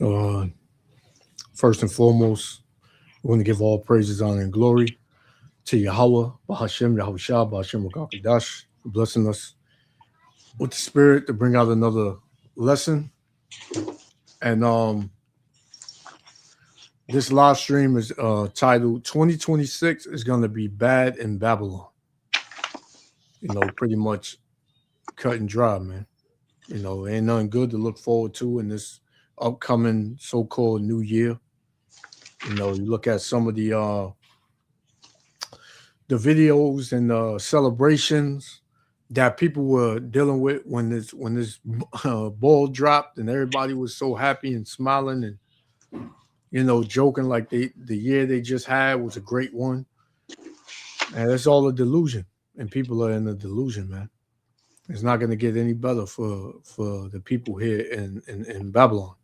Uh, First and foremost, we want to give all praises, honor, and glory to Yahweh, Bahashem, Yahushua, Bahashem, Rakakadash, for blessing us with the spirit to bring out another lesson. And this live stream is titled 2026 is going to be bad in Babylon. Pretty much cut and dry, man. Ain't nothing good to look forward to in this upcoming so-called new year. You look at some of the videos and celebrations that people were dealing with when this ball dropped and everybody was so happy and smiling and joking like the year they just had was a great one. And it's all a delusion, and people are in a delusion, man. It's not going to get any better for the people here in Babylon.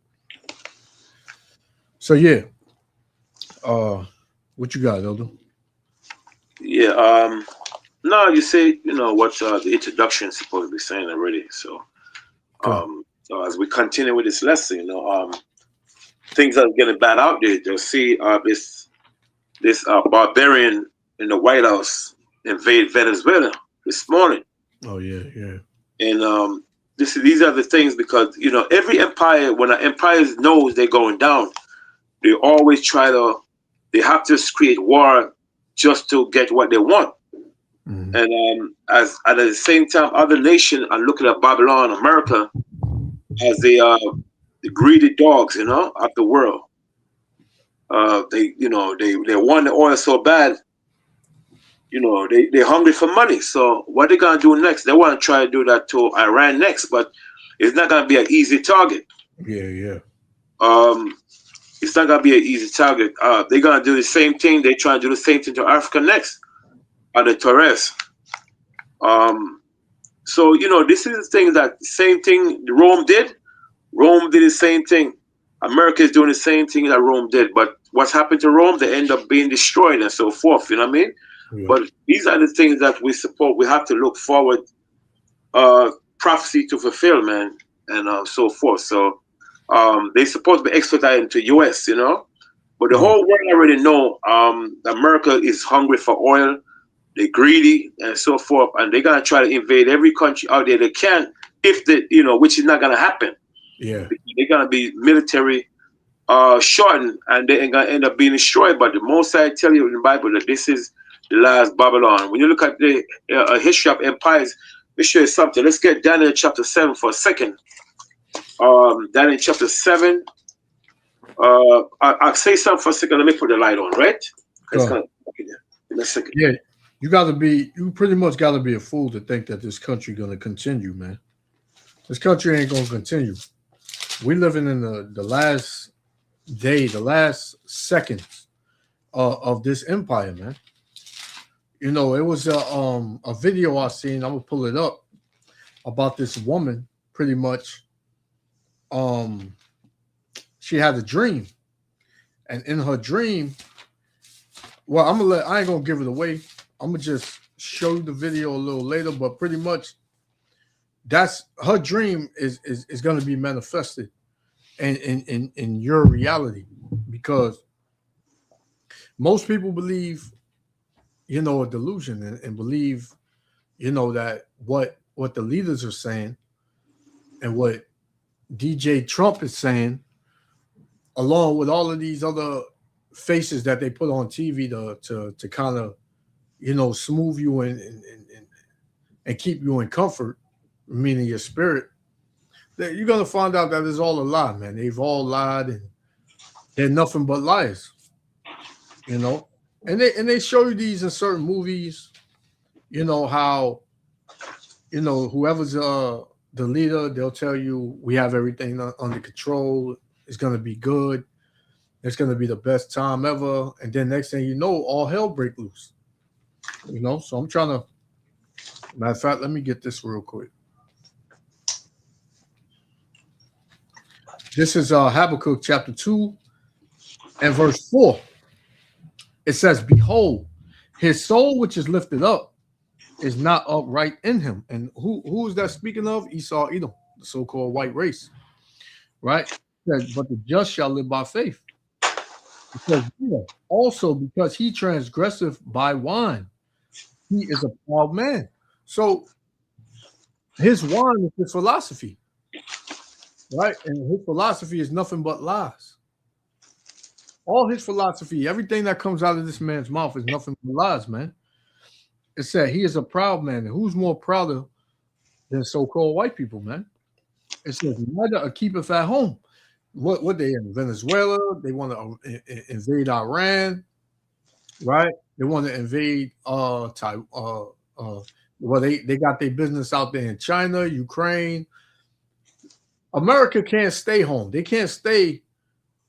So yeah, what you got, Elder? Yeah. No, you say what the introduction is supposed to be saying already. So, so as we continue with this lesson, things are getting bad out there. You'll see this barbarian in the White House invade Venezuela this morning. Oh yeah, yeah. And these are the things, because every empire, when an empire knows they're going down, they always they have to create war just to get what they want. Mm-hmm. And as at the same time, other nations are looking at Babylon, America, as the greedy dogs, of the world. They want the oil so bad. They're hungry for money. So what they gonna do next? They want to try to do that to Iran next, but it's not gonna be an easy target. Yeah, yeah. It's not gonna be an easy target. They're gonna do the same thing. They try to do the same thing to Africa next, or the Torres. So this is the thing, that same thing Rome did. Rome did the same thing. America is doing the same thing that Rome did. But what's happened to Rome? They end up being destroyed and so forth. You know what I mean? Yeah. But these are the things that we support. We have to look forward, prophecy to fulfill, man, and so forth. So they supposed to be extradited to U.S. But the whole world already know America is hungry for oil. They're greedy and so forth, and they're gonna try to invade every country out there they can, if they, which is not gonna happen. Yeah, they're gonna be military shortened, and they're gonna end up being destroyed. But the Most I tell you in the Bible that this is the last Babylon. When you look at the history of empires, let me show you something. Let's get Daniel chapter 7 for a second. Daniel chapter 7. I'll say something for a second. Let me put the light on, right? Sure. In a second. Yeah, you pretty much gotta be a fool to think that this country gonna continue, man. This country ain't gonna continue. We living in the last day, the last seconds of this empire, man. It was a video I seen. I'm gonna pull it up about this woman. Pretty much, she had a dream, and in her dream, well, I ain't gonna give it away. I'm gonna just show you the video a little later, but pretty much, that's her dream is gonna be manifested in your reality, because most people believe a delusion and believe that what the leaders are saying and what DJ Trump is saying, along with all of these other faces that they put on TV to kind of smooth you and keep you in comfort, meaning your spirit, that you're gonna find out that it's all a lie, man. They've all lied, and they're nothing but liars. And they show you these in certain movies. How whoever's the leader, they'll tell you we have everything under control. It's gonna be good. It's gonna be the best time ever. And then next thing you know, all hell break loose. So I'm trying to. Matter of fact, let me get this real quick. This is Habakkuk chapter 2 and verse 4. It says, "Behold, his soul which is lifted up is not upright in him." And who is that speaking of? Esau, Edom, the so-called white race, right? said, but the just shall live by faith. It says, yeah, also because he transgresseth by wine, he is a proud man. So his wine is his philosophy, right? And his philosophy is nothing but lies. All his philosophy, everything that comes out of this man's mouth is nothing but lies, man. It said he is a proud man. And who's more prouder than so-called white people, man? It says neither keepeth at home. What they in Venezuela? They want to invade Iran, right? They want to invade Taiwan. Well, they got their business out there in China, Ukraine. America can't stay home. They can't stay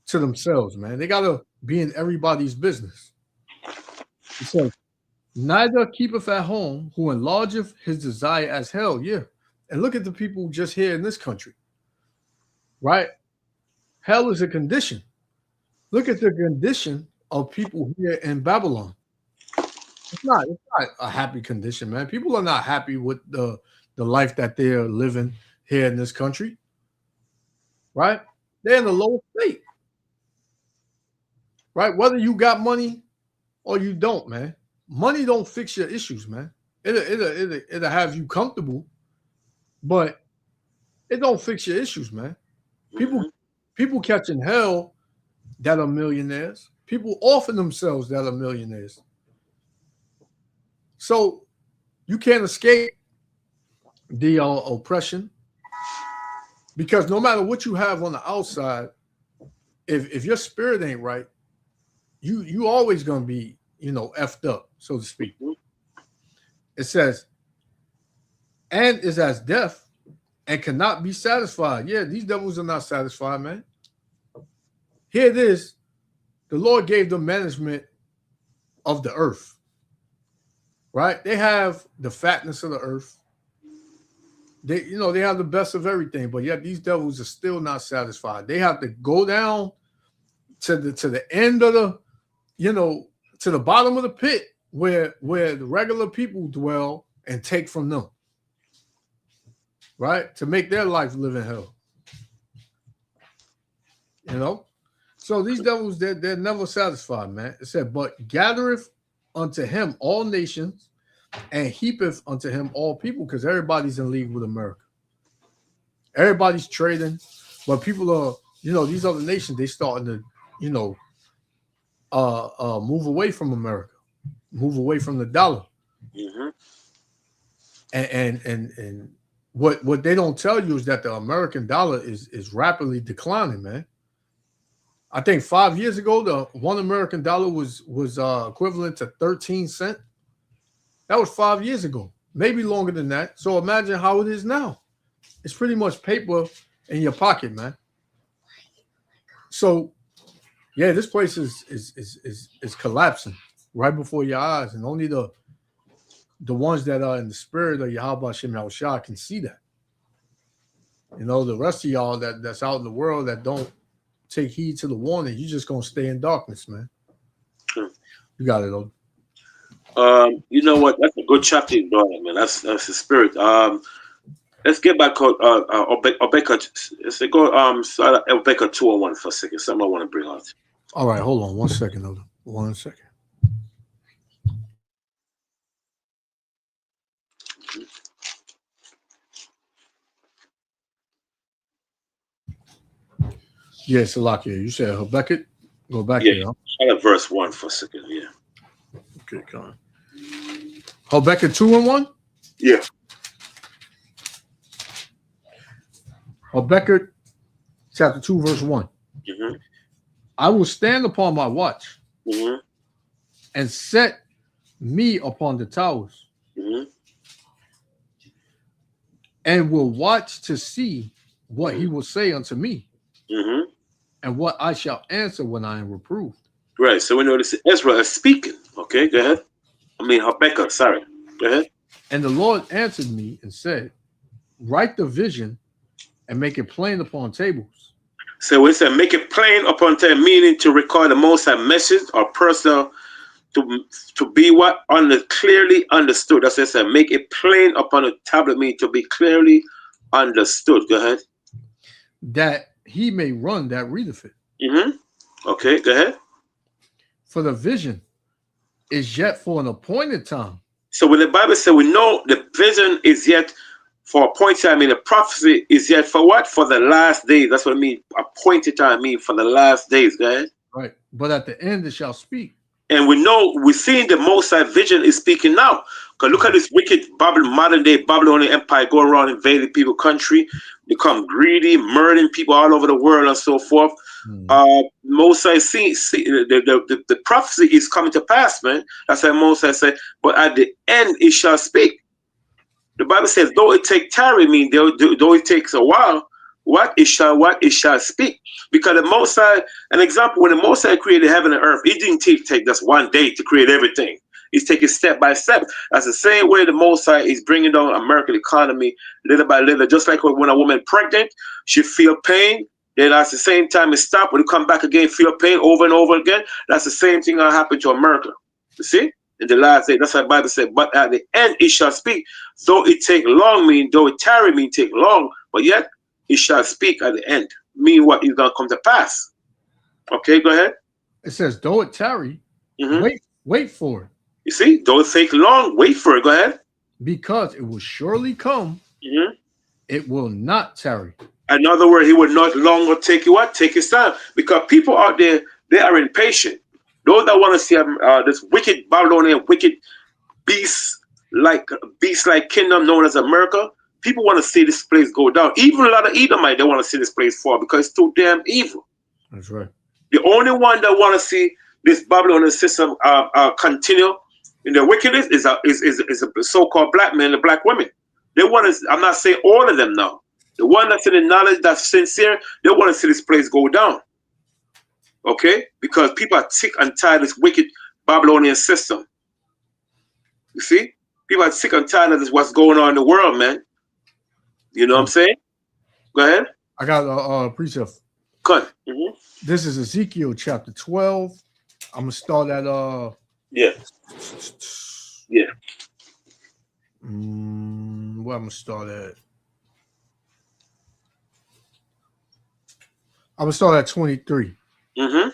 to themselves, man. They gotta be in everybody's business. It says, neither keepeth at home who enlargeth his desire as hell. Yeah. And look at the people just here in this country. Right? Hell is a condition. Look at the condition of people here in Babylon. It's not a happy condition, man. People are not happy with the life that they're living here in this country. Right? They're in the low state. Right? Whether you got money or you don't, man. Money don't fix your issues, man. It'll have you comfortable, but it don't fix your issues, man. People catching hell that are millionaires. People offer themselves that are millionaires. So you can't escape the oppression, because no matter what you have on the outside, if your spirit ain't right, you always gonna be, effed up, so to speak. It says, and is as death and cannot be satisfied. Yeah, these devils are not satisfied, man. Here it is. The Lord gave them management of the earth. Right? They have the fatness of the earth. They have the best of everything, but yet these devils are still not satisfied. They have to go down to the end of the, to the bottom of the pit where the regular people dwell and take from them, right? To make their life live in hell. So these devils, they're never satisfied, man. It said, but gathereth unto him all nations and heapeth unto him all people, because everybody's in league with America. Everybody's trading, but people are, these other nations, they starting to, move away from America, move away from the dollar. Mm-hmm. And what they don't tell you is that the American dollar is rapidly declining, man. I think 5 years ago, the one American dollar was equivalent to 13 cents. That was 5 years ago, maybe longer than that. So imagine how it is now. It's pretty much paper in your pocket, man. So, yeah, this place is collapsing right before your eyes, and only the ones that are in the spirit of Yahweh Shem Yahushua can see that. The rest of y'all that's out in the world that don't take heed to the warning, you're just gonna stay in darkness, man. Sure. You got it, though. You know what? That's a good chapter, brother, man. That's the spirit. Let's get back on Obeka. Let's go Obeka 201 for a second. Something I want to bring out. All right, hold on 1 second, though. 1 second. Yeah, Salakia, you said Habakkuk. Go back there. Huh? Try verse 1 for a second. Yeah. Okay, come on. Habakkuk 2:1. Yeah. Habakkuk chapter 2, verse 1. Mm-hmm. I will stand upon my watch Mm-hmm. and set me upon the towers, Mm-hmm. and will watch to see what he will say unto me, Mm-hmm. and what I shall answer when I am reproved. Right. So we know this is Ezra is speaking. Okay, go ahead. Habakkuk, sorry. Go ahead. And the Lord answered me and said, write the vision and make it plain upon tables. So we said make it plain upon table, meaning to record the Most High message or personal to be what clearly understood. That's what it said. Make it plain upon a tablet, meaning to be clearly understood. Go ahead. That he may run that readeth it. Okay, go ahead. For the vision is yet for an appointed time. So when the Bible says we know the vision is yet for appointed time, I mean the prophecy is yet for what? For the last days. That's what I mean. Appointed time, I mean for the last days, go ahead. Right. But at the end it shall speak. And we know we're seeing the Most High vision is speaking now. Because look at this wicked modern day Babylonian Empire go around invading people's country, become greedy, murdering people all over the world and so forth. Most High see the prophecy is coming to pass, man. That's why Most High said, but at the end it shall speak. The Bible says, though it take tarry, mean though it takes a while, what it shall speak. Because the Most High, an example, when the Most High created heaven and earth, it didn't take just one day to create everything. He's taking step by step. That's the same way the Most High is bringing down American economy little by little. Just like when a woman pregnant, she feel pain. Then at the same time it stop. When you come back again, feel pain over and over again. That's the same thing that happened to America. You see? In the last day. That's what the Bible said. But at the end it shall speak. Though it take long, mean though it tarry, mean take long, but yet it shall speak at the end. Mean what is gonna come to pass. Okay, go ahead. It says, though it tarry, wait for it. You see, though it take long, wait for it. Go ahead. Because it will surely come. It will not tarry. In other words, he will not longer take you what? Take his time. Because people out there, they are impatient. Those that want to see this wicked Babylonian, wicked beast-like kingdom known as America, people want to see this place go down. Even a lot of Edomite, they want to see this place fall because it's too damn evil. That's right. The only one that want to see this Babylonian system continue in their wickedness is a so-called black men and black women. They want to. I'm not saying all of them now. The one that's in the knowledge, that's sincere, they want to see this place go down. Okay, because people are sick and tired of this wicked Babylonian system. You see, people are sick and tired of this. What's going on in the world, man? You know what I'm saying? Go ahead. I got a precept. Cut. This is Ezekiel chapter 12. I'm gonna start at yeah. Where I'm gonna start at? I'm gonna start at 23. I'm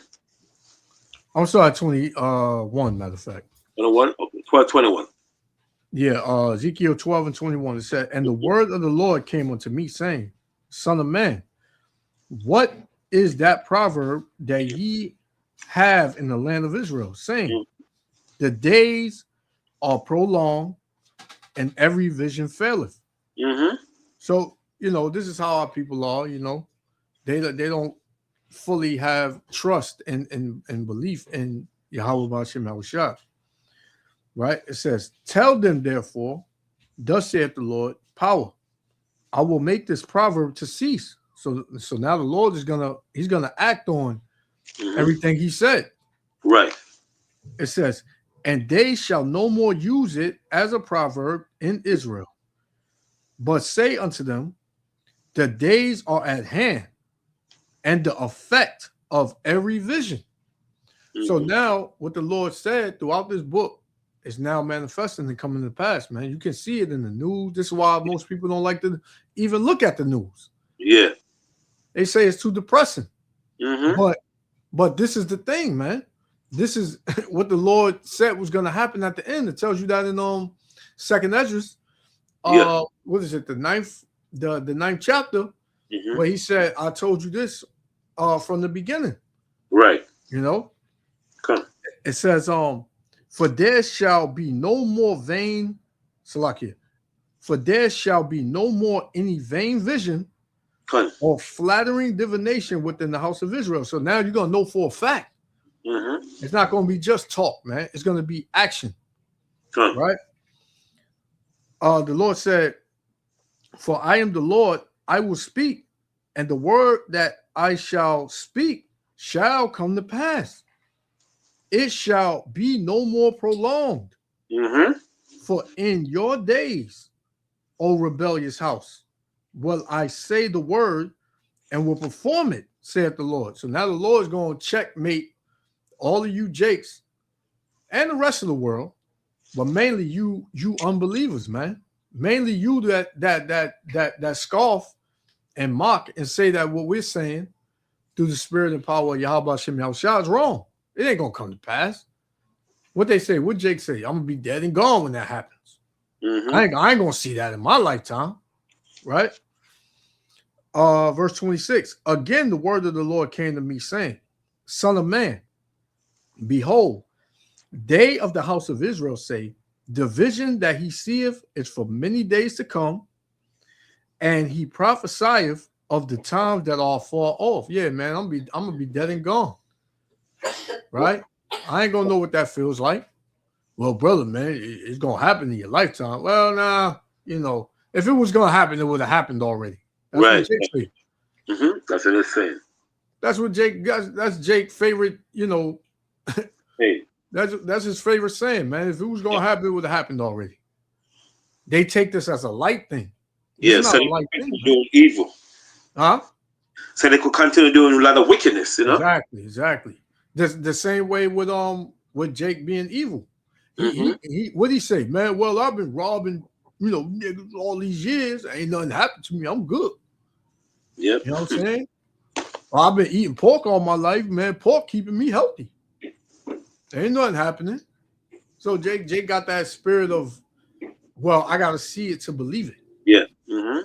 gonna start at 21, matter of fact. 21? 12, 21. Yeah, Ezekiel 12 and 21. It said, and the word of the Lord came unto me, saying, Son of man, what is that proverb that ye have in the land of Israel, saying, the days are prolonged and every vision faileth. So, this is how our people are, they don't fully have trust and belief in Yahweh B'Shem Yahushua. Right? It says, tell them therefore, thus saith the Lord, power, I will make this proverb to cease. So now the Lord is he's gonna act on everything he said. Right. It says, and they shall no more use it as a proverb in Israel, but say unto them, the days are at hand, and the effect of every vision. So now what the Lord said throughout this book is now manifesting and coming to pass, man. You can see it in the news. This is why most people don't like to even look at the news. Yeah. They say it's too depressing. But this is the thing, man. This is what the Lord said was going to happen at the end. It tells you that in Second Esdras. What is it? The ninth chapter, where he said, I told you this from the beginning. Right. Okay. It says, for there shall be no more vain, Salakia, for there shall be no more any vain vision or flattering divination within the house of Israel. So now you're going to know for a fact. It's not going to be just talk, man. It's going to be action. Right? The Lord said, for I am the Lord, I will speak, and the word that I shall speak shall come to pass. It shall be no more prolonged. For in your days, O rebellious house, will I say the word and will perform it, saith the Lord. So now the Lord is going to checkmate all of you Jakes and the rest of the world, but mainly you unbelievers, man. Mainly you that scoff and mock and say that what we're saying through the spirit and power of Yahweh Shem Yahushua is wrong. It ain't gonna come to pass. What they say, what Jake say, I'm gonna be dead and gone when that happens. Mm-hmm. I ain't gonna see that in my lifetime, right? Verse 26. Again, the word of the Lord came to me, saying, Son of man, behold, they of the house of Israel say, the vision that he seeth is for many days to come, and he prophesieth of the times that are far off. Yeah, man, I'm gonna be dead and gone. Right? I ain't gonna know what that feels like. Well, brother, man, it's gonna happen in your lifetime. Well, nah, if it was gonna happen, it would have happened already. That's Right. what Jake said. Mm-hmm. That's what it's saying. That's what Jake. That's Jake's favorite. Hey. That's his favorite saying, man. If it was gonna happen, it would have happened already. They take this as a light thing. Yeah, so they could doing evil. Huh? So they could continue doing a lot of wickedness, Exactly. The same way with Jake being evil. He what he say, man? Well, I've been robbing, niggas all these years. Ain't nothing happened to me. I'm good. Yep. You know what I'm saying? Well, I've been eating pork all my life, man. Pork keeping me healthy. There ain't nothing happening. So Jake got that spirit of, well, I gotta see it to believe it. Yeah. Mm-hmm.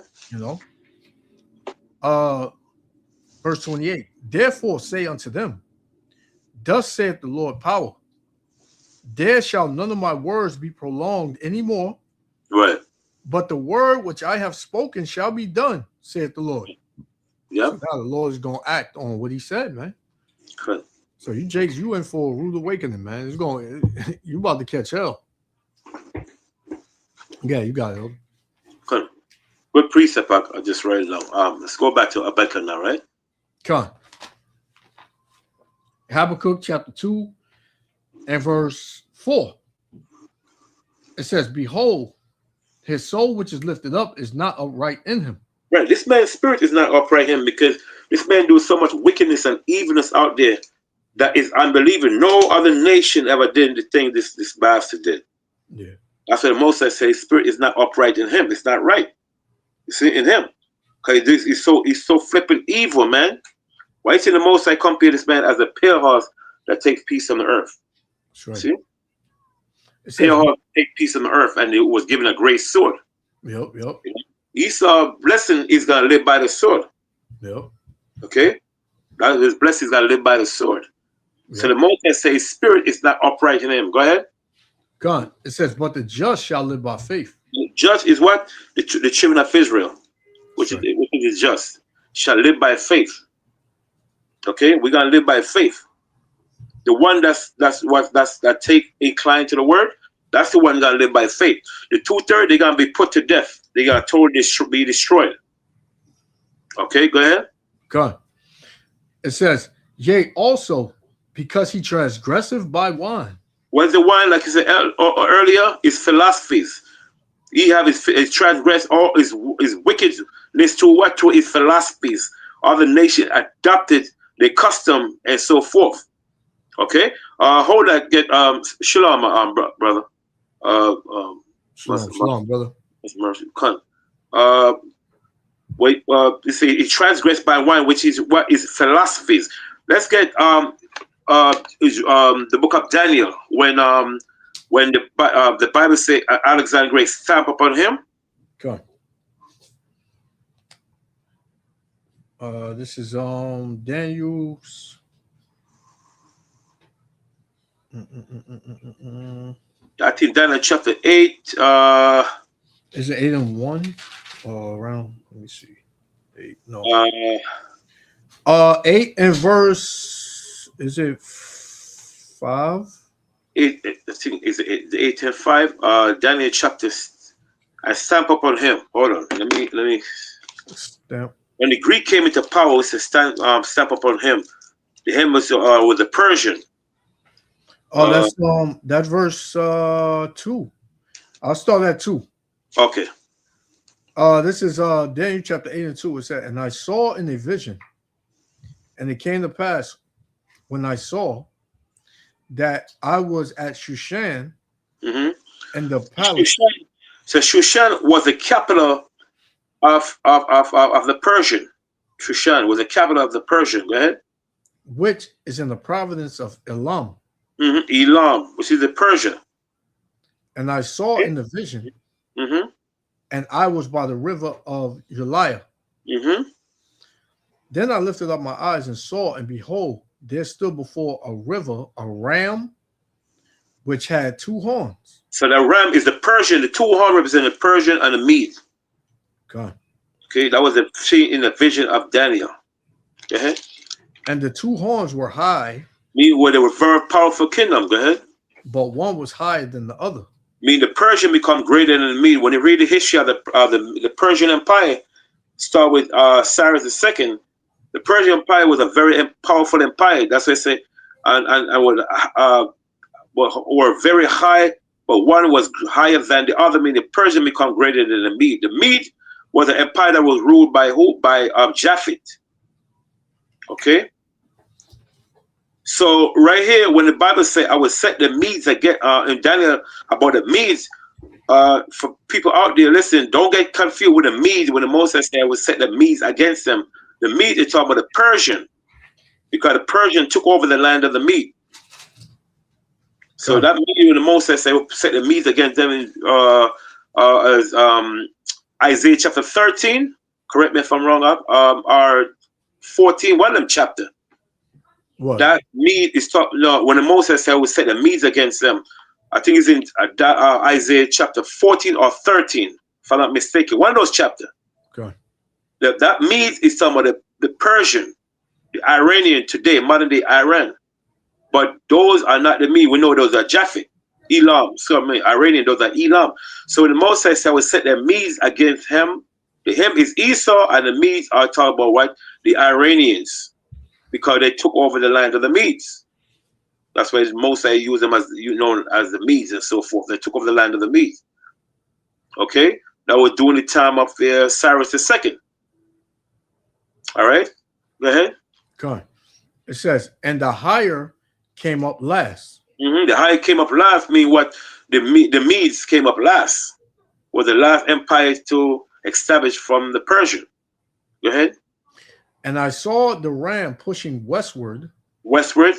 Verse 28. Therefore say unto them, thus saith the Lord power, there shall none of my words be prolonged anymore. Right. But the word which I have spoken shall be done, saith the Lord. Yep. So now the Lord is gonna act on what he said, man. Good. So you Jakes, you in for a rude awakening, man. You about to catch hell. Yeah, you got it. Good. Good precept. I just read it down. Let's go back to Habakkuk now, right? Come on. Habakkuk chapter 2 and verse 4. It says, behold, his soul which is lifted up is not upright in him. Right. This man's spirit is not upright in him because this man does so much wickedness and evilness out there that is unbelievable. No other nation ever did the thing this bastard did. Yeah. That's what the Most High says. Spirit is not upright in him. It's not right. You see in him. Because he's so flipping evil, man. Why you see the Most High compare this man as a pale horse that takes peace on the earth? That's right. See? Pale horse take peace on the earth, and it was given a great sword. Yep. Esau's blessing is gonna live by the sword. Yep. Okay? That his blessing is gonna live by the sword. Yep. So the Most High says spirit is not upright in him. Go ahead. Go on. It says, but the just shall live by faith. The judge is what? The children of Israel, which is just, shall live by faith. Okay, we're gonna live by faith. The one that take incline to the word, that's the one gonna live by faith. The 2/3, they're gonna be put to death. They're gonna totally be destroyed. Okay, go ahead. Go on. It says, yea, also because he transgressive by wine. What's the wine, like I said earlier, is philosophies. He have his transgress all his wickedness to what? To his philosophies. Other nation adopted their custom and so forth. Okay? Hold that, get shalom, brother. Shalom, brother. Mercy. Wait, you see, it transgressed by wine, which is what is philosophies. Let's get the book of Daniel when the Bible say Alexander Great stamp upon him. Okay. This is Daniel's. I think Daniel chapter 8. Is it 8 and 1 or around? Let me see. 8. No. 8 and verse. Is it 5? 8. I think is it 8 and 5. Daniel chapter. I stamp upon him. Hold on. Let me stamp. When the Greek came into power, it's a stamp upon him. The him was with the Persian. Oh, that's verse 2. I'll start at 2. Okay. This is Daniel chapter 8 and 2. It said, and I saw in a vision, and it came to pass when I saw that I was at Shushan, and the palace. So Shushan was the capital of the Persian. Shushan was the capital of the Persian. Go ahead. which is in the province of Elam. Elam, which is the Persia. And I saw in the vision, Mm-hmm. and I was by the river of Uriah. Mm-hmm. Then I lifted up my eyes and saw, and behold, there stood before a river a ram which had two horns. So the ram is the Persian. The two horns represent the Persian and the Mede. God. Okay, that was the seen in the vision of Daniel. Go ahead. And the two horns were high, Meaning where they were very powerful kingdom. Go ahead. but one was higher than the other. Meaning the Persian become greater than the Mede. When you read the history of the Persian Empire, start with Cyrus II. The Persian Empire was a very powerful empire. That's what I say, and were very high, but one was higher than the other. Meaning the Persian become greater than the Mede. The Mede was an empire that was ruled by who? By Japhet. Okay. So right here, when the Bible says, "I will set the Medes again," in Daniel about the Medes, for people out there, listen, don't get confused with the Medes. When the Moses said, "I will set the Medes against them," the Medes is talking about the Persian, because the Persian took over the land of the Mede. So that means when the Moses said, "Set the Medes against them," as Isaiah chapter 13. Correct me if I'm wrong. Or 14, one of them chapter. What? That Mede is talking. No, when the Moses said, "We set the Medes against them," I think it's in Isaiah chapter 14 or 13, if I'm not mistaken. One of those chapters. Okay. That Mede is talking about the Persian, the Iranian today, modern day Iran. But those are not the Mede. We know those are Japhet, Elam. So I mean, Iranian, those are Elam. So when the Moses said, "We set the Medes against him," the him is Esau, and the Medes are talking about what? The Iranians. Because they took over the land of the Medes. That's why Moses used them as as the Medes and so forth. They took over the land of the Medes. Okay? That was during the time of Cyrus II. All right? Go ahead. Okay. It says, and the higher came up last. The higher came up last mean what? The Medes came up last. Was the last empire to establish from the Persian. Go ahead. And I saw the ram pushing westward. Westward.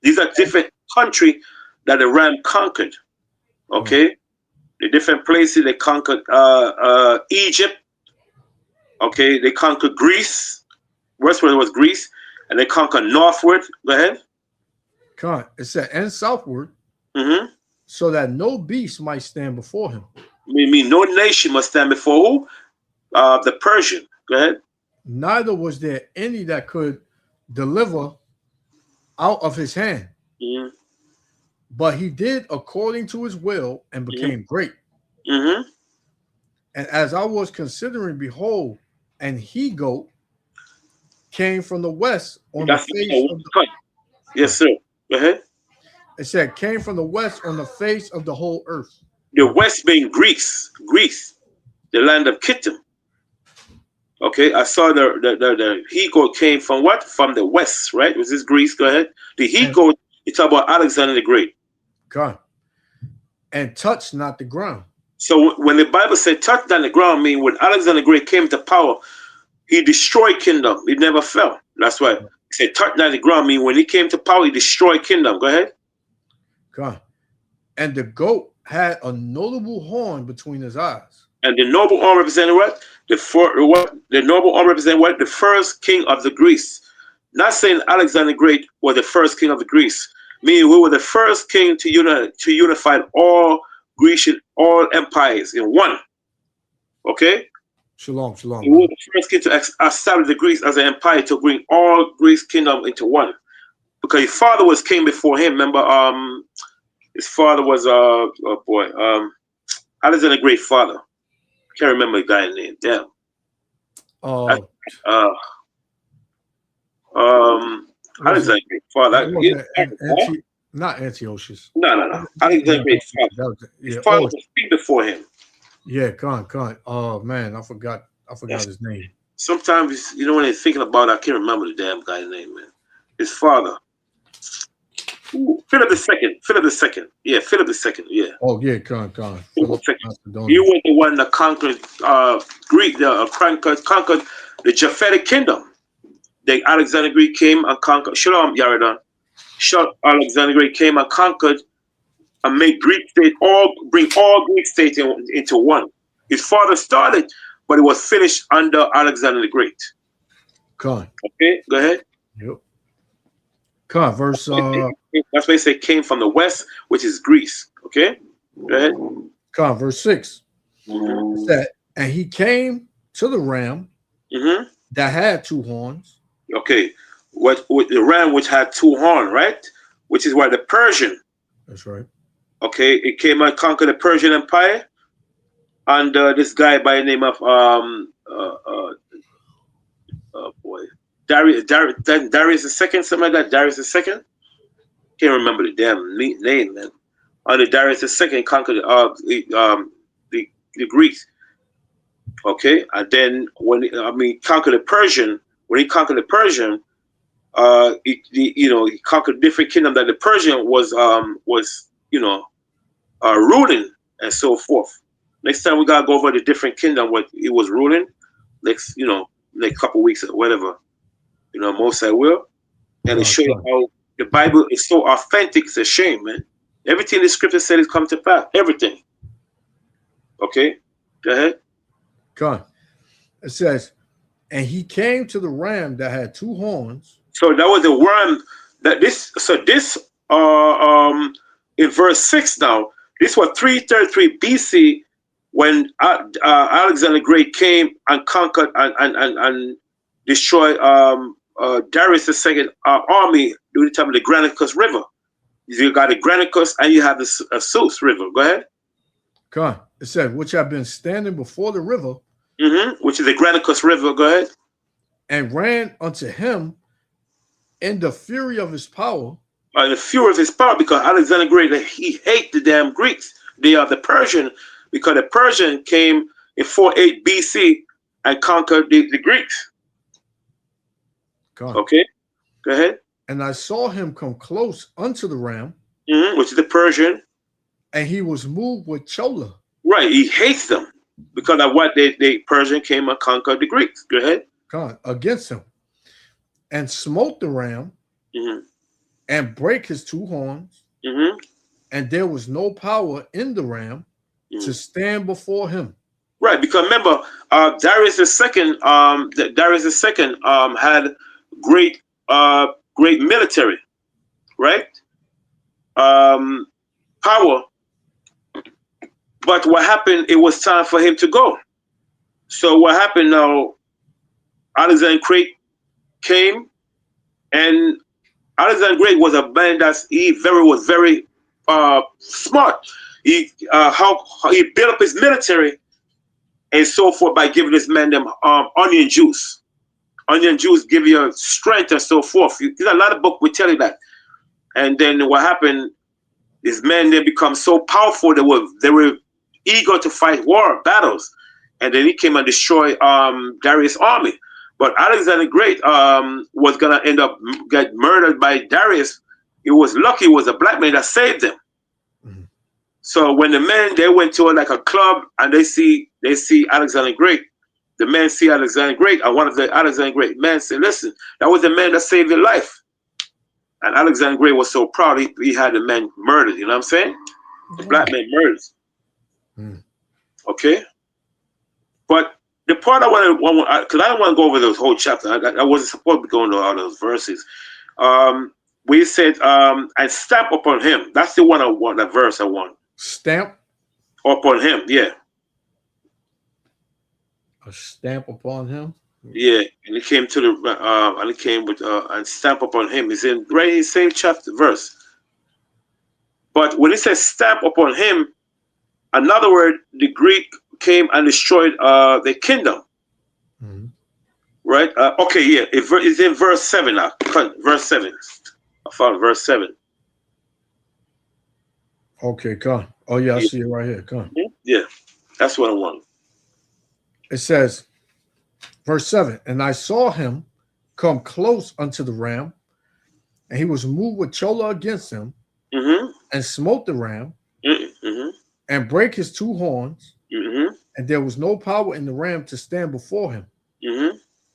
These are different countries that the ram conquered. Okay. The different places they conquered Egypt. Okay, they conquered Greece. Westward was Greece, and they conquered northward. Go ahead. Okay. It said, and southward, Mm-hmm. so that no beast might stand before him. Mean no nation must stand before who? The Persian. Go ahead. Neither was there any that could deliver out of his hand. Mm-hmm. But he did according to his will and became great. Mm-hmm. And as I was considering, behold, an he-goat came from the west on That's the face of the, yes, sir. Go ahead. it said came from the west on the face of the whole earth. The west being Greece, the land of Kittim. Okay, I saw the he-goat came from what? From the west, right? Was this Greece? Go ahead. The he-goat, you talk about Alexander the Great. God. And touched not the ground. So when the Bible said touch down the ground, mean when Alexander the Great came to power, he destroyed kingdom. He never fell. That's why he said touch down the ground, mean when he came to power, he destroyed kingdom. Go ahead. God. And the goat had a notable horn between his eyes. And the noble horn represented what? The noble horn represented what? The first king of the Greece. Not saying Alexander the Great was the first king of the Greece. Meaning we were the first king to unify all Grecian, all empires in one. Okay? Shalom, shalom. We were the first king to establish the Greece as an empire to bring all Greece kingdom into one. Because his father was king before him. Remember, his father was Alexander the Great father. Can't remember the guy's name. Damn. Alexander the Great father. Not Antiochus. No. Alexander the Great father. His father was king before him. Yeah, Khan. Oh man, I forgot his name. Sometimes when they're thinking about it, I can't remember the damn guy's name, man. His father. Philip the second. Philip the second. Yeah, Philip the second. Yeah. Oh yeah, Philip Philip the second. He Macedonian. was the one that conquered Greek, conquered the Japhetic kingdom. The Alexander Greek came and conquered. Shalom, Yaradan. Alexander Great came and conquered and made Greek state bring all Greek states into one. His father started, but it was finished under Alexander the Great. Con. Okay, go ahead. Yep. Con, verse that's why they say came from the west, which is Greece. Okay, go ahead. Con, verse 6. It said, and he came to the ram that had two horns. Okay, what the ram which had two horns, right? Which is why the Persian. That's right. Okay, it came and conquered the Persian Empire under this guy by the name of Darius II, something like that. Darius II. Can't remember the damn name, man. Under Darius II conquered the Greeks. Okay, and then when conquered the Persian. When he conquered the Persian, he conquered different kingdom that the Persian was ruling and so forth. Next time we gotta go over the different kingdom what he was ruling. Next couple weeks or whatever. Most I will. And it shows how the Bible is so authentic. It's a shame, man. Everything the scripture said is come to pass. Everything. Okay, go ahead. Go on. It says, and he came to the ram that had two horns. So that was the ram that this in verse 6 now. This was 333 BC when Alexander the Great came and conquered and destroyed Darius II army during the time of the Granicus River. You got the Granicus and you have the Sus River. Go ahead. Go on. It said, which have been standing before the river. Which is the Granicus River. Go ahead. And ran unto him in the fury of his power. In the fury of his power, because Alexander the Great, he hated the damn Greeks. They are the Persian, because the Persian came in 48 BC and conquered the Greeks. Okay, go ahead. And I saw him come close unto the ram, which is the Persian, and he was moved with choler. Right, he hates them because of what the Persian came and conquered the Greeks. Go ahead. Against him, and smote the ram, and break his two horns, and there was no power in the ram to stand before him. Right, because remember, Darius II, had great military, right? Power. But what happened? It was time for him to go. So what happened now? Alexander Great came, and Alexander Great was a man was very smart. He built up his military and so forth by giving this man them onion juice. Onion juice give you strength and so forth. There's a lot of books will tell you that. And then what happened? These men they become so powerful they were eager to fight battles, and then he came and destroyed Darius' army. But Alexander the Great was gonna end up get murdered by Darius. He was lucky; it was a black man that saved him. So when the men they went to like a club and they see Alexander the Great, the men see Alexander the Great, and one of the Alexander the Great men said, "Listen, that was the man that saved your life." And Alexander the Great was so proud he had the men murdered. You know what I'm saying? The black man murdered. Okay, but the part I want because I don't want to go over those whole chapter. I wasn't supposed to be going to all those verses. We said and stamp upon him. That's the one I want. That verse I want. Stamp upon him. Yeah. A stamp upon him. Yeah, and it came to the and it came with and stamp upon him. It's in right in the same chapter verse. But when it says stamp upon him, another word, the Greek came and destroyed the kingdom. Right? Okay, yeah. It's in verse 7 now. Verse 7. I found verse 7. Okay, come. Oh yeah, I see it right here. Come. Yeah, that's what I want. It says, verse 7, and I saw him come close unto the ram, and he was moved with chola against him, and smote the ram, and break his 2 horns, and there was no power in the ram to stand before him.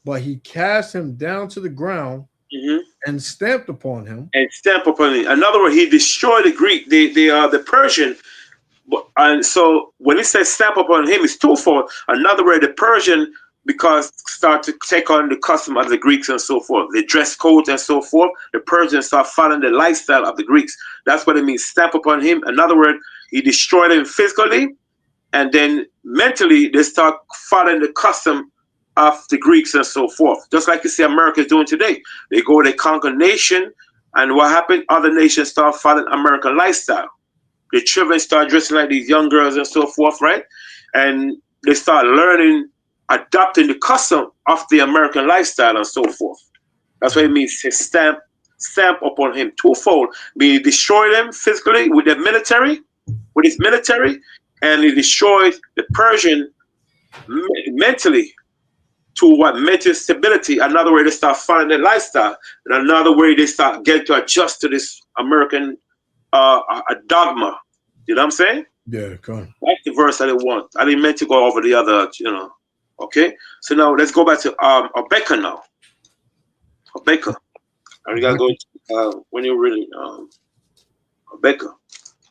But he cast him down to the ground and stamped upon him. In other words, he destroyed the Greek, the Persian. And so when it says stamp upon him, it's twofold. Another way, the Persian, because start to take on the custom of the Greeks and so forth, the dress codes and so forth, the Persians start following the lifestyle of the Greeks. That's what it means, stamp upon him. Another word, he destroyed him physically, and then mentally they start following the custom of the Greeks and so forth. Just like you see America is doing today. They go, they conquer nation, and what happened? Other nations start following American lifestyle. The children start dressing like these young girls and so forth, right? And they start learning, adopting the custom of the American lifestyle and so forth. That's what it means to stamp upon him twofold. He destroyed them physically with his military, and he destroyed the Persian mentally to what mental stability. Another way they start following their lifestyle, and another way they start getting to adjust to this American a dogma. You know what I'm saying? Yeah, go on. That's the verse I didn't want. I didn't mean to go over the other, Okay, so now let's go back to Abeka now. Abeka. And we gotta go when you're ready. Abeka.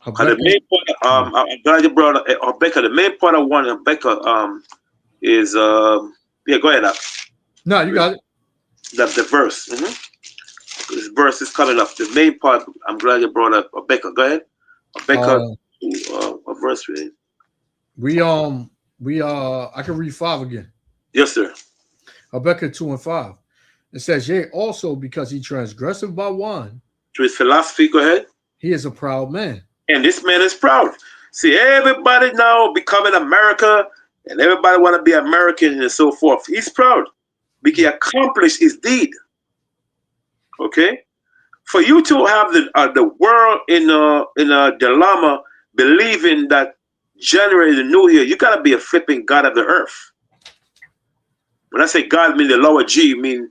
The main point, I'm glad you brought up Abeka. The main point I want Abeka is yeah. Go ahead. No, you got it. The verse. This verse is coming up. The main part. I'm glad you brought up Abeka. Go ahead. Abeka. What verse we in? I can read 5 again. Yes, sir. Habakkuk 2 and 5. It says, yea, also because he transgresseth by wine. To his philosophy, go ahead. He is a proud man. And this man is proud. See, everybody now becoming America, and everybody want to be American and so forth. He's proud because he accomplished his deed. Okay? For you to have the world in a dilemma, believing that January is the new year, you gotta be a flipping God of the earth. When I say God, I mean the lower G, I mean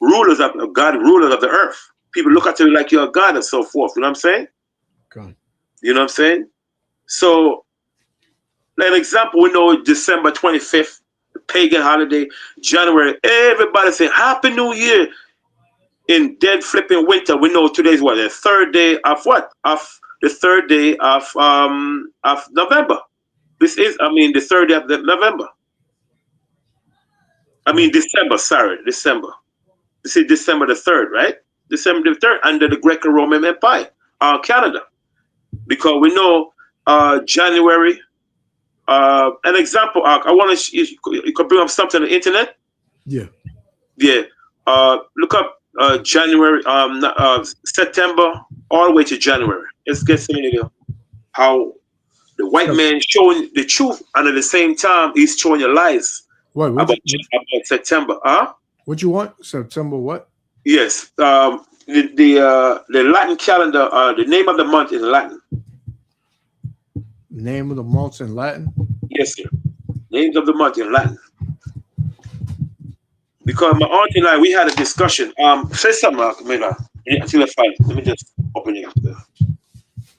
rulers of God, rulers of the earth. People look at you like you're a God and so forth. You know what I'm saying? God. You know what I'm saying? So, like an example, we know December 25th, the pagan holiday, January, everybody saying Happy New Year. In dead flipping winter, we know today's what? The third day of what? The third day of November. This is, the third day of November. December, sorry, December. This is December the 3rd, right? December the 3rd, under the Greco-Roman Empire, Canada. Because we know January, an example, I want to, you could bring up something on the internet? Yeah. Yeah. Look up January, September, all the way to January. Let's get some idea how the white man showing the truth, and at the same time, he's showing you lies. What, about September. What you want? September what? Yes. The Latin calendar, the name of the month in Latin. Name of the months in Latin? Yes, sir. Names of the month in Latin. Because my aunt and I, we had a discussion. Say something, until I find it. Let me just open it up there.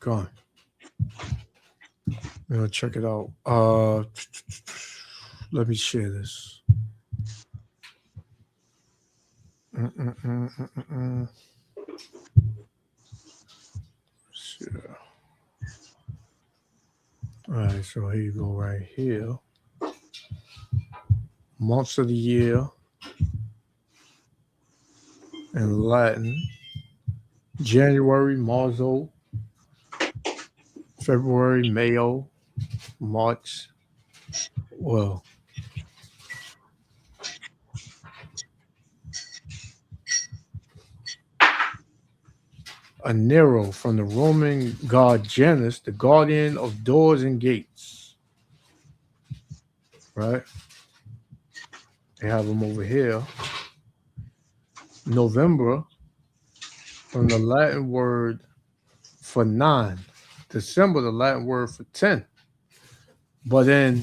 Go on. I'll check it out. Let me share this. Sure. All right, so here you go right here. Months of the year in Latin. January, Marzo. February, Mayo. March. Well, a Nero from the Roman god Janus, the guardian of doors and gates. Right? They have them over here. November, from the Latin word for 9. December, the Latin word for 10. But in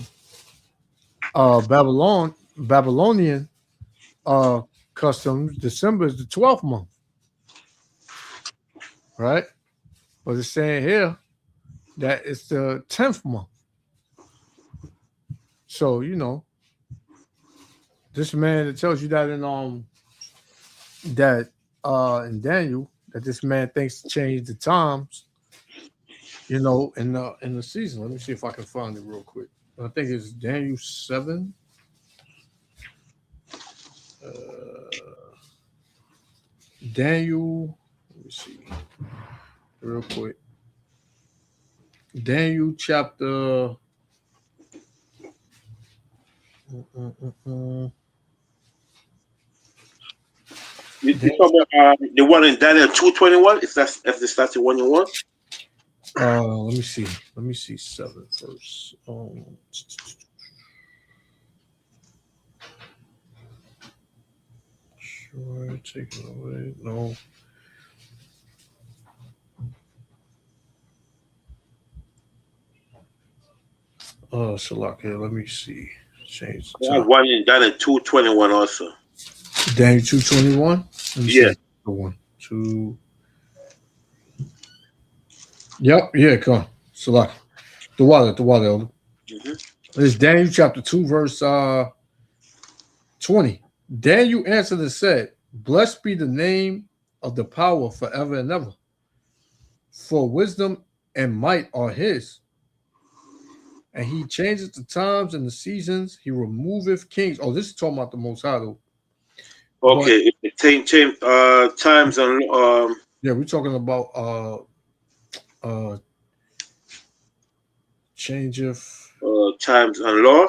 Babylonian customs, December is the 12th month. right? But it's saying here that it's the 10th month. So this man, it tells you that in Daniel, that this man thinks to change the times, in the season. Let me see if I can find it real quick. I think it's Daniel 7. Daniel, let me see real quick. Daniel chapter. You talk about the one in Daniel 2:21? If that's the one you want? Let me see. Let me see 7 first. Sure, take it away. No. Salak here. Let me see. Change the time. One in Daniel 2:21 also. Daniel 2:21. Yeah. The 1, 2. Yep. Yeah. Come on. Salak. The water. Elder. It's Daniel chapter 2, verse 20. Daniel answered and said, "Blessed be the name of the power forever and ever. For wisdom and might are his. And he changes the times and the seasons. He removeth kings." Oh, this is talking about the Most High, though. Okay, change times and yeah, we're talking about change of times and law.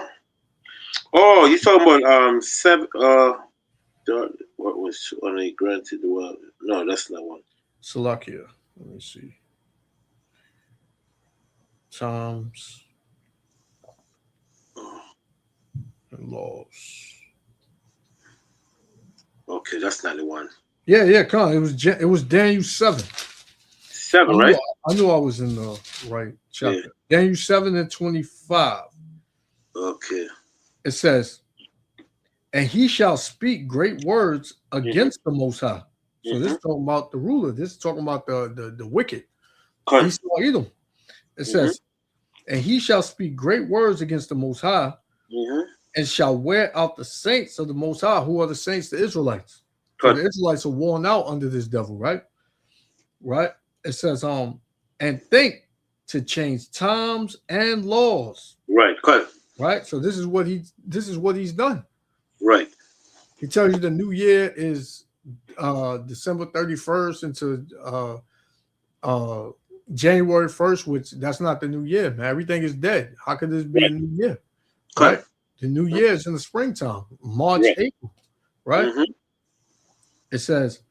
Oh, you're talking about 7. What was only granted the world? No, that's not one. Salakia. Let me see. Times and laws. Okay, that's not the one. Yeah, come on. It was Daniel 7. 7, right? I knew I was in the right chapter. Yeah. Daniel 7 and 25. Okay. It says, "And he shall speak great words against the Most High." So this is talking about the ruler. This is talking about the wicked. Edom. It says, "And he shall speak great words against the Most High, and shall wear out the saints of the Most High." Who are the saints? The Israelites. So the Israelites are worn out under this devil, right? Right. It says, "And think to change times and laws." Right. Cut. Right. So this is what he's done. Right. He tells you the new year is December 31st into January 1st, which that's not the new year, man. Everything is dead. How could this be a new year? Right? The new year is in the springtime, March, April, right? It says,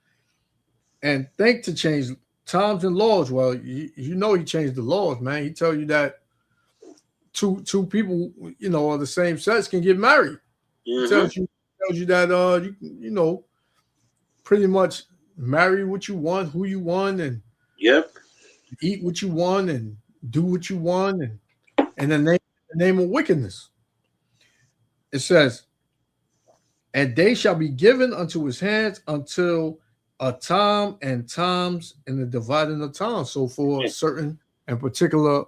"And think to change times and laws." Well, you know he changed the laws, man. He tell you that two people, of the same sex can get married. He tells you that you pretty much marry what you want, who you want, and eat what you want and do what you want, and in the name of wickedness. It says, "And they shall be given unto his hands until a time and times in the dividing of time." So for a certain and particular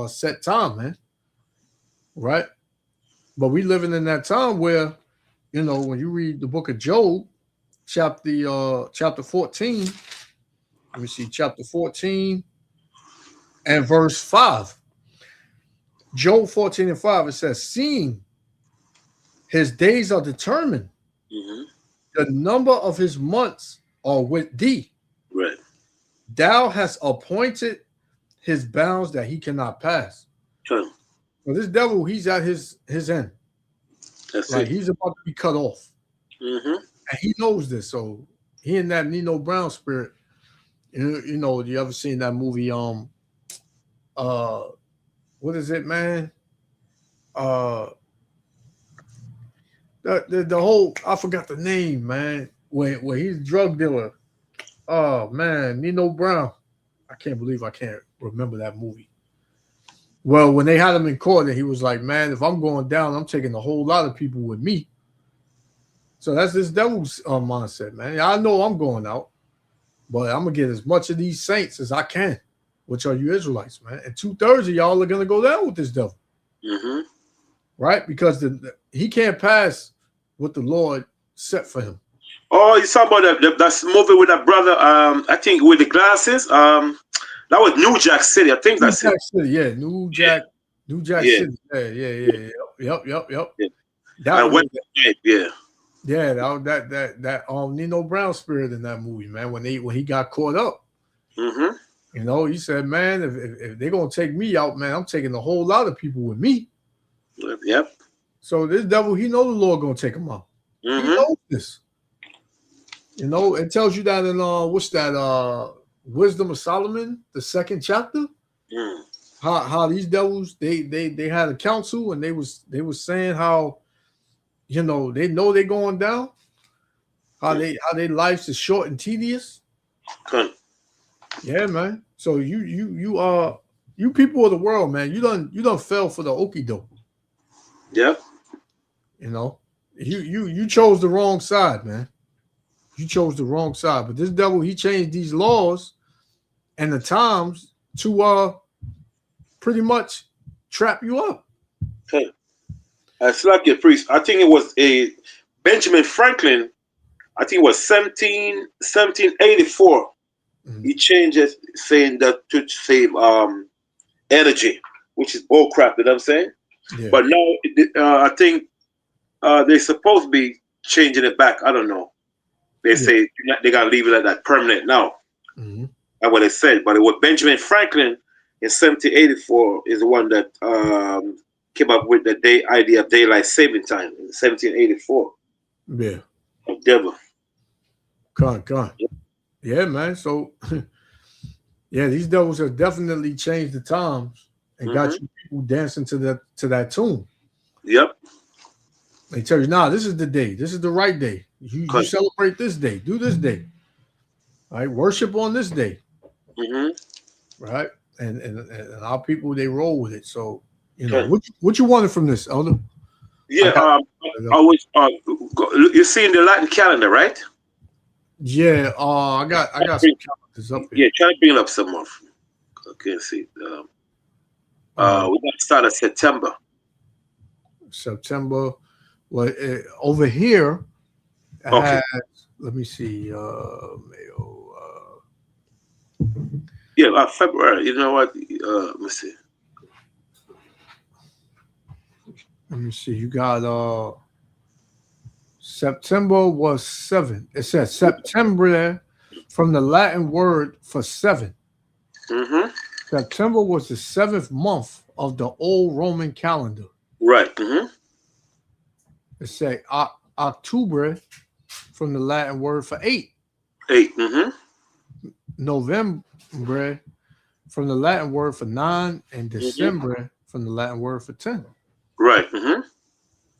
set time, man. Right? But we living in that time where, when you read the book of Job, chapter 14, let me see, chapter 14 and verse 5. Job 14 and 5, it says, "Seeing his days are determined, the number of his months are with thee. Right. Thou hast appointed his bounds that he cannot pass." Sure. So this devil, he's at his end. That's like it. He's about to be cut off. And he knows this. So he in that Nino Brown spirit. You ever seen that movie? What is it, man? The whole, I forgot the name, man. Where he's a drug dealer. Oh man, Nino Brown. I can't believe I can't remember that movie. Well, when they had him in court, and he was like, "Man, if I'm going down, I'm taking a whole lot of people with me." So that's this devil's mindset, man. I know I'm going out. but I'm gonna get as much of these saints as I can, which are you Israelites, man. And 2/3 of y'all are gonna go down with this devil, right? Because he can't pass what the Lord set for him. Oh, you talking about that movie with that brother? I think with the glasses. That was New Jack City. I think that's New Jack it. City, yeah, New Jack City, yeah. Yep. Yeah. That And was, yeah. yeah, that Nino Brown spirit in that movie, man. When he got caught up, you know, he said, man, if they're gonna take me out, man, I'm taking a whole lot of people with me. Yep. So this devil, he know the Lord gonna take him out. He knows this. You know, it tells you that in what's that Wisdom of Solomon, the 2nd chapter. How these devils they had a council and they was saying how, you know they're going down, how they lives is short and tedious. Yeah, man. So you people of the world, man, you done fell for the okie doke. Yep. You know, you chose the wrong side, man. You chose the wrong side. But this devil, he changed these laws and the times to pretty much trap you up. Okay. It's like a priest. I think it was a Benjamin Franklin. I think it was 1784. He changed it, saying that to save energy, which is bull crap. You know what I'm saying? Yeah. But now I think they're supposed to be changing it back. I don't know. They say they gotta leave it at that permanent now. That's what they said. But it was Benjamin Franklin in 1784 is the one that came up with the idea of daylight saving time in 1784. Yeah. Of devil. Come on. Yeah, man. So yeah, these devils have definitely changed the times and got you people dancing to that tune. Yep. They tell you, nah, this is the day. This is the right day. You celebrate this day. Do this day. All right. Worship on this day. Right. And our people, they roll with it. So, you know, what you wanted from this, Elder? Yeah. I was you're seeing the Latin calendar, right? Yeah. I got some calendars up here. Yeah. Try to bring it up some more. Okay. See. We got to start at September. Well, over here, has, let me see, yeah, February. You know what? Let me see. You got September was 7. It says September from the Latin word for 7. September was the 7th month of the old Roman calendar. Right. It say October from the Latin word for 8. 8. November from the Latin word for 9, and December from the Latin word for 10. Right. Go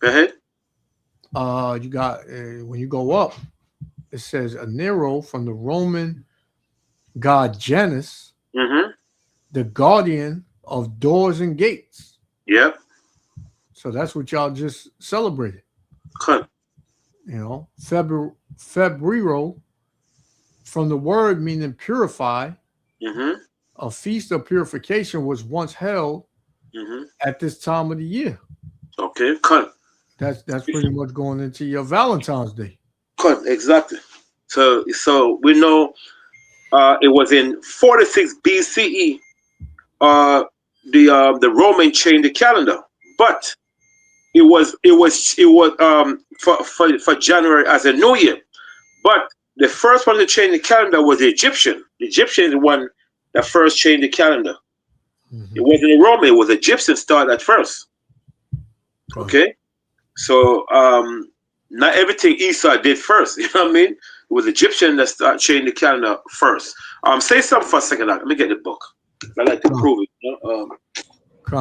ahead. You got when you go up, it says Nero from the Roman god Janus, the guardian of doors and gates. Yep. So that's what y'all just celebrated. Okay. You know, Febrero from the word meaning purify. A feast of purification was once held at this time of the year. Okay, cut. That's pretty much going into your Valentine's Day. Cut, exactly. So we know it was in 46 BCE. The Roman changed the calendar, but it was for January as a new year. But the first one to change the calendar was the Egyptian. The Egyptian is the one that first changed the calendar. It wasn't a Roman, it was Egyptian started at first. Okay? So not everything Esau did first, you know what I mean? It was Egyptian that started changing the calendar first. Say something for a second. Let me get the book. I like to prove it. You know?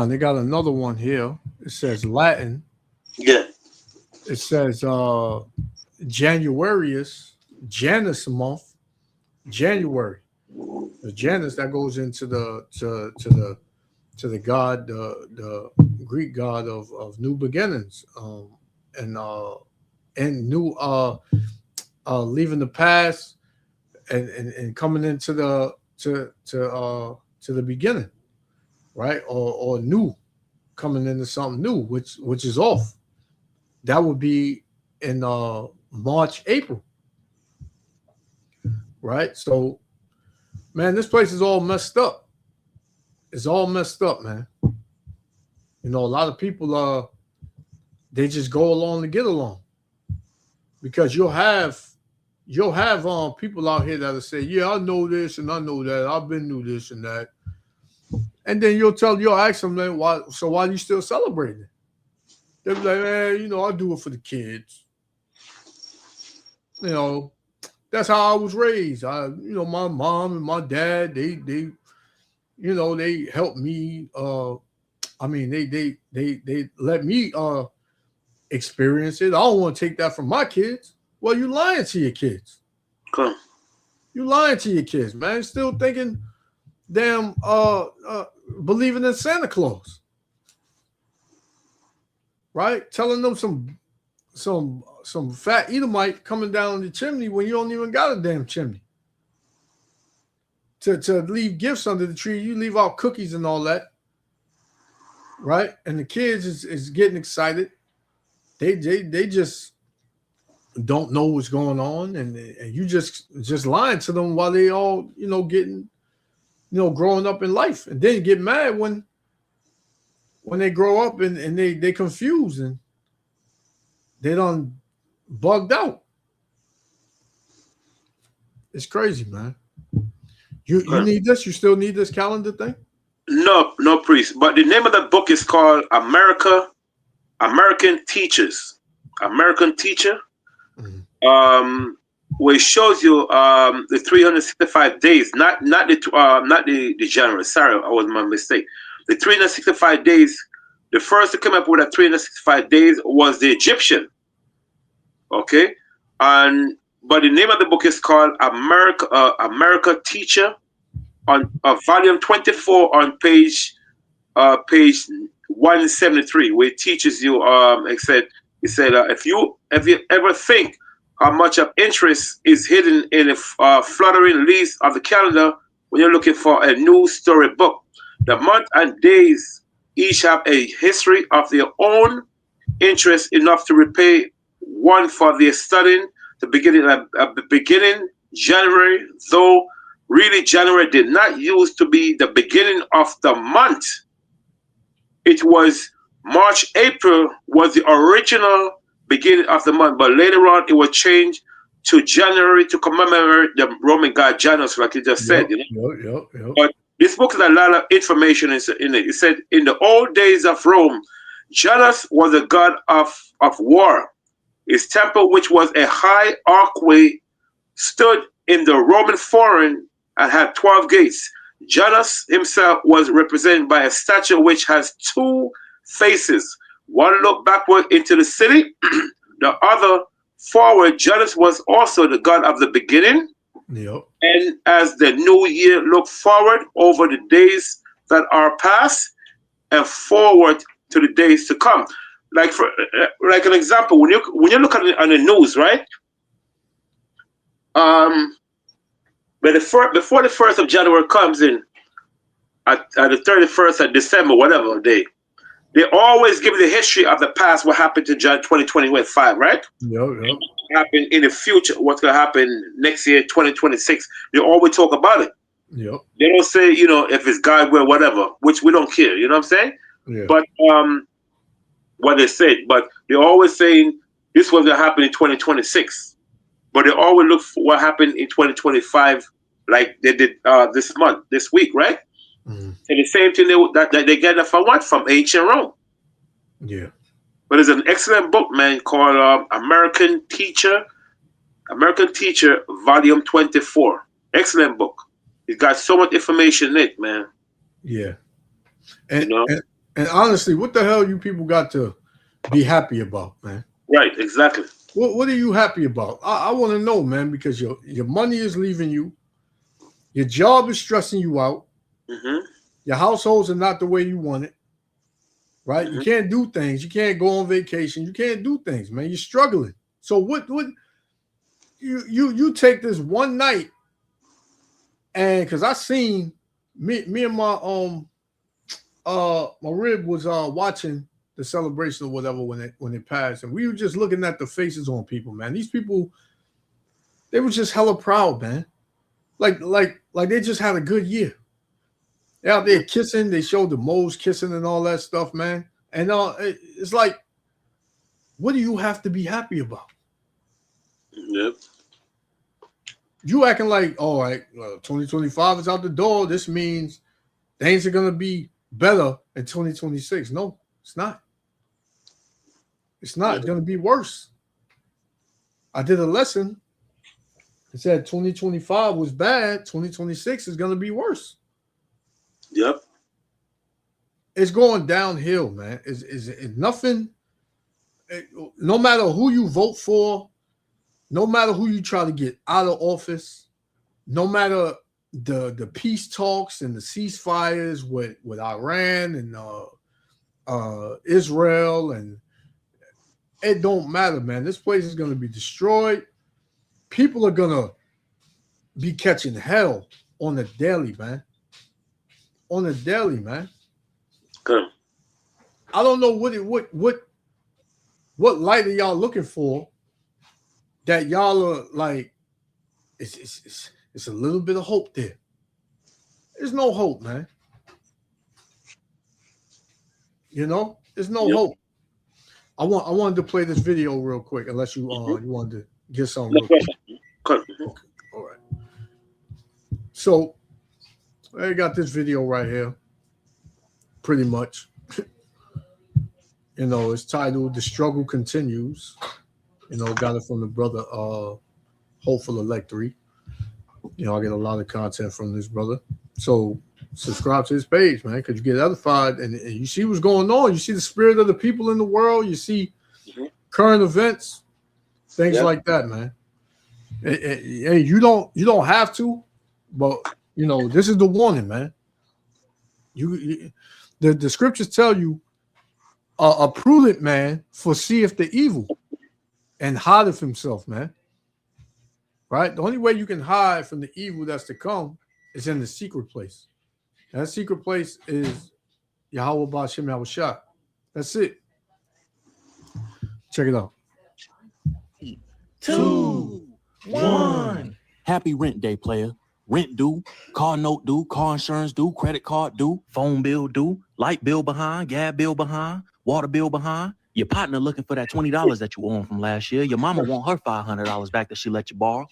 They got another one here. It says Latin. Yeah. It says Januarius, Janus month, January. The Janus that goes into the god, the Greek god of new beginnings, and new leaving the past and coming into the beginning, right? Or new, coming into something new, which is off. That would be in March, April, right? So, man, this place is all messed up. It's all messed up, man. You know, a lot of people they just go along to get along, because you'll have people out here that'll say, yeah, I know this and I know that, I've been through this and that, and then you'll ask them, man, why are you still celebrating? They'll be like, man, you know, I do it for the kids. You know, that's how I was raised. My mom and my dad, they you know, they helped me. They let me experience it. I don't want to take that from my kids. Well, you lying to your kids. Come. You lying to your kids, man. Still thinking, damn, believing in Santa Claus, right? Telling them some fat Edomite coming down the chimney when you don't even got a damn chimney. To leave gifts under the tree, you leave out cookies and all that, right? And the kids is getting excited. They just don't know what's going on, and you just lying to them while they all, you know, getting, you know, growing up in life, and then get mad when they grow up and they confused and they done bugged out. It's crazy, man. You need this? You still need this calendar thing? No, priest. But the name of the book is called American Teachers. American Teacher. Mm-hmm. Where it shows you the 365 days, not the January. Sorry, I was my mistake. The 365 days. The first to come up with that 365 days was the Egyptian. Okay, but the name of the book is called America Teacher, on volume 24 on page 173, where it teaches you. It said if you ever think how much of interest is hidden in the fluttering leaves of the calendar when you're looking for a new story book, the month and days each have a history of their own interest enough to repay one for their studying. The beginning January, though really January did not used to be the beginning of the month. It was March, April was the original beginning of the month, but later on it was changed to January to commemorate the Roman god Janus, like you just said. You know? Yep. But this book has a lot of information in it. It said, in the old days of Rome, Janus was a god of war. His temple, which was a high archway, stood in the Roman Forum and had 12 gates. Janus himself was represented by a statue which has two faces. One looked backward into the city, the other forward. Janus was also the god of the beginning. Yep. And as the new year looked forward over the days that are past and forward to the days to come. Like an example, when you look at it on the news, right? But before the 1st of January comes in, at the 31st of December, whatever day, they always give the history of the past, what happened to 2025, right? Yep. What happened in the future, what's going to happen next year, 2026. They always talk about it. Yep. They don't say, you know, if it's God will, whatever, which we don't care, you know what I'm saying? Yeah. But what they said, but they're always saying this was going to happen in 2026. But they always look for what happened in 2025, like they did this week, right? Mm-hmm. And the same thing that they get it from what? From ancient Rome. Yeah. But there's an excellent book, man, called American Teacher, Volume 24. Excellent book. It's got so much information in it, man. Yeah. And, you know? and honestly, what the hell you people got to be happy about, man? Right, exactly. What are you happy about? I want to know, man, because your money is leaving you. Your job is stressing you out. Mm-hmm. Your households are not the way you want it, right? Mm-hmm. You can't do things. You can't go on vacation. You can't do things, man. You're struggling. So what you take this one night And because I seen me and my rib was watching the celebration or whatever when it passed, and we were just looking at the faces on people, man. These people, they were just hella proud, man. Like they just had a good year. They're out there kissing. They showed the moles kissing and all that stuff, man. And it's like, what do you have to be happy about? Yep. You acting like, all right, 2025 is out the door. This means things are gonna be better in 2026. No, it's not. It's not. It's gonna be worse. I did a lesson. It said 2025 was bad. 2026 is gonna be worse. Yep. It's going downhill, man. Is nothing. No matter who you vote for, no matter who you try to get out of office, no matter the peace talks and the ceasefires with Iran and Israel, and it don't matter, man. This place is going to be destroyed. People are going to be catching hell on the daily, man. On the daily, man. Okay. I don't know what light are y'all looking for that y'all are like, it's a little bit of hope there. There's no hope, man. You know, there's no hope. I wanted to play this video real quick, unless you you wanted to get something real quick. Okay, all right. So I got this video right here. Pretty much. You know, it's titled "The Struggle Continues." You know, got it from the brother Hopeful Electory. You know, I get a lot of content from this brother. So subscribe to his page, man, because you get edified and you see what's going on. You see the spirit of the people in the world. You see current events, things like that, man. Hey, you don't have to, but you know, this is the warning, man. The scriptures tell you a prudent man foreseeth the evil and hideth himself, man. Right? The only way you can hide from the evil that's to come is in the secret place. That secret place is Yahweh Ba'Shem Yahushua. That's it. Check it out. 2, 1. Happy rent day, player. Rent due, car note due, car insurance due, credit card due, phone bill due, light bill behind, gas bill behind, water bill behind. Your partner looking for that $20 that you own from last year. Your mama want her $500 back that she let you borrow.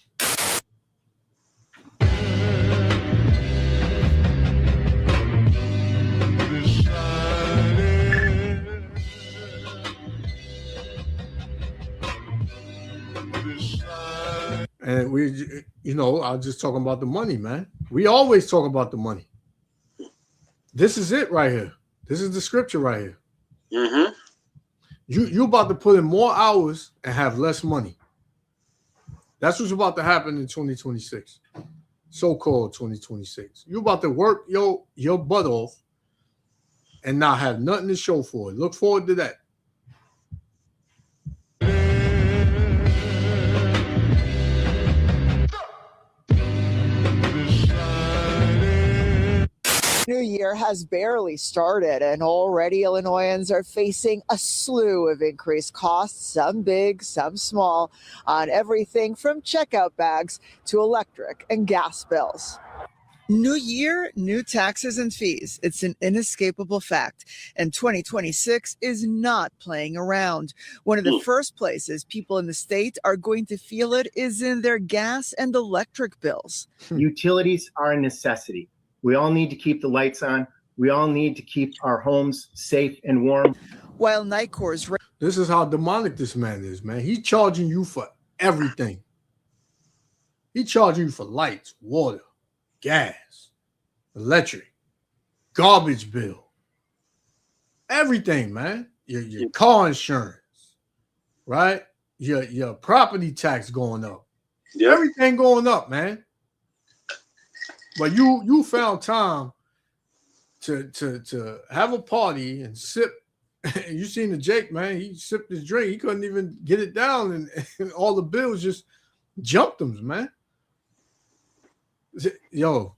And I'm just talking about the money, man. We always talk about the money. This is it right here. This is the scripture right here. Mm-hmm. You about to put in more hours and have less money. That's what's about to happen in 2026. So-called 2026. You're about to work your butt off and not have nothing to show for it. Look forward to that. New year has barely started, and already Illinoisans are facing a slew of increased costs, some big, some small, on everything from checkout bags to electric and gas bills. New year, new taxes and fees. It's an inescapable fact. And 2026 is not playing around. One of the first places people in the state are going to feel it is in their gas and electric bills. Utilities are a necessity. We all need to keep the lights on. We all need to keep our homes safe and warm. While Nicor's... This is how demonic this man is, man. He's charging you for everything. He's charging you for lights, water, gas, electric, garbage bill, everything, man. Your car insurance, right? Your property tax going up. Yep. Everything going up, man. But you found time to have a party and sip. You seen the Jake, man. He sipped his drink. He couldn't even get it down, and all the bills just jumped him, man. Yo,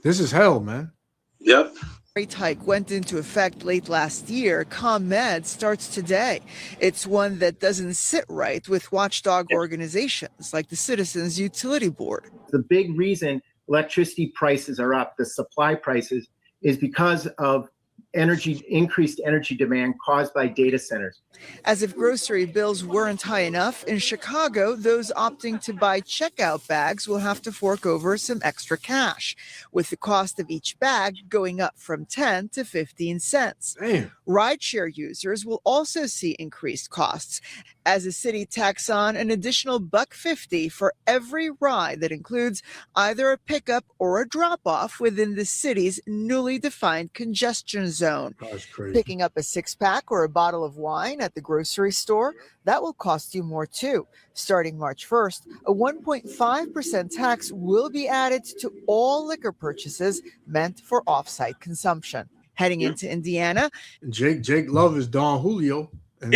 this is hell, man. Yep. Rate hike went into effect late last year. ComEd starts today. It's one that doesn't sit right with watchdog organizations like the Citizens Utility Board. The big reason electricity prices are up, the supply prices, is because of increased energy demand caused by data centers. As if grocery bills weren't high enough, in Chicago, those opting to buy checkout bags will have to fork over some extra cash, with the cost of each bag going up from 10 to 15 cents. Damn. Rideshare users will also see increased costs as the city tacks on an additional $1.50 for every ride that includes either a pickup or a drop-off within the city's newly defined congestion zone. That's crazy. Picking up a six-pack or a bottle of wine at the grocery store, that will cost you more too. Starting March 1st, a 1.5% tax will be added to all liquor purchases meant for off-site consumption. Heading into Indiana, Jake Love is Don Julio, and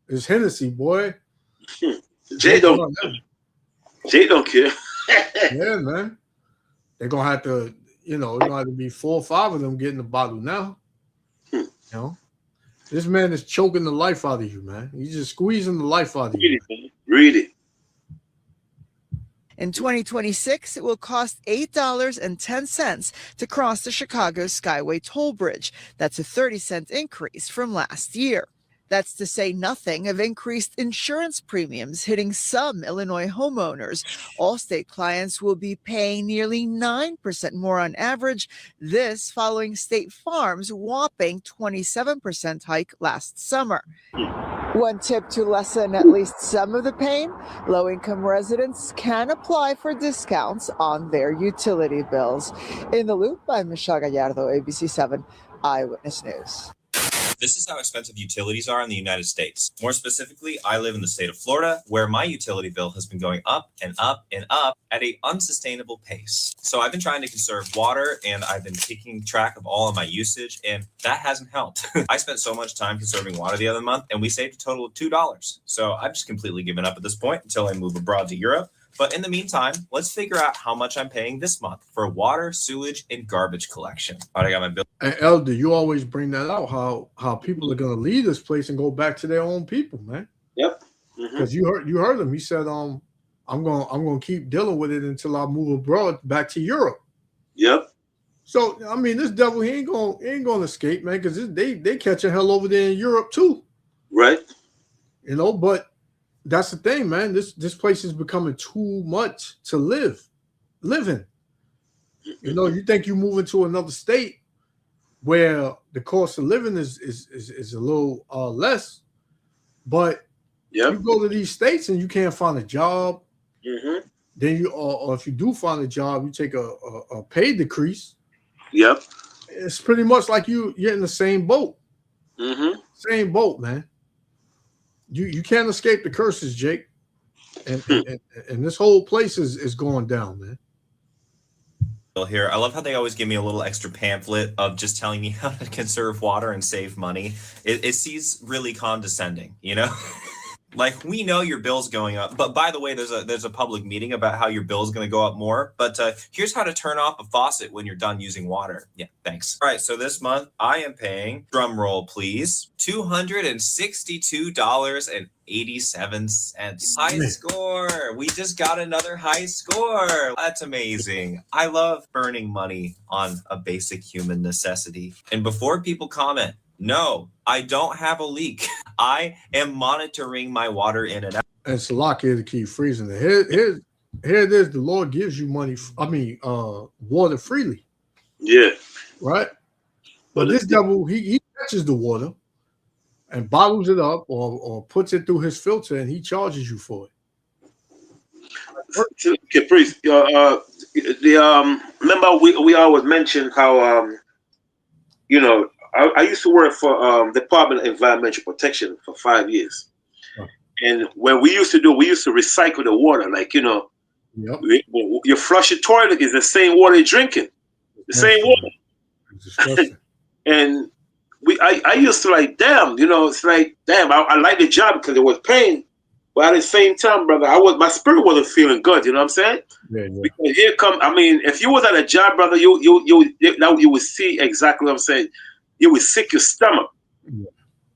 his Hennessy, boy. Jay don't care. Yeah, man. They're gonna have to, it's gonna have to be 4 or 5 of them getting the bottle now. You know, this man is choking the life out of you, man. He's just squeezing the life out of you. Read it. in 2026, it will cost $8.10 to cross the Chicago Skyway toll bridge. That's a 30-cent increase from last year. That's to say nothing of increased insurance premiums hitting some Illinois homeowners. Allstate clients will be paying nearly 9% more on average, this following State Farm's whopping 27% hike last summer. One tip to lessen at least some of the pain, low-income residents can apply for discounts on their utility bills. In the Loop, I'm Michelle Gallardo, ABC 7 Eyewitness News. This is how expensive utilities are in the United States. More specifically, I live in the state of Florida, where my utility bill has been going up and up and up at an unsustainable pace. So I've been trying to conserve water, and I've been keeping track of all of my usage, and that hasn't helped. I spent so much time conserving water the other month, and we saved a total of $2. So I've just completely given up at this point until I move abroad to Europe. But in the meantime, let's figure out how much I'm paying this month for water, sewage, and garbage collection. All right, I got my bill. And Elder, you always bring that out, how people are gonna leave this place and go back to their own people, man. Yep. Because you heard him. He said, I'm gonna keep dealing with it until I move abroad back to Europe. Yep. So I mean, this devil he ain't gonna escape, man, because they catching hell over there in Europe too. Right. But that's the thing, man. This place is becoming too much to live in. You think you move into another state where the cost of living is a little less, but you go to these states and you can't find a job. Mm-hmm. Then you or if you do find a job, you take a pay decrease. Yep. It's pretty much like you're in the same boat. Mm-hmm. Same boat, man. You can't escape the curses, Jake. And this whole place is going down, man. Here, I love how they always give me a little extra pamphlet of just telling me how to conserve water and save money. It seems really condescending, Like, we know your bill's going up, but by the way, there's a public meeting about how your bill's going to go up more. But here's how to turn off a faucet when you're done using water. Yeah, thanks. All right, so this month I am paying, drum roll please, $262.87. High score. We just got another high score. That's amazing. I love burning money on a basic human necessity. And before people comment, no, I don't have a leak. I am monitoring my water in and out. And it's a lock here to keep freezing it. Here it is. The Lord gives you money. Water freely. Yeah. Right. But this devil, he catches the water and bottles it up or puts it through his filter, and he charges you for it. Okay, priest. Remember we always mentioned how I used to work for Department of Environmental Protection for 5 years. Oh. And when we used to recycle the water, you flush your toilet is the same water you're drinking. The same water. And I used to it's like, damn, I like the job because it was paying But at the same time, brother, my spirit wasn't feeling good. You know what I'm saying? Yeah. Because here come, I mean, if you was at a job, brother, you would see exactly what I'm saying. You would sick your stomach. Yeah.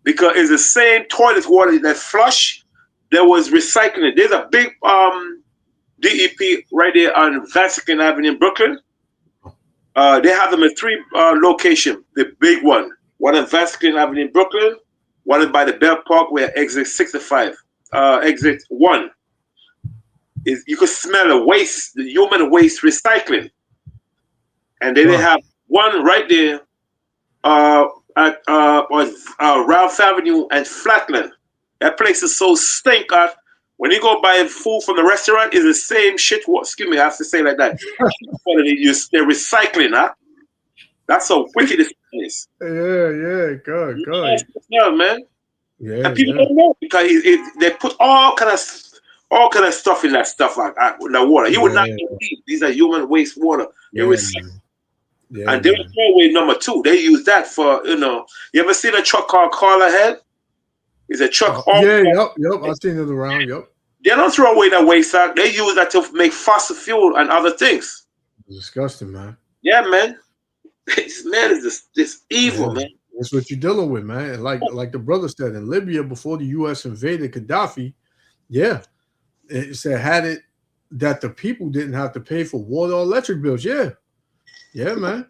Because it's the same toilet water that flush. There was recycling. There's a big DEP right there on Vatican Avenue in Brooklyn. They have them in 3 locations. The big one in Vatican Avenue in Brooklyn, one is by the Bell Park where exit 65, exit 1. Is you could smell the waste, the human waste recycling. And then they have one right there at Ralph Avenue and Flatland. That place is so stink. When you go buy food from the restaurant, it's the same shit. Excuse me, I have to say it like that. They're recycling, huh? That's so wicked this is. Yeah. Good. Yeah, man. Yeah. And people don't know because they put all kind of stuff in that stuff like in the water. You would not believe these are human waste water. Yeah, and they throw away number 2. They use that for, you ever seen a truck called Carl Ahead? It's a truck. Yep. I've seen it around. Yep. They don't throw away that waste out. They use that to make fossil fuel and other things. Disgusting, man. Yeah, man. This evil, man. That's what you're dealing with, man. And like the brother said, in Libya before the U.S. invaded Gaddafi, it said had it that the people didn't have to pay for water or electric bills. Yeah, man.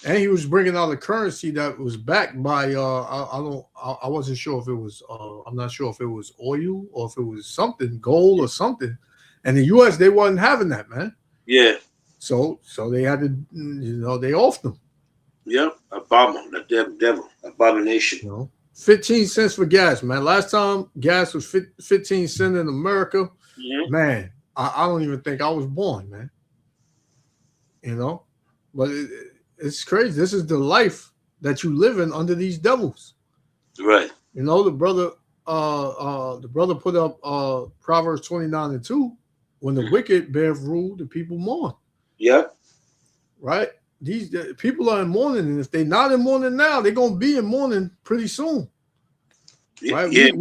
And he was bringing out a currency that was backed by I wasn't sure if it was I'm not sure if it was oil or if it was something, gold or something. And the US, they wasn't having that, man. Yeah. So they had to, they offed them. Yep. The devil, abomination. 15 cents for gas, man. Last time gas was 15 cents in America, man. I don't even think I was born, man. But it's crazy. This is the life that you live in under these devils. Right. The brother put up Proverbs 29:2. When the wicked bear rule, the people mourn. Yeah. Right. These people are in mourning, and if they're not in mourning now, they're gonna be in mourning pretty soon. Right? Yeah.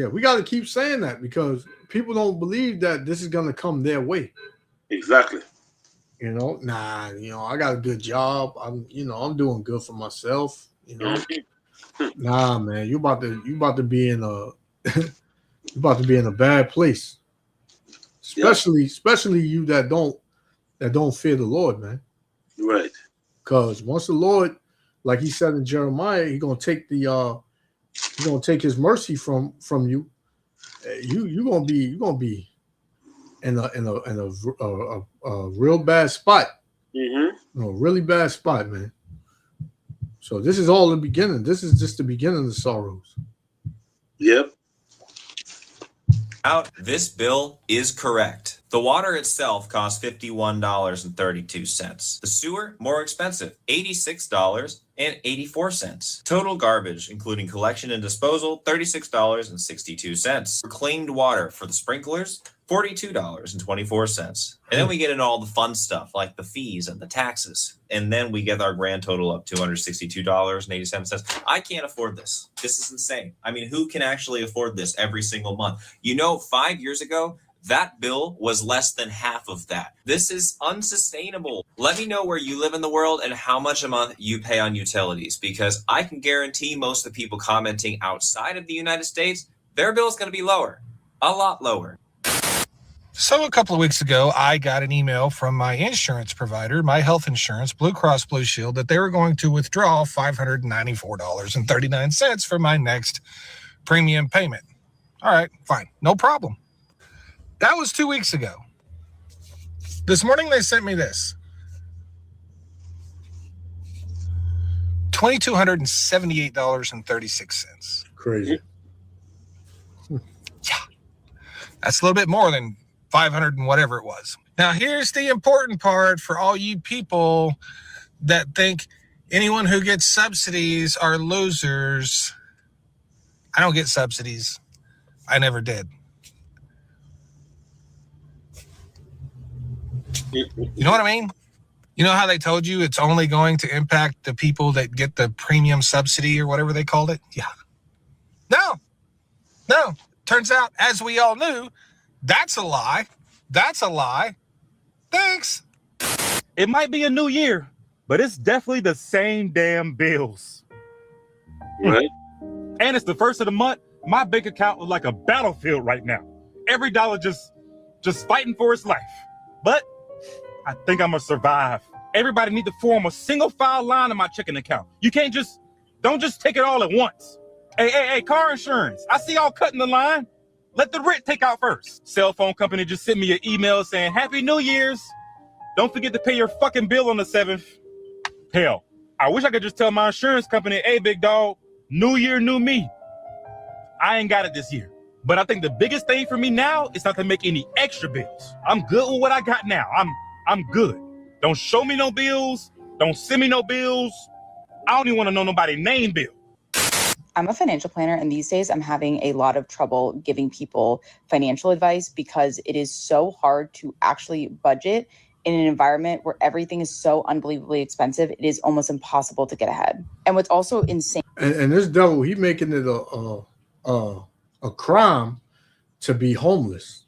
We got to keep saying that because people don't believe that this is gonna come their way. Exactly. I got a good job. I'm doing good for myself. Nah, man, you about to be in a bad place. Especially you that don't fear the Lord, man. Right. Because once the Lord, like he said in Jeremiah, he's gonna take his mercy from you. You're gonna be in a real bad spot. Mm-hmm. A really bad spot, man. So this is all the beginning. This is just the beginning of the sorrows. Yep. This bill is correct. The water itself costs $51.32. The sewer, more expensive, $86.84. Total garbage, including collection and disposal, $36.62. Reclaimed water for the sprinklers, $42.24. And then we get into all the fun stuff like the fees and the taxes. And then we get our grand total up $262.87. I can't afford this. This is insane. I mean, who can actually afford this every single month? 5 years ago, that bill was less than half of that. This is unsustainable. Let me know where you live in the world and how much a month you pay on utilities, because I can guarantee most of the people commenting outside of the United States, their bill is going to be lower, a lot lower. So a couple of weeks ago, I got an email from my insurance provider, my health insurance, Blue Cross Blue Shield, that they were going to withdraw $594.39 for my next premium payment. All right, fine, no problem. That was 2 weeks ago. This morning, they sent me this. $2,278.36. Crazy. Yeah. That's a little bit more than 500 and whatever it was. Now, here's the important part for all you people that think anyone who gets subsidies are losers. I don't get subsidies. I never did. You know what I mean? You know how they told you it's only going to impact the people that get the premium subsidy or whatever they called it? Yeah. No, Turns out, as we all knew, that's a lie. That's a lie. Thanks. It might be a new year, but it's definitely the same damn bills. Right? And it's the first of the month. My bank account is like a battlefield right now. Every dollar just fighting for its life. But I think I'm gonna survive. Everybody need to form a single file line in my checking account. You can't don't just take it all at once. Hey, car insurance. I see y'all cutting the line. Let the rent take out first. Cell phone company just sent me an email saying, Happy New Year's. Don't forget to pay your fucking bill on the 7th. Hell, I wish I could just tell my insurance company, hey, big dog, new year, new me. I ain't got it this year. But I think the biggest thing for me now is not to make any extra bills. I'm good with what I got now. I'm good. Don't show me no bills. Don't send me no bills. I don't even want to know nobody's name bill. I'm a financial planner, and these days I'm having a lot of trouble giving people financial advice because it is so hard to actually budget in an environment where everything is so unbelievably expensive. It is almost impossible to get ahead. And what's also insane. And this devil, he making it a crime to be homeless,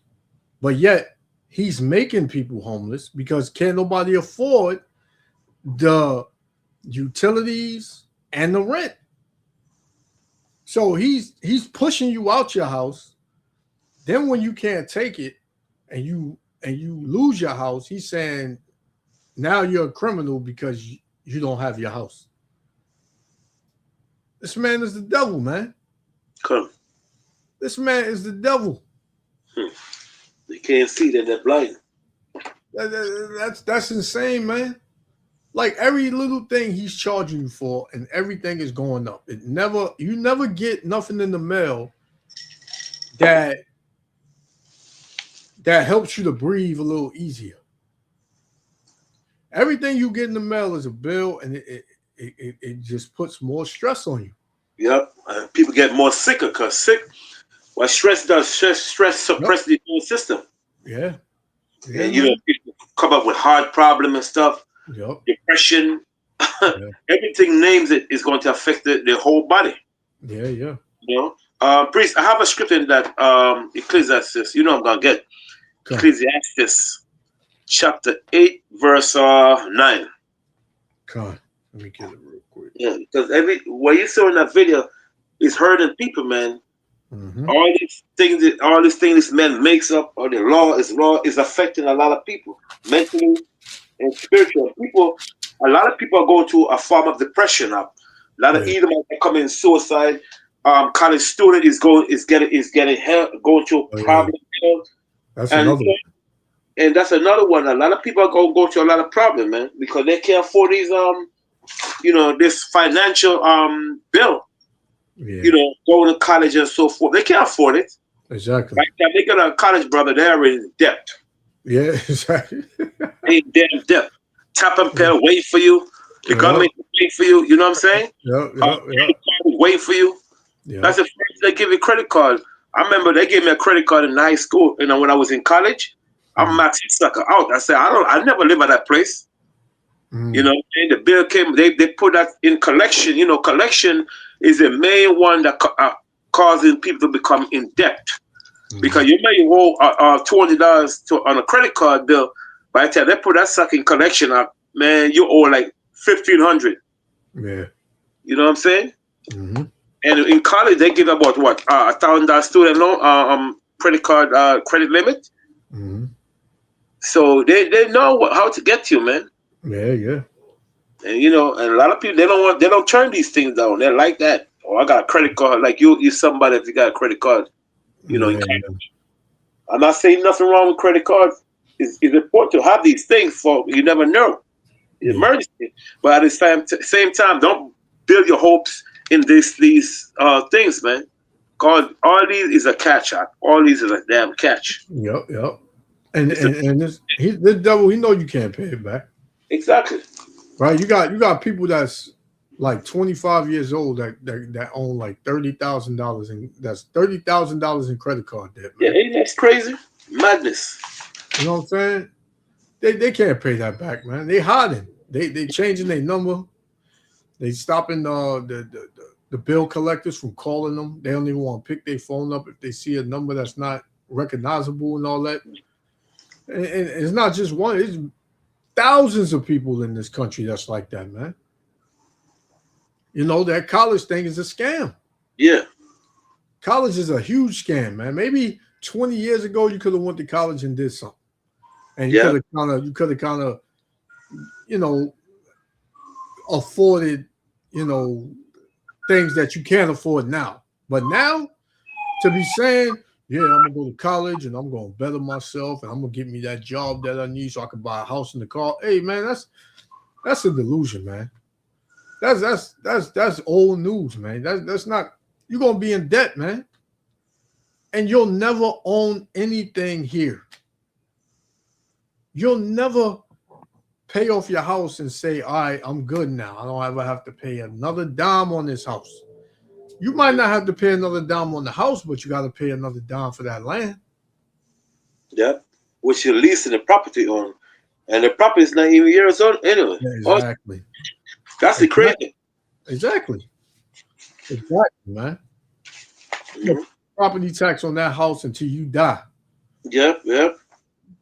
but yet he's making people homeless because can't nobody afford the utilities and the rent. So he's pushing you out your house. Then when you can't take it and you lose your house, he's saying now you're a criminal because you don't have your house. This man is the devil, man. Come. This man is the devil. They can't see that they're blind. That's insane, man. Like every little thing he's charging you for, and everything is going up. You never get nothing in the mail that helps you to breathe a little easier. Everything you get in the mail is a bill, and it just puts more stress on you. Yep. People get more sicker because what stress does, stress suppresses the immune system. Yeah. And people come up with heart problem and stuff. Yep. Depression. Everything names it is going to affect the whole body. Yeah. You know? Priest, I have a script in that Ecclesiastes. I'm gonna get Ecclesiastes chapter 8, verse 9. God, let me get it real quick. Yeah, because what you saw in that video is hurting people, man. Mm-hmm. All these things this man makes up, or the law is affecting a lot of people mentally and spiritually. A lot of people are going through a form of depression now. A lot of either are committing suicide. College student is going through a problem. That's another one. And that's another one. A lot of people are going to go through a lot of problems, man, because they can't afford these this financial bill. Yeah. Going to college and so forth. They can't afford it. Exactly. Right now, they got a college brother, they're in debt. Yeah, exactly. In damn debt. Tap and pay, wait for you. The government wait for you. You know what I'm saying? Yeah. Wait for you. Yeah. That's the first they give you a credit card. I remember they gave me a credit card in high school. When I was in college, I'm maxing sucker out. I said, I never live at that place. Mm. And the bill came, they put that in collection. Collection is the main one that causing people to become in debt. Mm. Because you may owe $200 on a credit card bill. By the time they put that sucker in collection up, man, you owe like $1,500. Yeah. You know what I'm saying? Mm-hmm. And in college, they give about what $1,000 student loan, credit card credit limit. Mm-hmm. So they know how to get you, man. Yeah. And and a lot of people they don't turn these things down. They're like that. Oh, I got a credit card. Like you somebody if you got a credit card, in college. I'm not saying nothing wrong with credit cards. It's important to have these things for you never know. Emergency. But at the same time, don't build your hopes in these things, man. God, all these is a catch up. All these is a damn catch. Yep. And this devil, he know you can't pay it back. Exactly. Right. You got people that's like 25 years old that own like $30,000 and that's $30,000 in credit card debt. Man. Yeah, that's crazy. Madness. You know what I'm saying? They can't pay that back, man. They hiding. They changing their number. They stopping the the bill collectors from calling them. They don't even want to pick their phone up if they see a number that's not recognizable and all that. And it's not just one, it's thousands of people in this country that's like that, man. You know, that college thing is a scam. Yeah. College is a huge scam, man. Maybe 20 years ago you could have went to college and did something. And you could have kind of, you know, afforded, you know, things that you can't afford now. But now, to be saying, yeah, I'm gonna go to college and I'm gonna better myself and I'm gonna get me that job that I need so I can buy a house and a car. Hey, man, that's a delusion, man. That's old news, man. That's not. You're gonna be in debt, man, and you'll never own anything here. You'll never pay off your house and say, all right, I'm good now. I don't ever have to pay another dime on this house. You might not have to pay another dime on the house, but you got to pay another dime for that land. Yeah, which you're leasing the property on. And the property is not even years old anyway. Yeah, exactly. That's the crazy. Exactly, man. Mm-hmm. Property tax on that house until you die. Yep.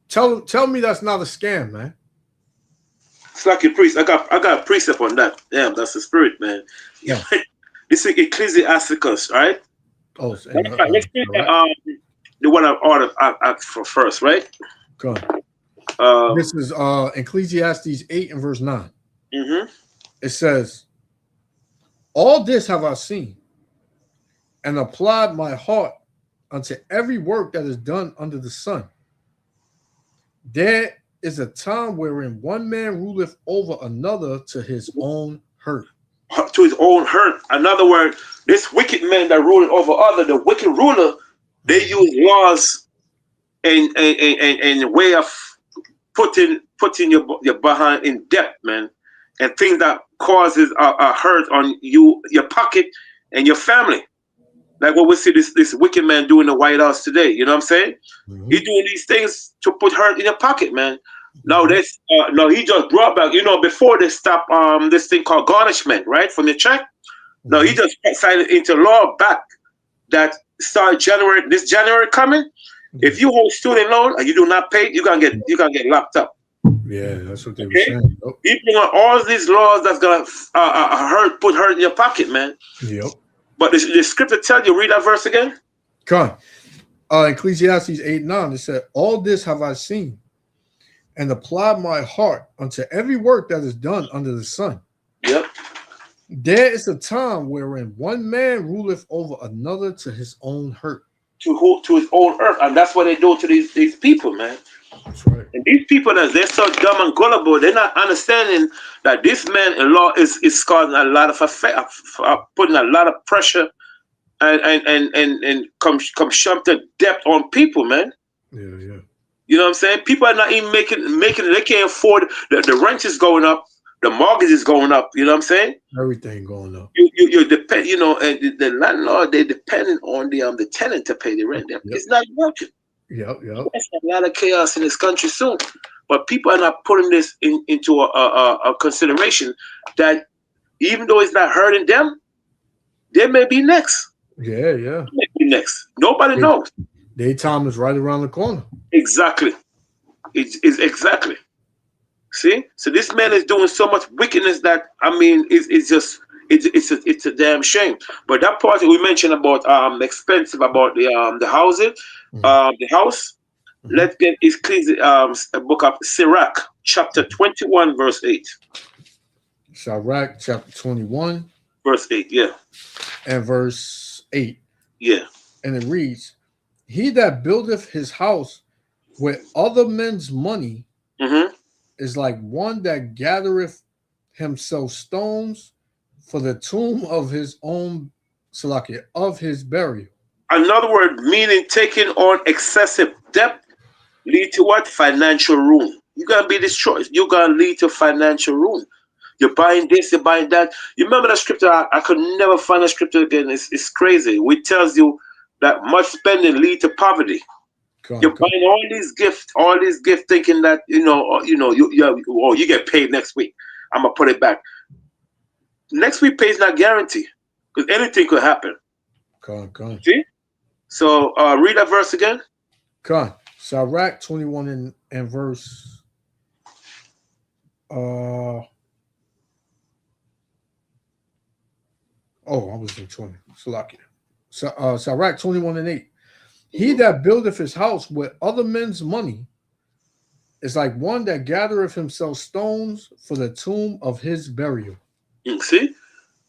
Tell me that's not a scam, man. It's like a priest. I got a precept on that. Damn, that's the spirit, man. Yeah. This is Ecclesiasticus, right? Oh, let's do the one I ordered for first, right? Go on. This is Ecclesiastes 8 and verse 9. Mm-hmm. It says, all this have I seen and applied my heart unto every work that is done under the sun. There is a time wherein one man ruleth over another to his own hurt. To his own hurt. In other words, this wicked man that ruling over other, the wicked ruler, they use laws and a way of putting your behind in debt, man, and things that causes a hurt on you, your pocket, and your family. Like what we see this wicked man doing in the White House today. You know what I'm saying? Mm-hmm. He's doing these things to put hurt in your pocket, man. No, this he just brought back, you know, before they stopped this thing called garnishment, right, from the check. No, he just signed into law back that start this January coming. If you hold student loan and you do not pay, you're gonna get locked up. Yeah, that's what they were saying. Yep. People on all these laws that's gonna put hurt in your pocket, man. Yep. But the scripture tells you, read that verse again. Come on. Ecclesiastes 8:9. It said, all this have I seen and applied my heart unto every work that is done under the sun. Yep. There is a time wherein one man ruleth over another to his own hurt. To his own earth. And that's what they do to these people, man. That's right. And these people, they're so dumb and gullible, they're not understanding that this man-in-law is causing a lot of effect, putting a lot of pressure and consumptive debt on people, man. Yeah. You know what I'm saying? People are not even making it. They can't afford the rent is going up, the mortgage is going up. You know what I'm saying? Everything going up. You depend, you know, and the landlord, they depending on the tenant to pay the rent. Yep. It's not working. Yep. There's a lot of chaos in this country soon, but people are not putting this into a consideration that even though it's not hurting them, they may be next. Yeah. They may be next. Nobody knows. Their time is right around the corner. Exactly. It's exactly. See, so this man is doing so much wickedness that it's a damn shame. But that part that we mentioned about expensive about the housing, the house. Mm-hmm. Let's get a book of Sirach, chapter 21, verse 8. Sirach, chapter 21, verse 8. Yeah, and verse 8. Yeah, and it reads, "He that buildeth his house with other men's money." Mm-hmm. Is like one that gathereth himself stones for the tomb of his own Salakia, of his burial. In other words, meaning taking on excessive debt lead to what? Financial ruin. You're gonna be destroyed. You're gonna lead to financial ruin. You're buying this, you're buying that. You remember that scripture? I could never find a scripture again. It's crazy. It tells you that much spending lead to poverty. You're buying all these gifts, thinking that you get paid next week. I'm gonna put it back. Next week pay is not guaranteed. because anything could happen. Con. See? So read that verse again. Con. Sirach 21 and verse. I was in 20. Salakia. Sirach 21 and 8. He that buildeth his house with other men's money is like one that gathereth himself stones for the tomb of his burial. See?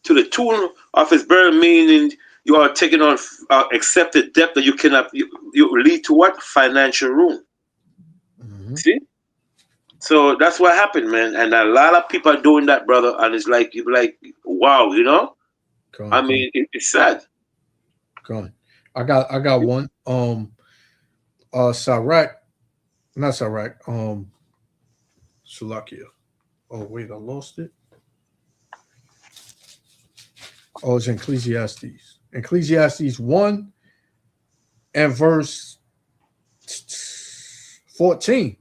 To the tomb of his burial, meaning you are taking on accepted debt that you cannot, you lead to what? Financial ruin. Mm-hmm. See? So that's what happened, man. And a lot of people are doing that, brother. And it's like, you're like, wow, you know? I mean, it's sad. Con. I got one. Sirach, not Sirach. Salakia. Oh wait, I lost it. Oh, it's Ecclesiastes. Ecclesiastes 1 and verse 14.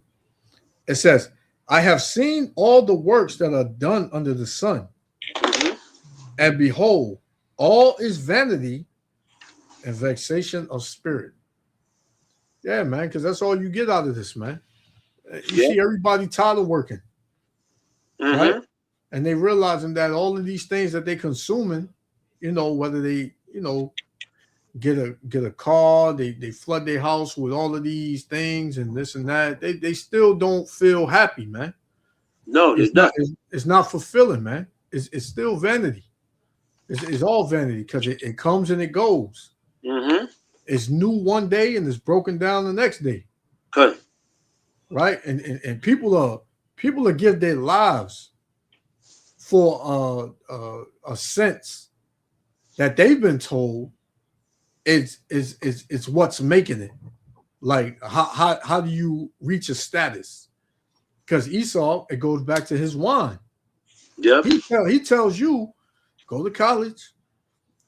It says, I have seen all the works that are done under the sun, and behold, all is vanity and vexation of spirit. Yeah, man, because that's all you get out of this, man. You see everybody tired of working, right? And they realizing that all of these things that they consuming, you know, whether they, you know, get a car, they flood their house with all of these things and this and that, they still don't feel happy, man. No, it's not fulfilling, man. It's still vanity. It's all vanity because it comes and it goes. It's new one day and it's broken down the next day. Good. Right? And people are give their lives for a sense that they've been told it's what's making it. Like how do you reach a status? Because Esau, it goes back to his wine. Yeah. He tells you, go to college.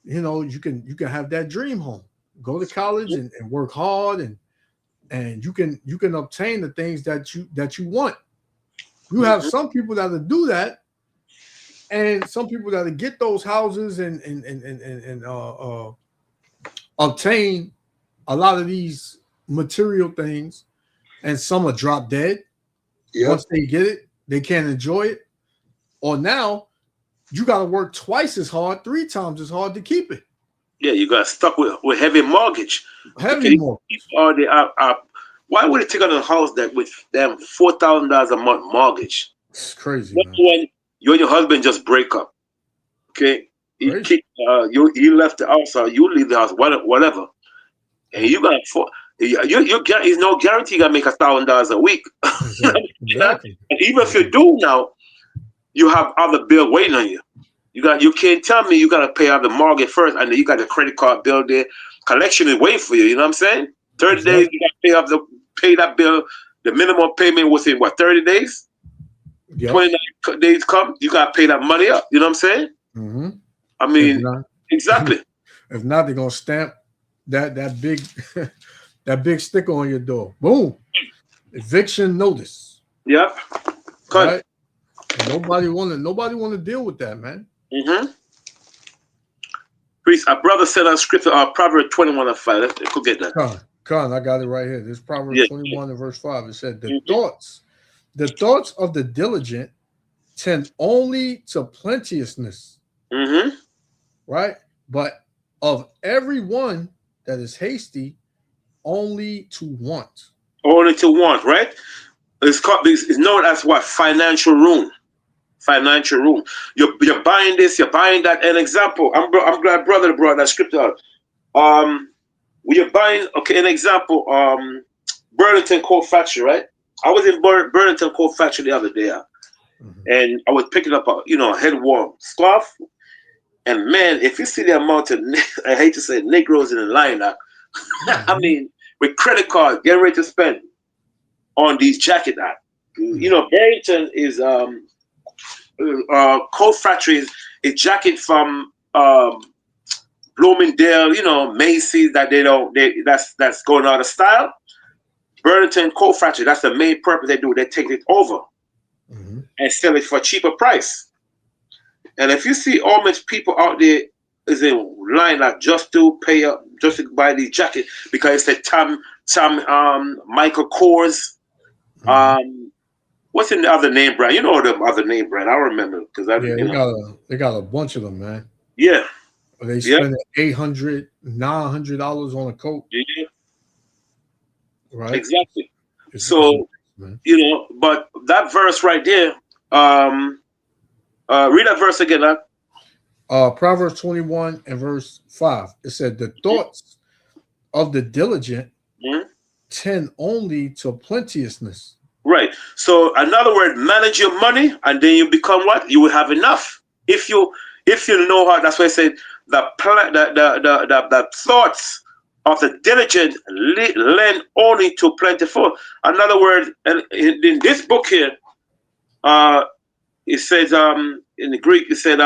You know, you can have that dream home. Go to college and work hard and you can obtain the things that you want. You have some people that'll do that, and some people that'll get those houses and obtain a lot of these material things, and some will drop dead. Once they get it, they can't enjoy it. Or now you got to work twice as hard, 3 times as hard to keep it. Yeah, you got stuck with heavy mortgage. Heavy mortgage. Why would it take on a house that with them $4,000 a month mortgage? It's crazy. When you and your husband just break up, okay? You left the house, or you leave the house, whatever, and you got it's no guarantee you got to make $1,000 a week. Exactly. And even if you do now, you have other bill waiting on you. You can't tell me you got to pay out the mortgage first, and then you got the credit card bill there. Collection is waiting for you. You know what I'm saying? 30 days you got to pay that bill. The minimum payment within 30 days. 29 days come, you got to pay that money up. You know what I'm saying? I mean, exactly. If not, they're gonna stamp that big that big sticker on your door. Boom, eviction notice. Yep. Right? Nobody want to deal with that, man. Priest, our brother said on scripture, Proverbs 21 and 5. Let's go get that. Con, I got it right here. This Proverbs 21 and verse 5. It said, the thoughts of the diligent tend only to plenteousness. Right? But of everyone that is hasty, only to want. Only to want, right? It's known as what? Financial ruin. Financial ruin. You're buying this, you're buying that. An example, I'm glad brother brought that scripture out. When you're buying, okay, an example, Burlington Coat Factory, right? I was in Burlington Coat Factory the other day, and I was picking up a head warm scarf. And man, if you see the amount of, I hate to say it, Negroes in the lineup, I mean, with credit cards, getting ready to spend on these jacket that, Burlington is Coat Factory is jacket from Bloomingdale, Macy's that that's going out of style. Burlington Coat Factory, that's the main purpose they do. They take it over and sell it for a cheaper price. And if you see all much people out there is in line like just to pay up, just to buy the jacket because it's a Michael Kors. What's in the other name brand? You know the other name brand. I remember because they got a bunch of them, man. Yeah. They spend $800, $900 on a coat. Yeah. Right. Exactly. So but that verse right there, read that verse again, Proverbs 21 and verse 5. It said, the thoughts of the diligent tend only to plenteousness. Right. So in other words, manage your money and then you become what? You will have enough. If you know how, that's why I said the thoughts of the diligent lend only to plentiful. In other words, in this book here, it says in the Greek, it said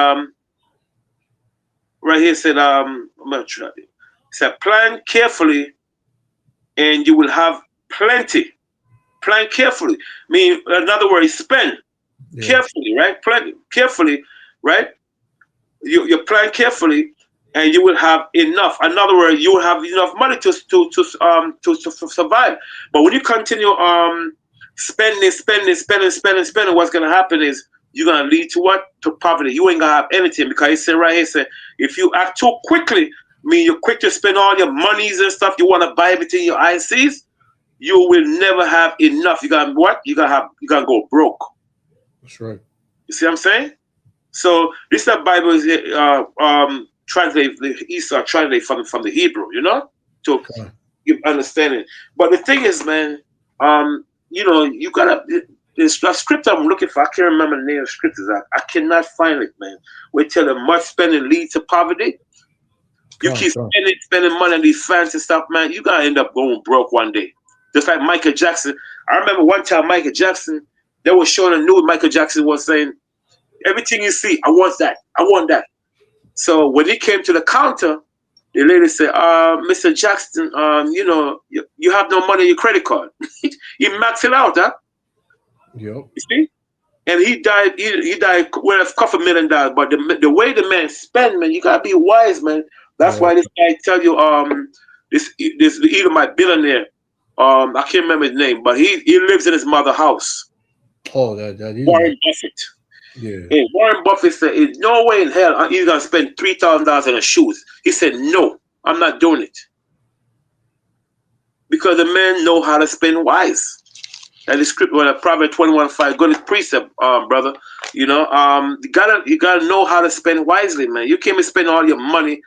right here, it said I'm gonna try it. It said plan carefully and you will have plenty. Plan carefully. I mean, in other words, spend carefully, right? Plan carefully, right? You plan carefully and you will have enough. In other words, you will have enough money to survive. But when you continue spending, what's gonna happen is you're gonna lead to what? To poverty. You ain't gonna have anything because he said right here, said if you act too quickly, I mean you're quick to spend all your monies and stuff, you wanna buy everything your eyes sees, you will never have enough. You got what? You gotta go broke. That's right. You see what I'm saying? So this the Bible is translate translate from the Hebrew, to give understanding. But the thing is, man, you gotta the script I'm looking for. I can't remember the name of the scriptures. I cannot find it, man. We tell them much spending leads to poverty. You keep spending money on these fancy stuff, man. You gotta end up going broke one day. Just like Michael Jackson. I remember one time Michael Jackson, they were showing a news. Michael Jackson was saying, everything you see, I want that. I want that. So when he came to the counter, the lady said, Mr. Jackson, you have no money on your credit card. He maxed it out, huh? Yep. You see? And he died, he died with a couple $1 million. But the way the man spend, man, you gotta be wise, man. That's why this guy tell you, this Edomite billionaire, I can't remember his name, but he lives in his mother's house. Oh, that Warren Buffett. Yeah. And Warren Buffett said, "There's no way in hell he's gonna spend $3,000 on his shoes." He said, "No, I'm not doing it," because the man know how to spend wise. And the script, Proverbs 21:5, good precept, brother. You gotta know how to spend wisely, man. You can't spend all your money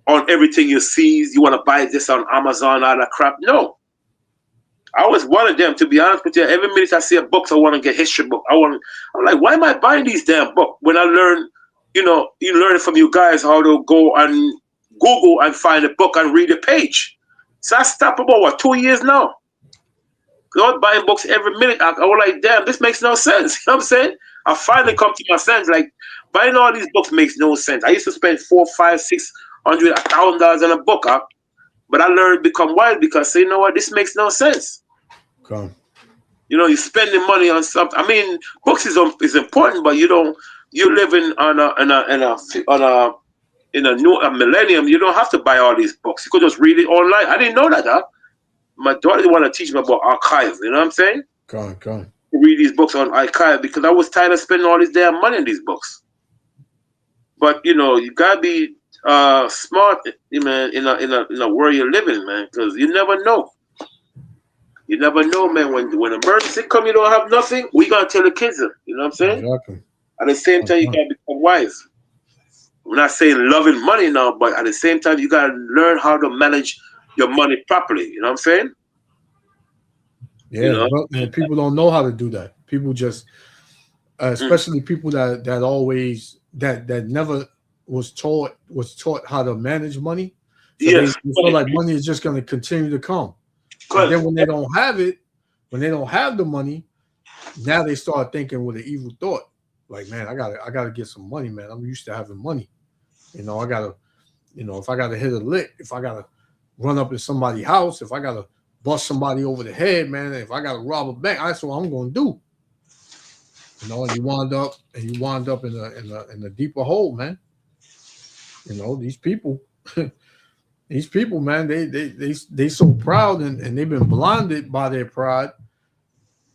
on everything you see. You want to buy this on Amazon, all that crap. No. I was one of them, to be honest with you. Every minute I see a book, I want to get history book. I'm like, why am I buying these damn books? When I learn, you learn from you guys how to go on Google and find a book and read a page. So I stopped about 2 years now. I was buying books every minute. I was like, damn, this makes no sense. You know what I'm saying? I finally come to my sense. Like, buying all these books makes no sense. I used to spend $400, $500, $600, $1,000 on a book, but I learned to become wise because, you know what, this makes no sense. Okay. You're spending money on something. I mean, books is important, but you're living in a millennium. You don't have to buy all these books. You could just read it online. I didn't know that. My daughter wanted to teach me about archives. You know what I'm saying? Okay. Read these books on archive because I was tired of spending all this damn money on these books. But you gotta be smart, man, in a world you're living, man, because you never know. You never know, man. When emergency come, you don't have nothing. We gotta tell the kids, you know what I'm saying? Exactly. At the same time, you gotta become wise. We're not saying loving money now, but at the same time, you gotta learn how to manage your money properly. You know what I'm saying? Yeah, and people don't know how to do that. People just, especially people that always that never was taught how to manage money. So they feel like money is just going to continue to come. And then when they don't have it, when they don't have the money, now they start thinking with an evil thought. Like, man, I gotta get some money, man. I'm used to having money. I gotta, if I gotta hit a lick, if I gotta run up in somebody's house, if I gotta bust somebody over the head, man, if I gotta rob a bank, that's what I'm gonna do. And you wind up in a deeper hole, man. You know, these people, man, they so proud and they've been blinded by their pride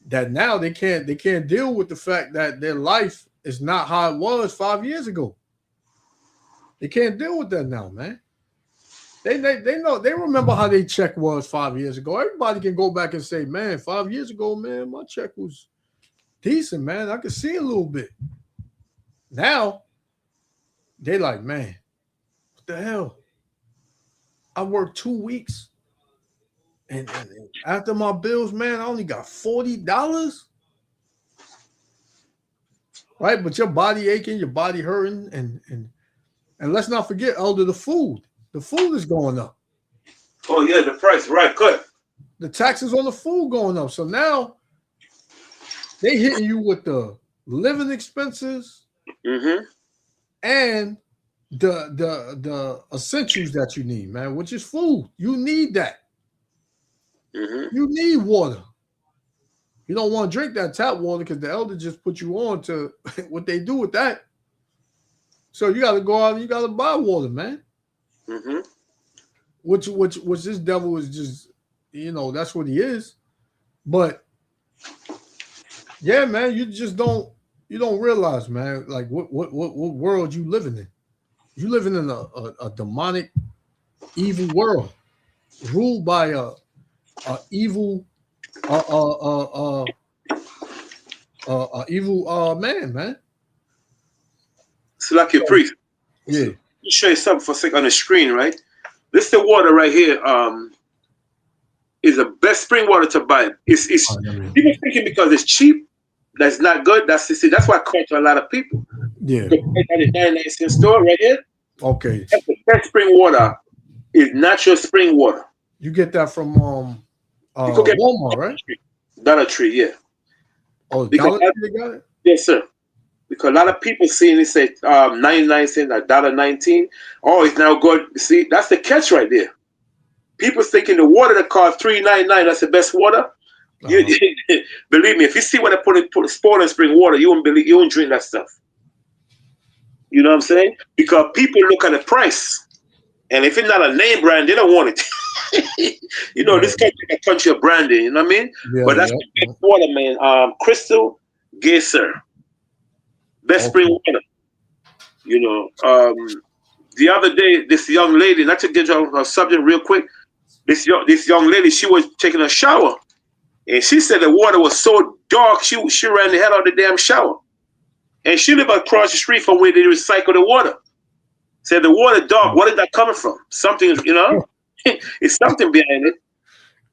that now they can't deal with the fact that their life is not how it was 5 years ago. They can't deal with that now, man. They know, they remember how their check was 5 years ago. Everybody can go back and say, man, 5 years ago, man, my check was decent, man. I could see a little bit. Now they like, man, what the hell? I worked 2 weeks and after my bills, man, I only got $40. Right? But your body aching, your body hurting, and let's not forget, Elder, the food. The food is going up. Oh yeah, the price, right? Good. The taxes on the food going up. So now they hitting you with the living expenses and the essentials that you need, man, which is food. You need that. You need water. You don't want to drink that tap water because the elder just put you on to what they do with that. So you got to go out and you got to buy water, man. Which this devil is just, you know, that's what he is. But yeah, man, you don't realize, man, like what world you living in. You living in a demonic, evil world, ruled by a evil evil man. It's like your priest. Yeah. Let me show you something for a second on the screen, right? This the water right here. Is the best spring water to buy. It's people thinking because it's cheap, that's not good. That's why I caught to a lot of people. Yeah. The 99-cent store right here. Okay. That's the best spring water. Is natural spring water. You get that from Walmart, right? Dollar Tree, yeah. Oh, Dollar Tree they got it? Yes, sir. Because a lot of people seeing it say 99 cents, $1.19. Oh, it's now good. See, that's the catch right there. People thinking the water that costs $3.99, that's the best water. Believe me, if you see what I put Sport and Spring water, you won't drink that stuff. You know what I'm saying? Because people look at the price, and if it's not a name brand, they don't want it. You know, this country of branding. You know what I mean? Yeah, but that's the best water, man. Crystal Geyser, best spring water. You know, the other day, this young lady, not to get on her subject real quick, this young lady, she was taking a shower, and she said the water was so dark, she ran the hell out of the damn shower. And she lived across the street from where they recycle the water. Said the water dark, what is that coming from? Something, you know, it's something behind it.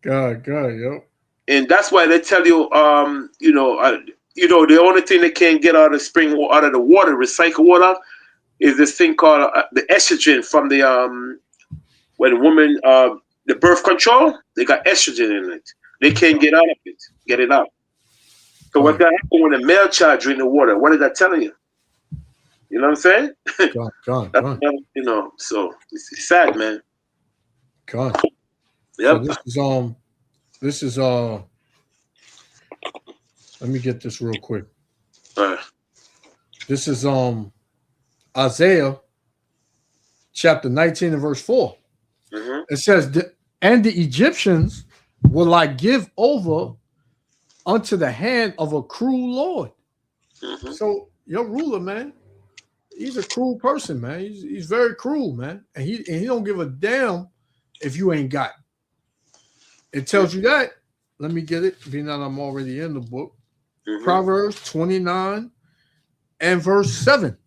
God, yo. And that's why they tell you, the only thing they can't get out of the out of the water, recycled water, is this thing called the estrogen from the when the woman the birth control, they got estrogen in it. They can't get out of it, get it out. So what's gonna happen when a male child drink the water? What is that telling you? You know what I'm saying? God. You know, so it's sad, man. God. Yep. So this is let me get this real quick. All right. This is Isaiah chapter 19 and verse 4. It says, and the Egyptians will I give over unto the hand of a cruel Lord. So your ruler, man, he's a cruel person, man. He's very cruel, man. And he don't give a damn if you ain't got it. It tells you that. Let me get it, being that I'm already in the book. Proverbs 29 and verse 7.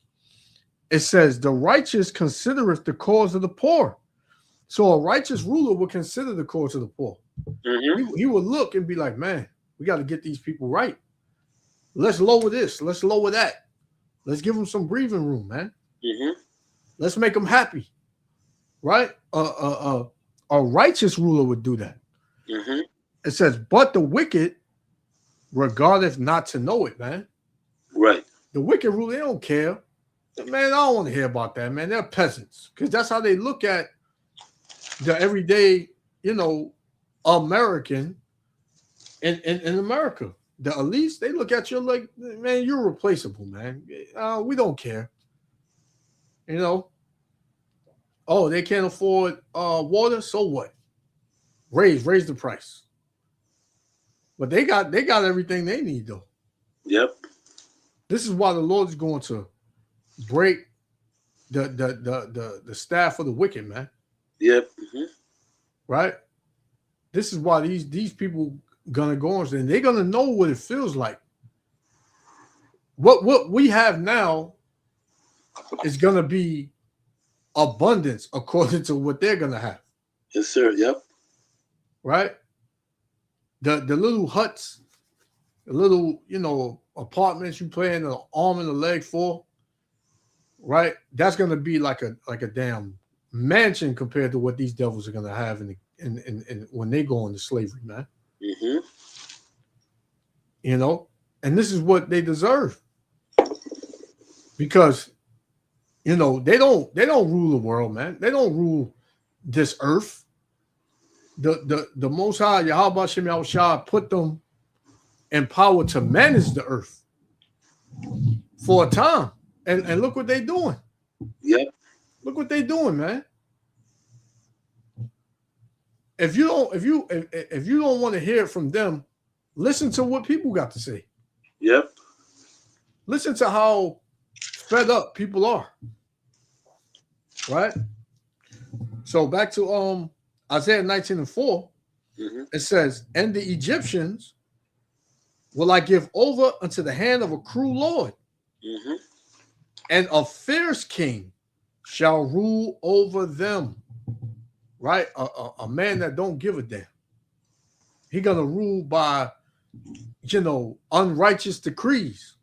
It says, the righteous considereth the cause of the poor. So a righteous ruler will consider the cause of the poor. He will look and be like, man, we got to get these people right. Let's lower this. Let's lower that. Let's give them some breathing room, man. Let's make them happy. Right? A righteous ruler would do that. It says, but the wicked regardeth not to know it, man. Right. The wicked ruler, they don't care. Man, I don't want to hear about that, man. They're peasants. Because that's how they look at the everyday, you know, American in America. The elites, they look at you like, man, you're replaceable, man. We don't care. You know, Oh, they can't afford water, so what? Raise the price. But they got everything they need though. Yep. This is why the Lord is going to break the staff of the wicked, man. Yep. Right? This is why these people gonna go on and they're gonna know what it feels like. What we have now is gonna be abundance according to what they're gonna have. Yes, sir. Yep. Right? The little huts, the little, apartments you play in an arm and a leg for, right? That's gonna be like a damn mansion compared to what these devils are gonna have in when they go into slavery, man. And this is what they deserve. Because they don't rule the world, man. They don't rule this earth. The Most High, Yahweh Shem Yahushua, put them in power to manage the earth for a time. And look what they're doing. Yep. Look what they're doing, man. If you don't want to hear it from them, listen to what people got to say. Yep. Listen to how fed up people are. Right? So back to Isaiah 19:4, it says, and the Egyptians will I give over unto the hand of a cruel Lord, and a fierce king shall rule over them. Right? A man that don't give a damn. He gonna rule by, unrighteous decrees.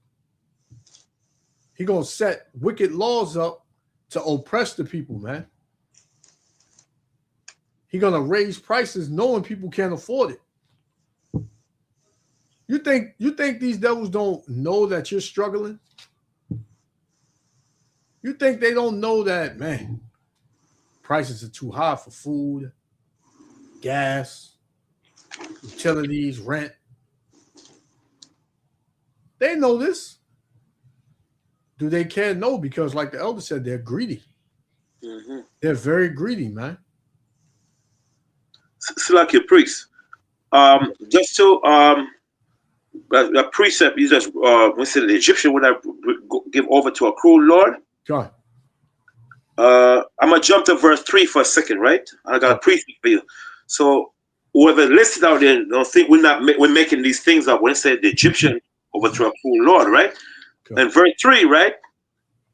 He gonna set wicked laws up to oppress the people, man. He gonna raise prices knowing people can't afford it. You think these devils don't know that you're struggling? You think they don't know that, man, prices are too high for food, gas, utilities, rent? They know this. Do they care? No, because like the elder said, they're greedy. They're very greedy, man. It's like your priest. Just to a precept, you just we said the Egyptian would have give over to a cruel lord. God. I'm gonna jump to verse 3 for a second, right? I got a precept for you. So whoever listed out there, don't think we're making these things up when it said the Egyptian over to a cruel lord, right? Okay. And verse 3, right?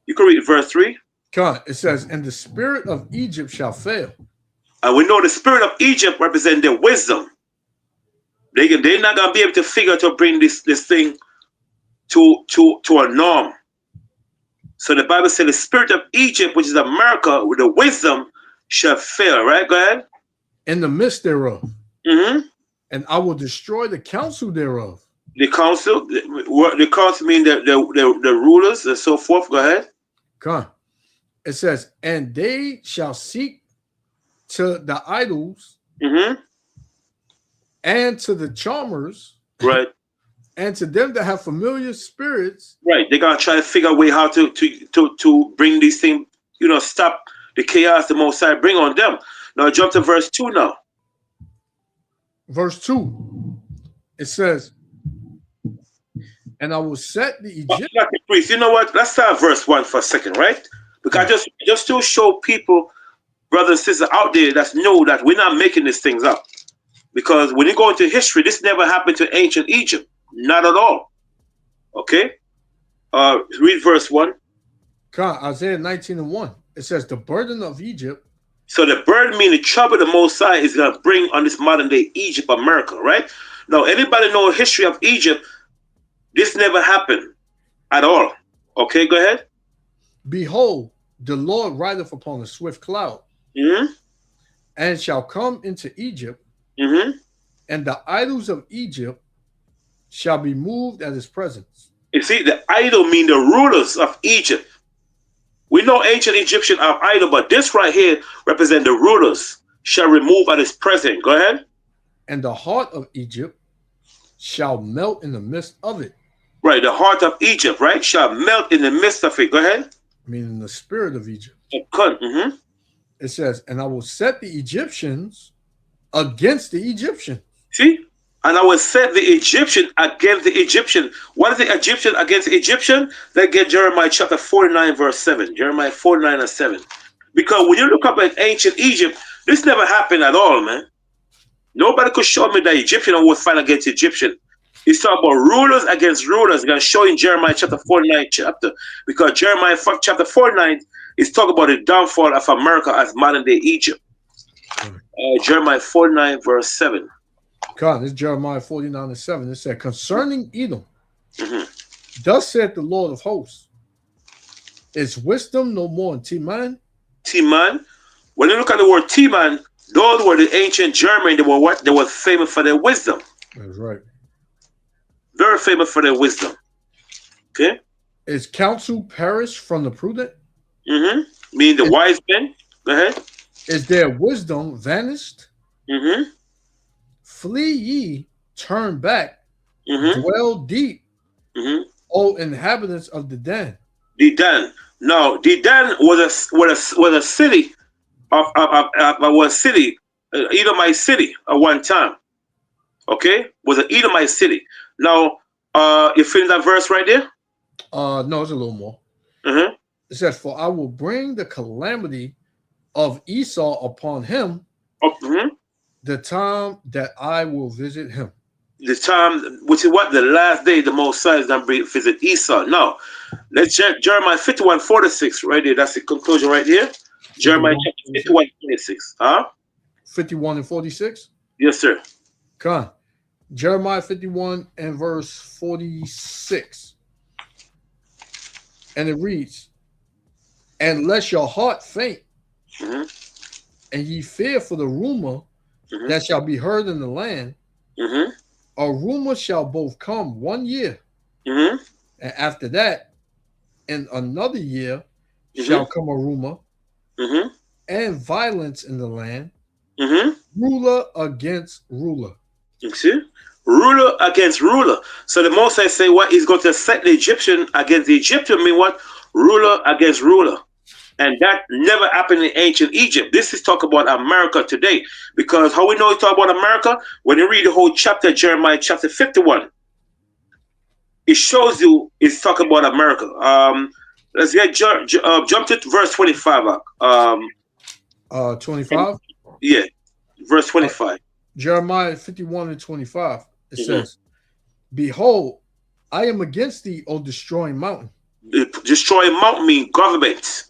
You can read verse 3. God, it says, and the spirit of Egypt shall fail. And we know the spirit of Egypt represents their wisdom. They're not gonna be able to figure to bring this thing to a norm. So the Bible said the spirit of Egypt, which is America, with the wisdom, shall fail. Right? Go ahead. In the midst thereof. And I will destroy the counsel thereof. The council mean the rulers and so forth. Go ahead. God. It says, and they shall seek to the idols and to the charmers, right? And to them that have familiar spirits, right? They're gonna try to figure a way how to bring these things, stop the chaos the Most High bring on them. Now jump to verse 2 now. Verse 2, it says, and I will set the Egyptians. You know what? Let's start verse 1 for a second, right? Because just to show people, brothers and sisters out there, that know that we're not making these things up. Because when you go into history, this never happened to ancient Egypt. Not at all. Okay? Read verse 1. Isaiah 19:1. It says, the burden of Egypt. So the burden meaning the trouble the Most High is going to bring on this modern day Egypt, America, right? Now, anybody know the history of Egypt? This never happened at all. Okay, go ahead. Behold, the Lord rideth upon a swift cloud, and shall come into Egypt, and the idols of Egypt shall be moved at his presence. You see, the idol mean the rulers of Egypt. We know ancient Egyptian are idol, but this right here represent the rulers shall remove at his presence. Go ahead. And the heart of Egypt shall melt in the midst of it. Right, the heart of Egypt, right, shall melt in the midst of it. Go ahead. Meaning the spirit of Egypt. It says, and I will set the Egyptians against the Egyptians. See? And I will set the Egyptian against the Egyptian. What is the Egyptian against the Egyptian? Let's get Jeremiah chapter 49, verse 7. Jeremiah 49 and 7. Because when you look up at ancient Egypt, this never happened at all, man. Nobody could show me that Egyptian would fight against Egyptian. It's talking about rulers against rulers. I'm going to show you in Jeremiah chapter 49 chapter. Because Jeremiah chapter 49 is talking about the downfall of America as modern day Egypt. Jeremiah 49 verse 7. God, this is Jeremiah 49 and 7. It said, concerning Edom, thus said the Lord of hosts, is wisdom no more in Teman? Teman. When you look at the word Teman, those were the ancient German. They were what? They were famous for their wisdom. That's right. Very famous for their wisdom. Okay. Is counsel perished from the prudent? Meaning the wise men. Go ahead. Is their wisdom vanished? Mm-hmm. Flee ye, turn back, dwell deep, O inhabitants of the Den. Dedan. No, Dedan was a city Edomite city at one time. Okay, was an Edomite city. Now, you feel that verse right there? No, it's a little more. It says, "For I will bring the calamity of Esau upon him, the time that I will visit him." The time, which is what? The last day the Most High is going to visit Esau. Now, let's check Jeremiah 51:46 right there. That's the conclusion right here. Jeremiah chapter 51:46. 51 and 46? Yes, sir. Come on. Jeremiah 51 and verse 46. And it reads, and lest your heart faint, and ye fear for the rumor that shall be heard in the land, a rumor shall both come 1 year, and after that, in another year, shall come a rumor, and violence in the land, ruler against ruler. You see? Ruler against ruler. So the Most High say what? He's going to set the Egyptian against the Egyptian. Mean what? Ruler against ruler. And that never happened in ancient Egypt. This is talk about America today. Because how we know he talk about America? When you read the whole chapter, Jeremiah chapter 51, it shows you it's talking about America. Let's get jump to verse 25. 25? Yeah, verse 25. Jeremiah 51 and 25. It says, behold, I am against thee, O destroying mountain. Destroying mountain mean government.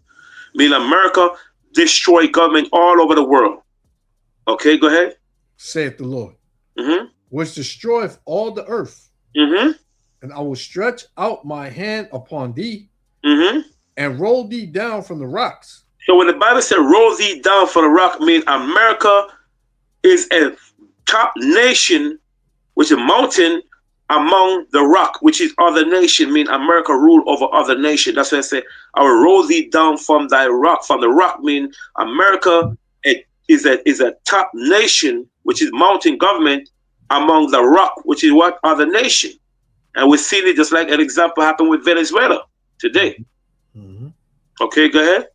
Mean America destroy government all over the world. Okay, go ahead. Saith the Lord, which destroyeth all the earth. And I will stretch out my hand upon thee and roll thee down from the rocks. So when the Bible said roll thee down from the rock, mean America is a top nation, which is a mountain among the rock, which is other nation, mean America rule over other nation. That's why I say, I will roll thee down from thy rock. From the rock mean America is a top nation, which is mountain government among the rock, which is what? Other nation. And we see it just like an example happened with Venezuela today. Okay, go ahead.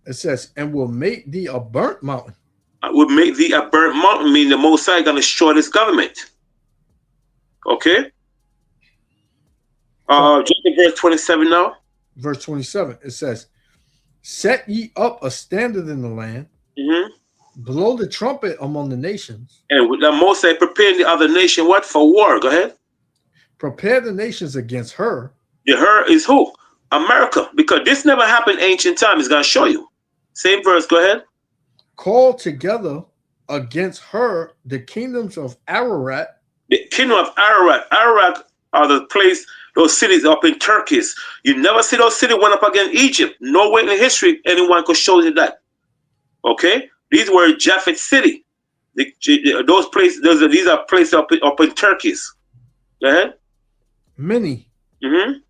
It says, and will make thee a burnt mountain. I will make thee a burnt mountain, mean the Most High going to destroy this government. Okay. Just in verse 27 now. Verse 27, it says, set ye up a standard in the land, blow the trumpet among the nations. And with the Most High preparing the other nation, what? For war. Go ahead. Prepare the nations against her. The her is who? America. Because this never happened in ancient time. It's going to show you. Same verse. Go ahead. Call together against her the kingdoms of Ararat. The kingdom of Ararat. Ararat are the place, those cities up in Turkey. You never see those cities went up against Egypt. No way in history anyone could show you that. Okay? These were Japhet city. Those places, these are places up in Turkey. Go ahead. Many. And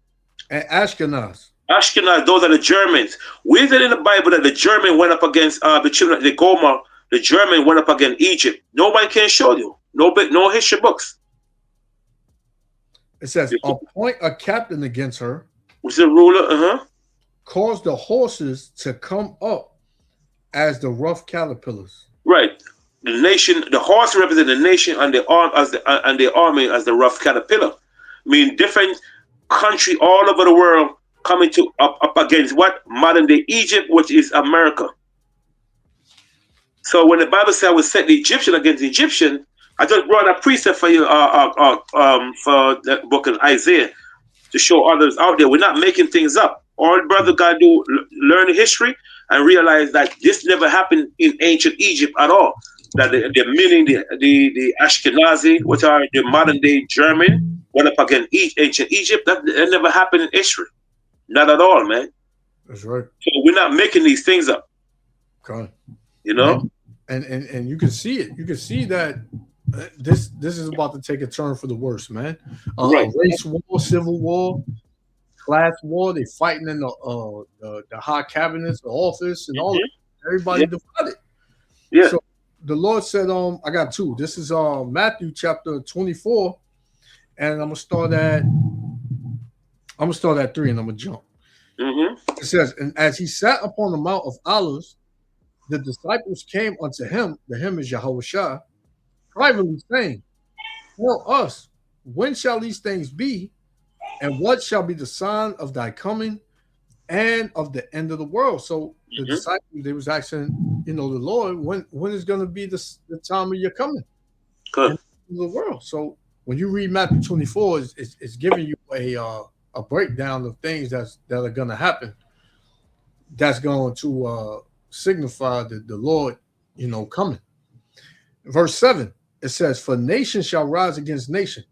Ashkenaz. Ashkenaz, those are the Germans. We read in the Bible that the German went up against the children, the Gomer. The German went up against Egypt. Nobody can show you. No history books. It says, appoint a captain against her. Which is a ruler, Cause the horses to come up as the rough caterpillars. Right. The nation, the horse represent the nation, and the arm and the army as the rough caterpillar. I mean, different country all over the world coming to up against what? Modern day Egypt, which is America. So when the Bible said I would set the Egyptian against the Egyptian, I just brought a precept for you for the book of Isaiah to show others out there. We're not making things up. All brother gotta do, learn the history and realize that this never happened in ancient Egypt at all. That the meaning the Ashkenazi, which are the modern day German, went up against ancient Egypt. That never happened in history. Not at all, man. That's right. So we're not making these things up. Okay. You know? And you can see it. You can see that this is about to take a turn for the worse, man. Right. Race war, civil war, class war. They fighting in the high cabinets, the office, and all that. Everybody divided. Yeah. So the Lord said, I got two. This is Matthew chapter 24, and I'm gonna start at 3, and I'm gonna jump. Mm-hmm. It says, and as he sat upon the Mount of Olives, the disciples came unto him, the him is Yahushua, privately saying, tell us, when shall these things be, and what shall be the sign of thy coming and of the end of the world? So the disciples, they was asking, the Lord, when is going to be the time of your coming? Good. In the world. So when you read Matthew 24, it's giving you a breakdown of things that are going to happen. That's going to signify the Lord, coming. Verse 7, it says, for nation shall rise against nation,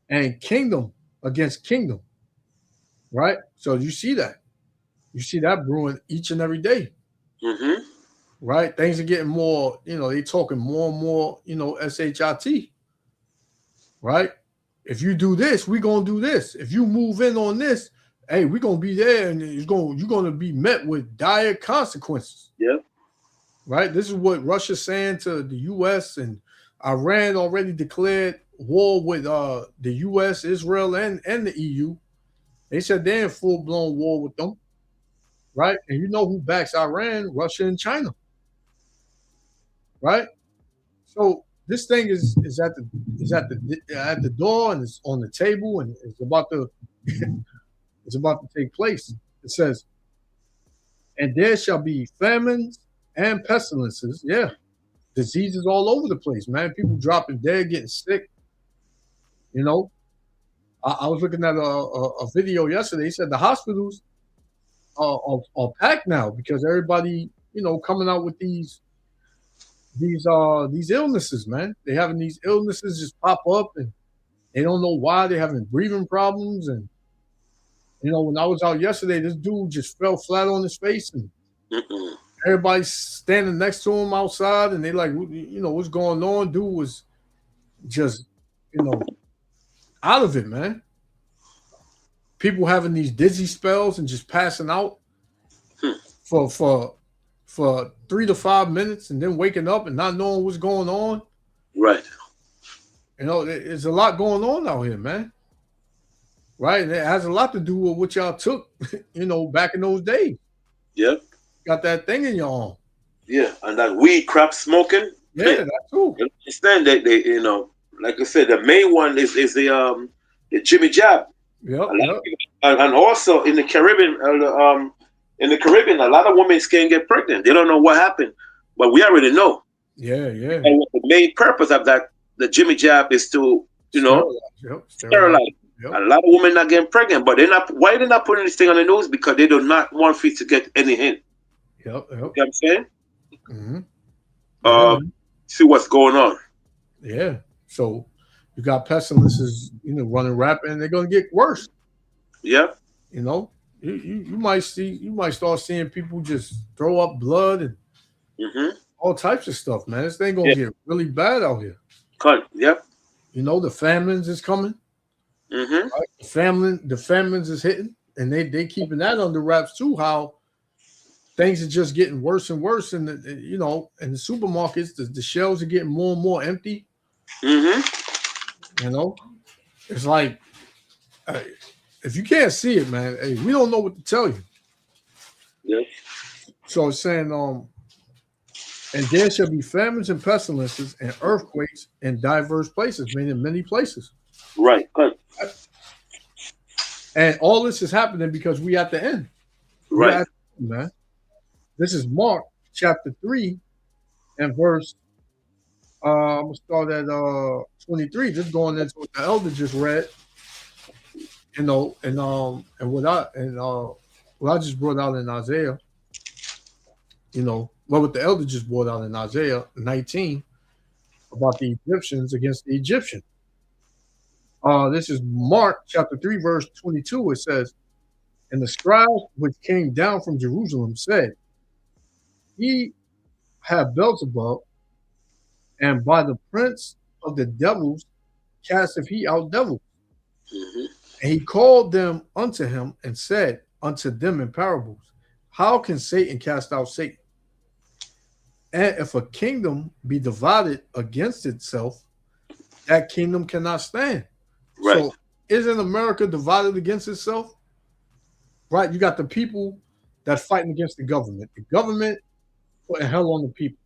and kingdom against kingdom. Right? So you see that. You see that brewing each and every day. Mm-hmm. Right? Things are getting more, they talking more and more, SHIT. Right? If you do this, we're going to do this. If you move in on this, hey, we're going to be there, and you're going to be met with dire consequences. Yeah. Right? This is what Russia's saying to the U.S., and Iran already declared war with the U.S., Israel, and the EU. They said they're in full-blown war with them. Right? And you know who backs Iran? Russia and China. Right? So this thing is at the door, and it's on the table, and it's about to it's about to take place. It says, and there shall be famines and pestilences. Yeah. Diseases all over the place, man. People dropping dead, getting sick. I was looking at a video yesterday. He said the hospitals are packed now because everybody, coming out with these illnesses, man. They having these illnesses just pop up, and they don't know why. They're having breathing problems. And when I was out yesterday, this dude just fell flat on his face, and everybody's standing next to him outside, and they like, what's going on? Dude was just, out of it, man. People having these dizzy spells and just passing out for 3 to 5 minutes, and then waking up and not knowing what's going on. Right. There's a lot going on out here, man. Right? And it has a lot to do with what y'all took, back in those days. Yeah. Got that thing in your arm. Yeah, and that weed crap smoking. Yeah, that too. You understand that they, like I said, the main one is the Jimmy Jab. Yep. And also in the Caribbean, a lot of women can't get pregnant. They don't know what happened, but we already know. Yeah. And the main purpose of that, the Jimmy Jab, is to, sterilize. Yep. A lot of women not getting pregnant, but why they're not putting this thing on the news? Because they do not want feet to get any hint. Yep. You know what I'm saying? Mm-hmm. See what's going on. Yeah. So you got pestilences, running rapid, and they're gonna get worse. Yeah. You might start seeing people just throw up blood and all types of stuff, man. This thing gonna get really bad out here. Yep. The famines is coming. Mm-hmm. Right? The famines is hitting, and they keeping that under wraps too. How things are just getting worse and worse, and in the supermarkets, the shelves are getting more and more empty. Mm-hmm. It's like, if you can't see it, man, hey, we don't know what to tell you. Yeah. So it's saying, and there shall be famines and pestilences and earthquakes in diverse places, meaning many places. Right. Good. And all this is happening because we at the end. Right. We're at the end, man. This is Mark chapter 3 and verse. I'm gonna start at 23. Just going into what the elder just read. You know, and what I just brought out in Isaiah. You know, what the elder just brought out in Isaiah 19 about the Egyptians against the Egyptians. This is Mark chapter 3, verse 22. It says, and the scribes which came down from Jerusalem said, he have Beelzebub, and by the prince of the devils casteth he out devils. Mm-hmm. And he called them unto him and said unto them in parables, how can Satan cast out Satan? And if a kingdom be divided against itself, that kingdom cannot stand. Right. So isn't America divided against itself? Right. You got the people that's fighting against the government. The government putting hell on the people.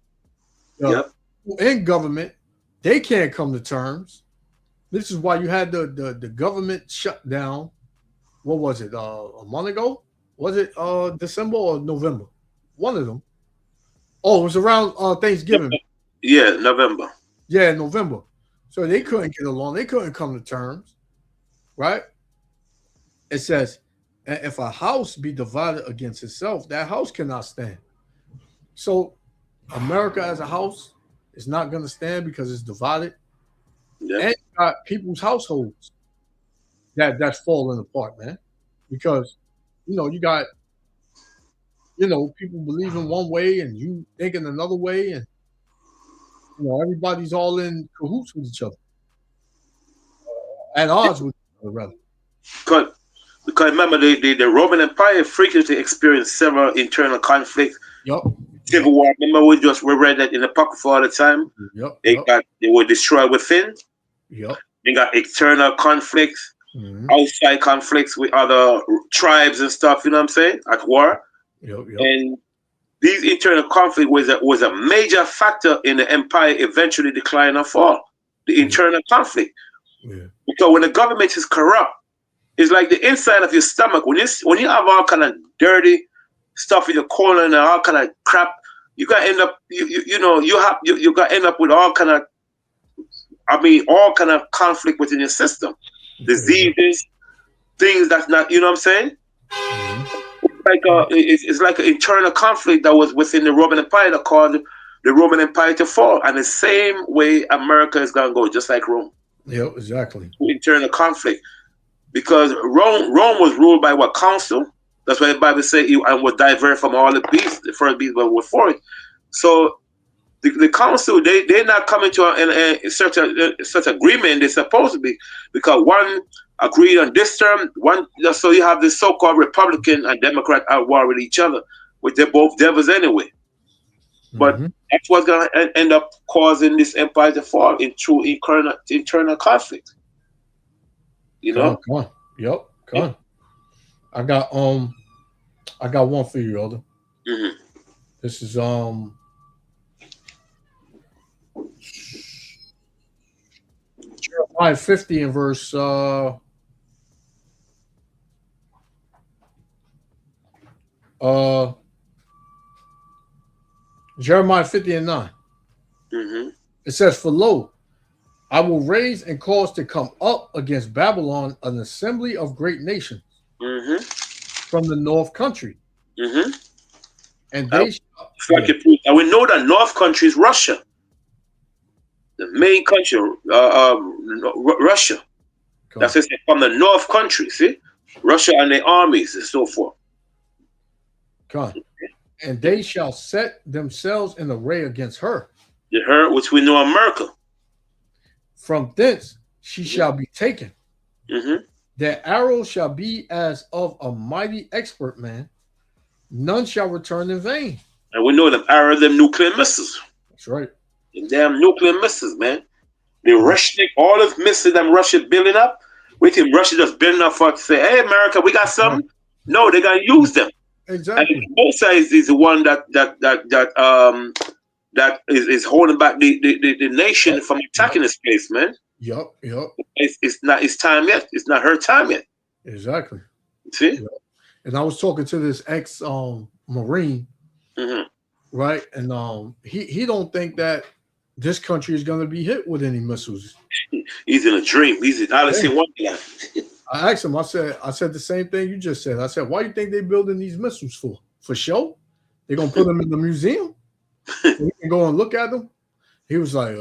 Yep. In government, they can't come to terms. This is why you had the government shut down. What was it? A month ago? Was it December or November? One of them. Oh, it was around Thanksgiving. Yeah, November. Yeah, November. So they couldn't get along. They couldn't come to terms. Right? It says, and if a house be divided against itself, that house cannot stand. So America as a house is not going to stand because it's divided. Yeah. And you got people's households that's falling apart, man. Because, you know, you got, you know, people believe in one way and you think in another way. And, you know, everybody's all in cahoots with each other. At odds with each other, rather. Because remember, the Roman Empire frequently experienced several internal conflicts. Yep. Civil War. Remember, we read that in the Apocrypha all the time. Yep. They were destroyed within. Yep. They got external conflicts, outside conflicts with other tribes and stuff. You know what I'm saying? At war. Yep. And these internal conflict was a major factor in the empire eventually decline and fall. The internal conflict. Yeah. Because when the government is corrupt, it's like the inside of your stomach. When you have all kind of dirty stuff in your colon and all kind of crap, you gotta end up you gotta end up with all kind of conflict within your system. Diseases, things that's not, you know what I'm saying? It's like an internal conflict that was within the Roman Empire that caused the Roman Empire to fall. And the same way America is gonna go, just like Rome. Yep, exactly. Internal conflict. Because Rome was ruled by what? Council. That's why the Bible says he was diverse from all the beasts. The first beast were for it. So the council, they're not coming to such agreement they're supposed to be, because one agreed on this term, so you have this so-called Republican and Democrat at war with each other, which they're both devils anyway. But that's what's going to end up causing this empire to fall into internal conflict. You know? Come on. Yep. Come on. I got one for you, Elder. This is Jeremiah 50 and verse Jeremiah 50 and 9. It says, for lo, I will raise and cause to come up against Babylon an assembly of great nations from the north country. And they and we know that north country is Russia. The main country, Russia. That's it, from the north country, see? Russia and their armies and so forth. And they shall set themselves in array against her. Her, which we know America. From thence she shall be taken. Their arrow shall be as of a mighty expert man. None shall return in vain. And we know them arrow, them nuclear missiles. That's right. Them damn nuclear missiles, man. They Russian, all those missiles them Russia building up. We think Russia just building up for to say, hey, America, we got something. No, they're going to use them. Exactly. And both sides is the one that is holding back the nation from attacking this place, man. Yup. It's not its time yet. It's not her time yet. Exactly. See? Yep. And I was talking to this ex Marine, Mm-hmm. right? And he don't think that this country is gonna be hit with any missiles. He's in a dream. He's in Alice in Wonderland. I asked him, I said the same thing you just said. I said, why do you think they're building these missiles for? For show? They're gonna put them in the museum? So we can go and look at them? He was like,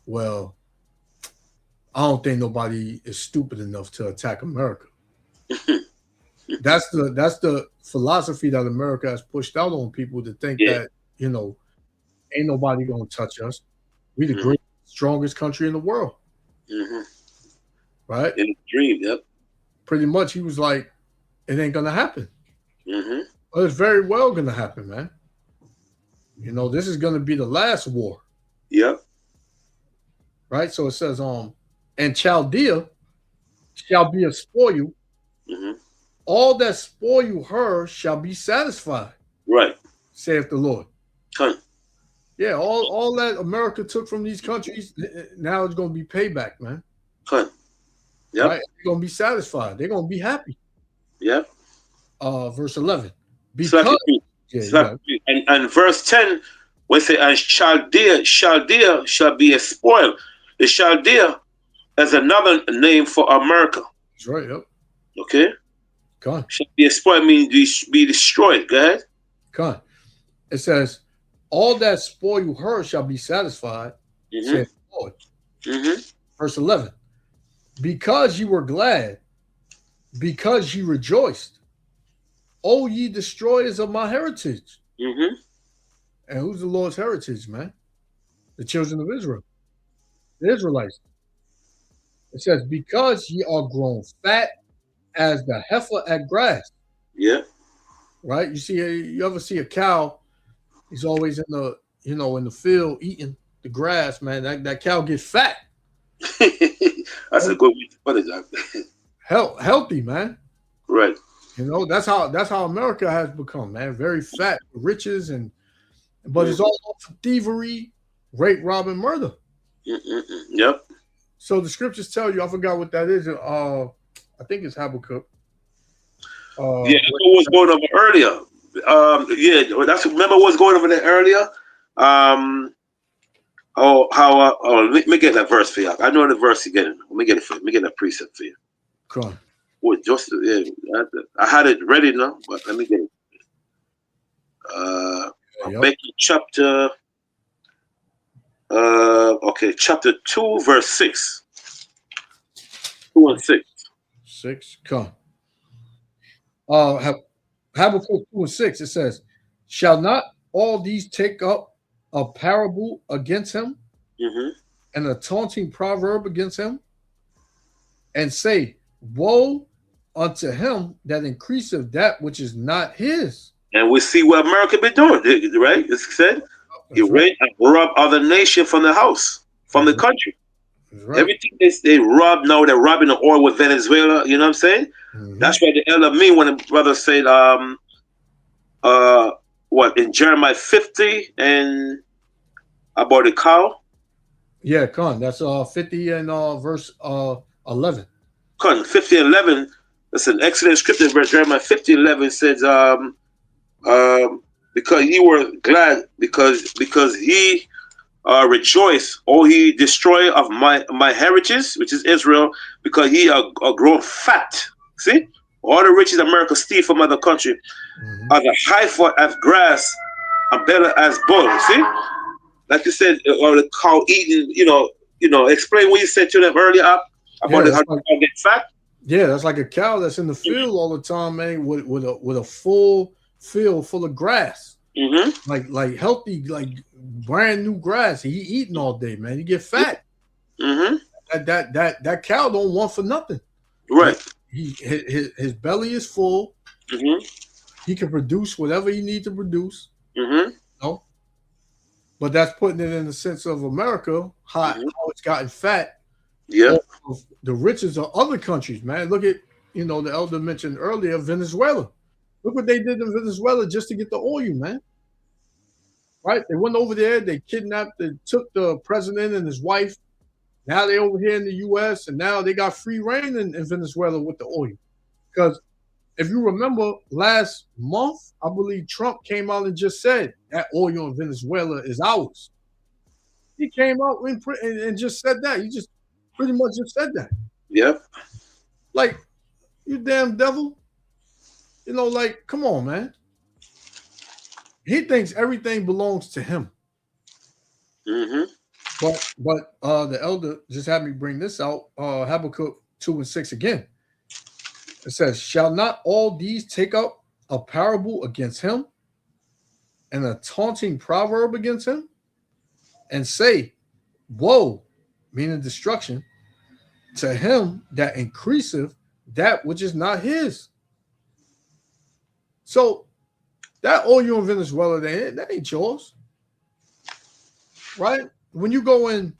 well, I don't think nobody is stupid enough to attack America. That's the philosophy that America has pushed out on people to think that, ain't nobody gonna touch us. We the greatest, strongest country in the world. Mm-hmm. Right? In a dream, yep. Pretty much he was like, it ain't gonna happen. Mm-hmm. Well, it's very well gonna happen, man. This is gonna be the last war. Yep. Right? So it says, and Chaldea shall be a spoil. Mm-hmm. All that spoil her shall be satisfied. Right. Saith the Lord. Huh. Yeah, all that America took from these countries, now it's gonna be payback, man. Huh. Yep. Right? They're gonna be satisfied. They're gonna be happy. Yep. Verse 11. Because and verse 10, we say, and Chaldea shall be a spoil. The Chaldea is another name for America. That's right, yep. Okay? Come on. Shall be a spoil means be destroyed. Go ahead. Come on. It says, all that spoil her shall be satisfied, saith the Lord. Mm-hmm. Verse 11. Because you were glad, because you rejoiced, O ye destroyers of my heritage. Mm-hmm. And who's the Lord's heritage, man? The children of Israel. The Israelites. It says, because ye are grown fat as the heifer at grass. Yeah. Right? You ever see a cow? He's always in the, in the field eating the grass, man. That cow gets fat. That's a good way to put it. Healthy, man. Right. That's how America has become, man. Very fat, riches, but it's all for thievery, rape, rob, and murder. Yep. So the scriptures tell you, I forgot what that is. I think it's Habakkuk. What was going over earlier. Remember what's going over there earlier. Let me get that verse for you. I know the verse again. Let me get it for you. Let me get that precept for you. Come on. I had it ready now, but let me get it. Becky chapter. Chapter 2, verse 6. 2 and 6. 6. Come. Habakkuk 2 and 6. It says, "Shall not all these take up a parable against him, and a taunting proverb against him, and say, Woe unto him that increaseth that which is not his." And we see what America been doing, right? It's said, you went and rob other nation from the house, from the country. Right. Everything they rob now, they're robbing the oil with Venezuela. You know what I'm saying? That's why the elder me when the brother said, in Jeremiah 50 and about the cow. Yeah, Con. That's 50 and verse 11. Con 50 and 11. That's an excellent scripture verse. Jeremiah 50 and 11 says, because ye were glad, because he rejoice, or he destroyer of my heritage, which is Israel, because ye are grown fat. See, all the riches America steal from other country, are the heifer as grass, and better as bull. See, like you said, or the cow eating. Explain what you said to them earlier about how to get fat. Yeah, that's like a cow that's in the field all the time, man, with a full field full of grass. Like healthy, like brand new grass. He eating all day, man. You get fat. That cow don't want for nothing. Right. His belly is full. He can produce whatever he needs to produce. But that's putting it in the sense of America, how it's gotten fat. Yeah. The riches of other countries, man. Look at the elder mentioned earlier, Venezuela. Look what they did in Venezuela just to get the oil, man. Right? They went over there, they kidnapped, they took the president and his wife. Now they're over here in the U.S., and now they got free reign in Venezuela with the oil. Because if you remember last month, I believe Trump came out and just said that oil in Venezuela is ours. He came out and just said that. He just pretty much just said that. Yep. Like, you damn devil. You know, like, come on, man. He thinks everything belongs to him. Mm-hmm. But the elder just had me bring this out. Habakkuk 2:6 again. It says, shall not all these take up a parable against him and a taunting proverb against him and say, woe, meaning destruction, to him that increaseth that which is not his. So that oil in Venezuela, that ain't yours. Right? When you go in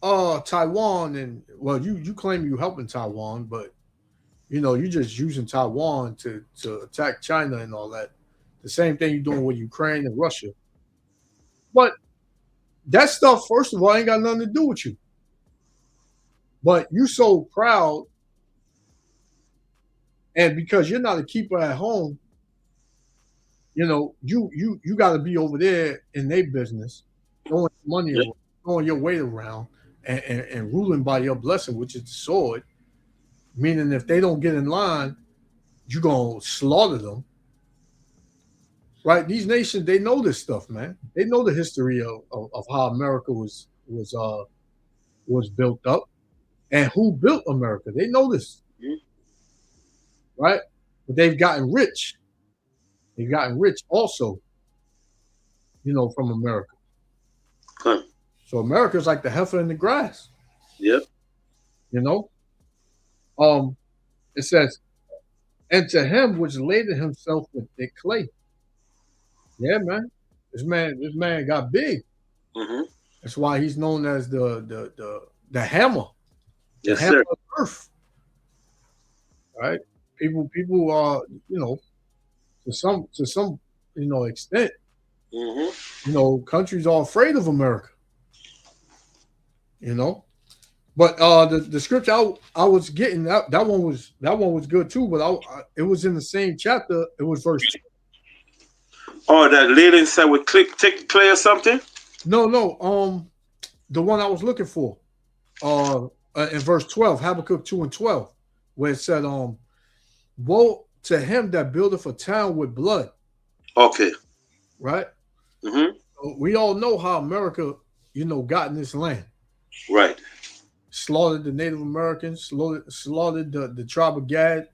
Taiwan, and well, you claim you helping Taiwan, but you know, you're just using Taiwan to attack China and all that. The same thing you're doing with Ukraine and Russia. But that stuff, first of all, ain't got nothing to do with you. But you so proud, and because you're not a keeper at home, you know, you got to be over there in their business, throwing money, throwing your weight around, and ruling by your blessing, which is the sword. Meaning, if they don't get in line, you're gonna slaughter them. Right? These nations, they know this stuff, man. They know the history of how America was built up and who built America. They know this. Right? But they've gotten rich. They've gotten rich also, you know, from America. Huh. So America's like the heifer in the grass. Yep. You know? It says, and to him which laded himself with thick clay. Yeah, man. This man got big. Mm-hmm. That's why he's known as the hammer. Yes, the hammer sir. of earth. Right? People are, you know, to some you know extent, Mm-hmm. you know, countries are afraid of America. You know? But the scripture I was getting that one was good too. But it was in the same chapter. It was verse 2. Oh, that lady inside with tick clay or something? No. The one I was looking for. In verse 12, Habakkuk 2:12, where it said, woe to him that buildeth a town with blood. Okay. Right. Mm-hmm. We all know how America, you know, got in this land. Right. Slaughtered the Native Americans, slaughtered the tribe of Gad,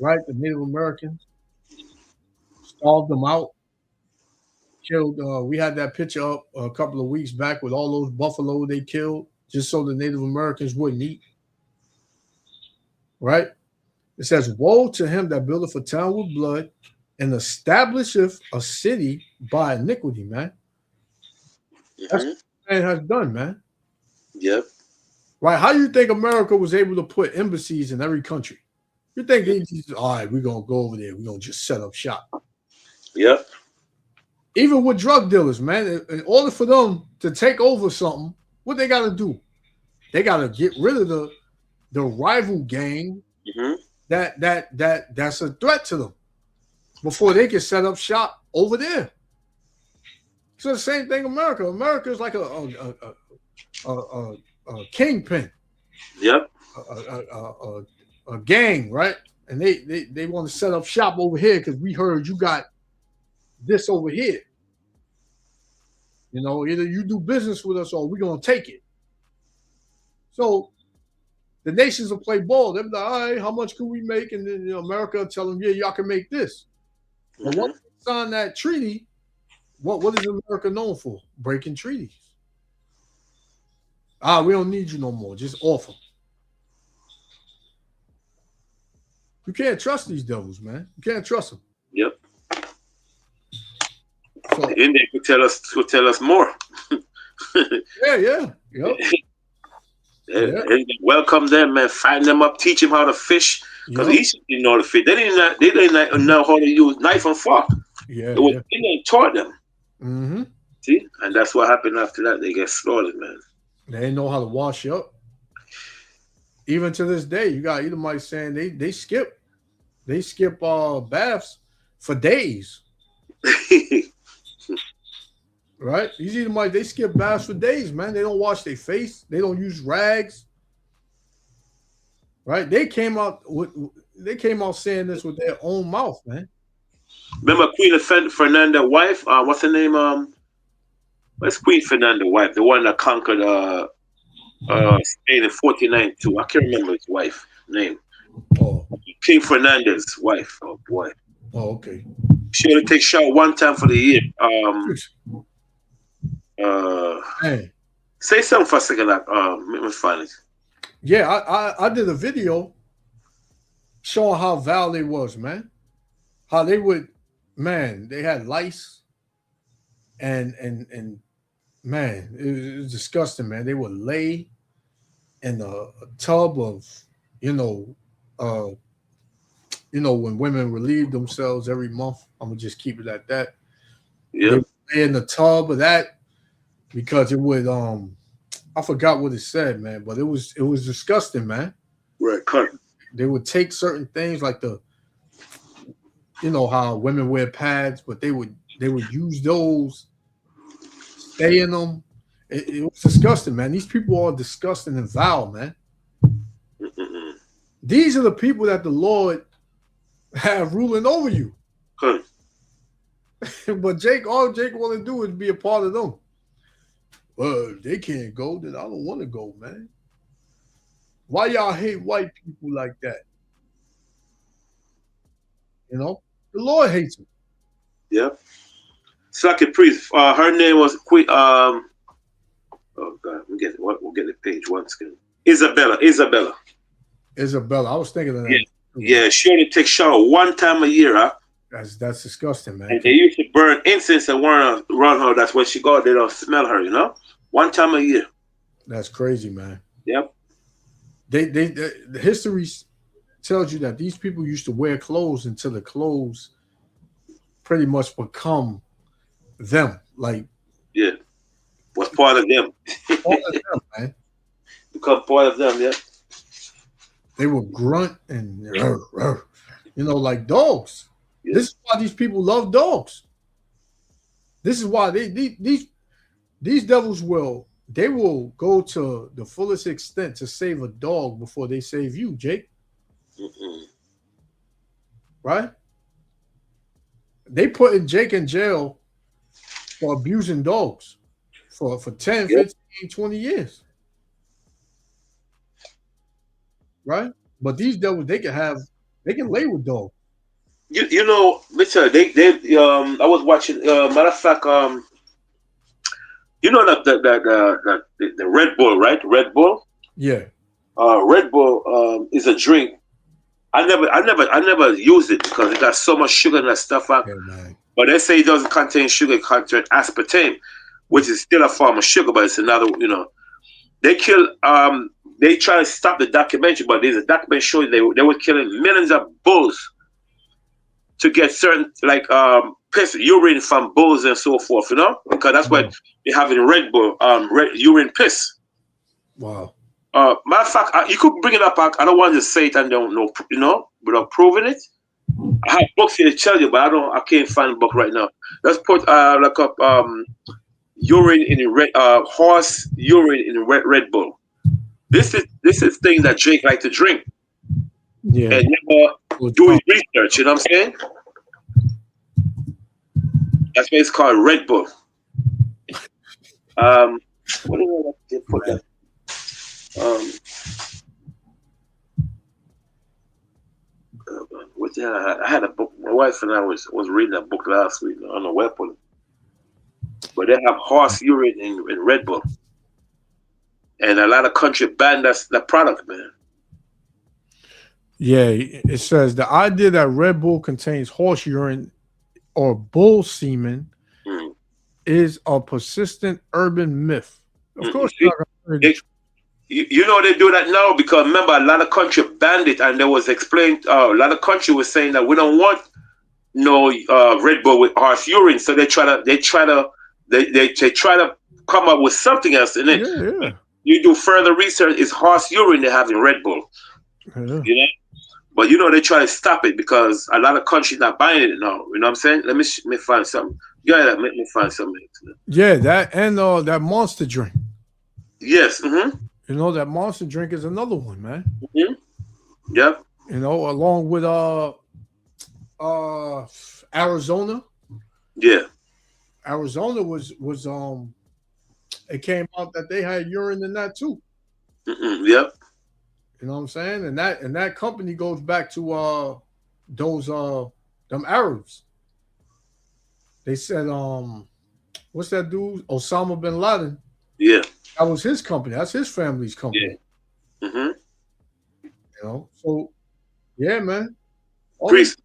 right? The Native Americans, starved them out, killed. We had that picture up a couple of weeks back with all those buffalo they killed just so the Native Americans wouldn't eat, right? It says, woe to him that buildeth a town with blood and establisheth a city by iniquity, man. That's what man has done, man. Yep. Right? How do you think America was able to put embassies in every country? You think they just, all right, we're going to go over there. We're going to just set up shop. Yep. Even with drug dealers, man, in order for them to take over something, what they got to do? They got to get rid of the rival gang that's a threat to them before they can set up shop over there. So the same thing, America. America is like a kingpin. Yep. A gang, right? And they want to set up shop over here because we heard you got this over here. You know, either you do business with us or we're gonna take it. So the nations will play ball. They'll be like, all right, how much can we make? And then, you know, America will tell them, yeah, y'all can make this. But once they sign that treaty, what is America known for? Breaking treaties. We don't need you no more. Just offer. You can't trust these devils, man. You can't trust them. Yep. So, and they could tell us more. yeah. Yep. They welcome them, man. Find them up, teach them how to fish. Because he didn't know how to fish. They didn't know how to use knife and fork. They taught them. Mm-hmm. See? And that's what happened after that. They get slaughtered, man. They didn't know how to wash up. Even to this day, you got Edomites saying they skip baths for days. Right? These Edomites, they skip baths for days, man. They don't wash their face. They don't use rags. Right? They came out saying this with their own mouth, man. Remember Queen Fernanda's wife? What's her name? What's Queen Fernanda's wife? The one that conquered Spain in 1492. I can't remember his wife's name. Oh. King Fernandez's wife. Oh boy. Oh, okay. She only take shower one time for the year. Say something for a second. Let me find it. Yeah, I did a video showing how vile they was, man. How they would, man, they had lice and man, it was disgusting, man. They would lay in a tub of, when women relieve themselves every month. I'm gonna just keep it at that. Yeah. They would lay in the tub of that because it would I forgot what it said, man, but it was disgusting, man. Right, cut. They would take certain things like how women wear pads, but they would use those, stay in them. It was disgusting, man. These people are disgusting and vile, man. Mm-mm. These are the people that the Lord have ruling over you. Huh. But all Jake want to do is be a part of them. Well, if they can't go, then I don't want to go, man. Why y'all hate white people like that? The Lord hates them. Yeah. Second priest. Her name was Queen. Oh God, we'll get the page once again. Isabella. I was thinking of that. Yeah, she only takes shower one time a year, huh? That's disgusting, man. And they used to burn incense and run her. That's when she got. They don't smell her, one time a year. That's crazy, man. Yep. The history tells you that these people used to wear clothes until the clothes pretty much become them. Like, yeah, was part of them. Part of them, man. Become part of them, yeah. They would grunt and like dogs. Yeah. This is why these people love dogs. This is why these devils will go to the fullest extent to save a dog before they save you, Jake. Mm-mm. Right? They putting Jake in jail for abusing dogs for 10, 15, 20 years. Right? But these devils, they can lay with dogs. Mitchell, I was watching, matter of fact, the Red Bull, right? Red Bull? Yeah. Red Bull is a drink. I never used it because it got so much sugar and that stuff out. Yeah, but they say it doesn't contain sugar, it contains aspartame, which is still a form of sugar, but it's another, They try to stop the documentary, but there's a documentary showing they were killing millions of bulls to get certain piss, urine from bulls and so forth, because that's what they have in Red Bull, urine piss. Wow. Matter of fact, you could bring it up. I don't want to say it and don't know, without proving it. I have books here to tell you, but I can't find a book right now. Let's put look up urine in red horse urine in Red Bull. This is thing that Jake like to drink. Yeah. And never do his research. You know what I'm saying? That's why it's called Red Bull. What do I put that? What the hell? I had a book. My wife and I was reading a book last week. I don't know where I put it. But they have horse urine in Red Bull. And a lot of country ban the product, man. Yeah, it says the idea that Red Bull contains horse urine or bull semen is a persistent urban myth. Of course, you're not gonna You know they do that now because remember a lot of country banned it, and there was explained a lot of country was saying that we don't want no Red Bull with horse urine, so they try to come up with something else in it. Yeah. You do further research, it's horse urine they have in Red Bull. Yeah. You know, but you know they try to stop it because a lot of countries not buying it now. You know what I'm saying? Let me find something. Yeah, let me find something. Yeah, that and that Monster drink. Yes. Mm-hmm. You know, that Monster drink is another one, man. Mm-hmm. Yep. You know, along with Arizona. Yeah. Arizona was it came out that they had urine in that too. Mm-hmm. Yep. You know what I'm saying? And that company goes back to those them Arabs. They said what's that dude? Osama bin Laden. Yeah. That was his company. That's his family's company. Yeah. Mm-hmm. You know, so yeah, man. Priest,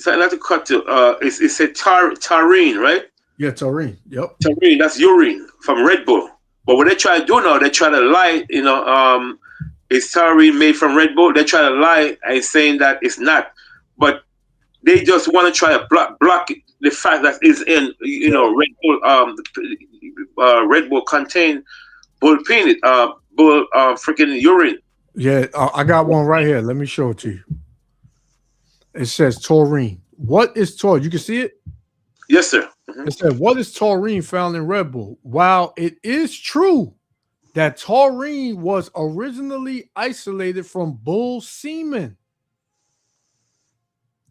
not to cut to it said taurine, right? Yeah, taurine. Yep. Taurine, that's urine from Red Bull. But what they try to do now, they try to lie, you know, it's taurine made from Red Bull. They try to lie and saying that it's not. But they just want to try to block the fact that it's in, you know, Red Bull. Red Bull contain freaking urine. Yeah, I got one right here. Let me show it to you. It says taurine. What is taurine? You can see it? Yes, sir. Mm-hmm. It said, what is taurine found in Red Bull? While it is true that taurine was originally isolated from bull semen.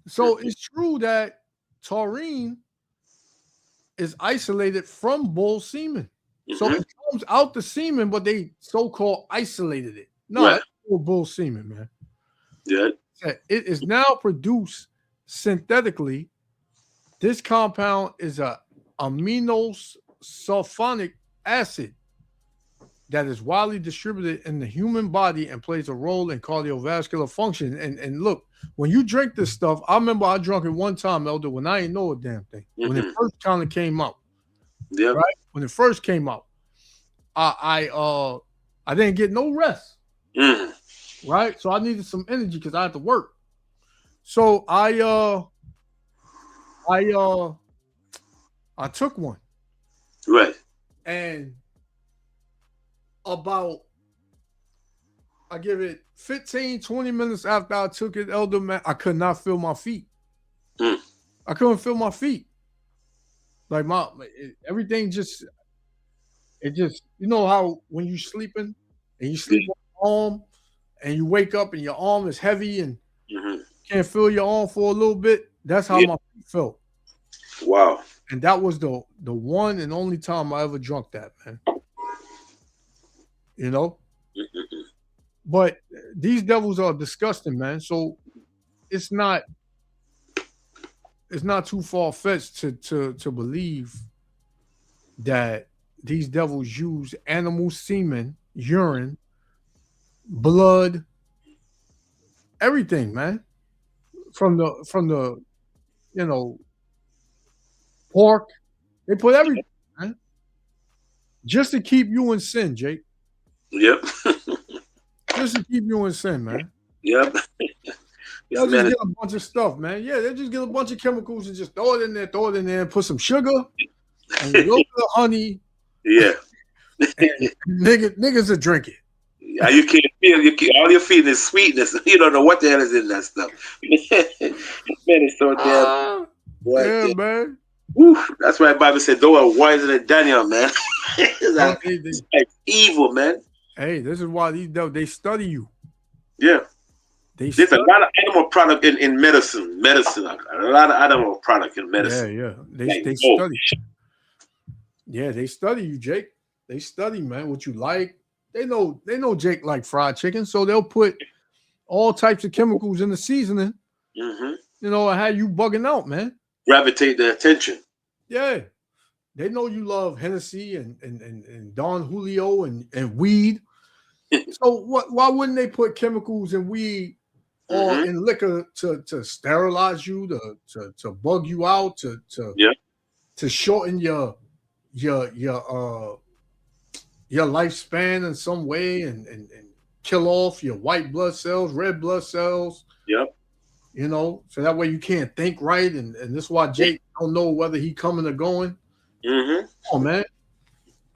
So it's true that taurine is isolated from bull semen. So it comes out the semen, but they so-called isolated it. No, right. That's bull semen, man. Yeah. It is now produced synthetically. This compound is a aminosulfonic acid that is widely distributed in the human body and plays a role in cardiovascular function. And look, when you drink this stuff, I remember I drank it one time, Elder, when I didn't know a damn thing. When it first kind of came out. Yeah. Right? When it first came out, I didn't get no rest. Right? So I needed some energy because I had to work. So I took one. Right. And about, I give it 15, 20 minutes after I took it, Elder man, I could not feel my feet. I couldn't feel my feet. Like everything just, you know how when you're sleeping and you sleep on your arm and you wake up and your arm is heavy and can't feel your arm for a little bit? That's how my feet felt. Wow. And that was the one and only time I ever drunk that, man. You know? But these devils are disgusting, man. So it's not too far-fetched to believe that these devils use animal semen, urine, blood, everything, man. From the you know, pork. They put everything, man. Just to keep you in sin, Jake. Yep. Just to keep you in sin, man. Yep. They'll just get a bunch of stuff, man. Yeah, they just get a bunch of chemicals and just throw it in there, and put some sugar and a little bit of honey. Yeah. Niggas will drink it. Yeah, you can't feel all you're feeling is sweetness. You don't know what the hell is in that stuff. Man, it's so damn. Yeah, man. Woo, that's why the Bible said, "Thou art wiser than Daniel, man." It's like evil, man. Hey, this is why these devils, they study you. Yeah. There's a lot of animal product in medicine. A lot of animal product in medicine. Yeah. They study. Yeah, they study you, Jake. They study, man, what you like. They know Jake like fried chicken, so they'll put all types of chemicals in the seasoning. You know, and have you bugging out, man. Gravitate their attention. Yeah. They know you love Hennessy and Don Julio and weed. So why wouldn't they put chemicals in weed or in liquor to sterilize you, to bug you out, to shorten your your lifespan in some way and kill off your white blood cells, red blood cells. Yep. You know, so that way you can't think right, and this is why Jake don't know whether he coming or going. Mm-hmm. Oh man,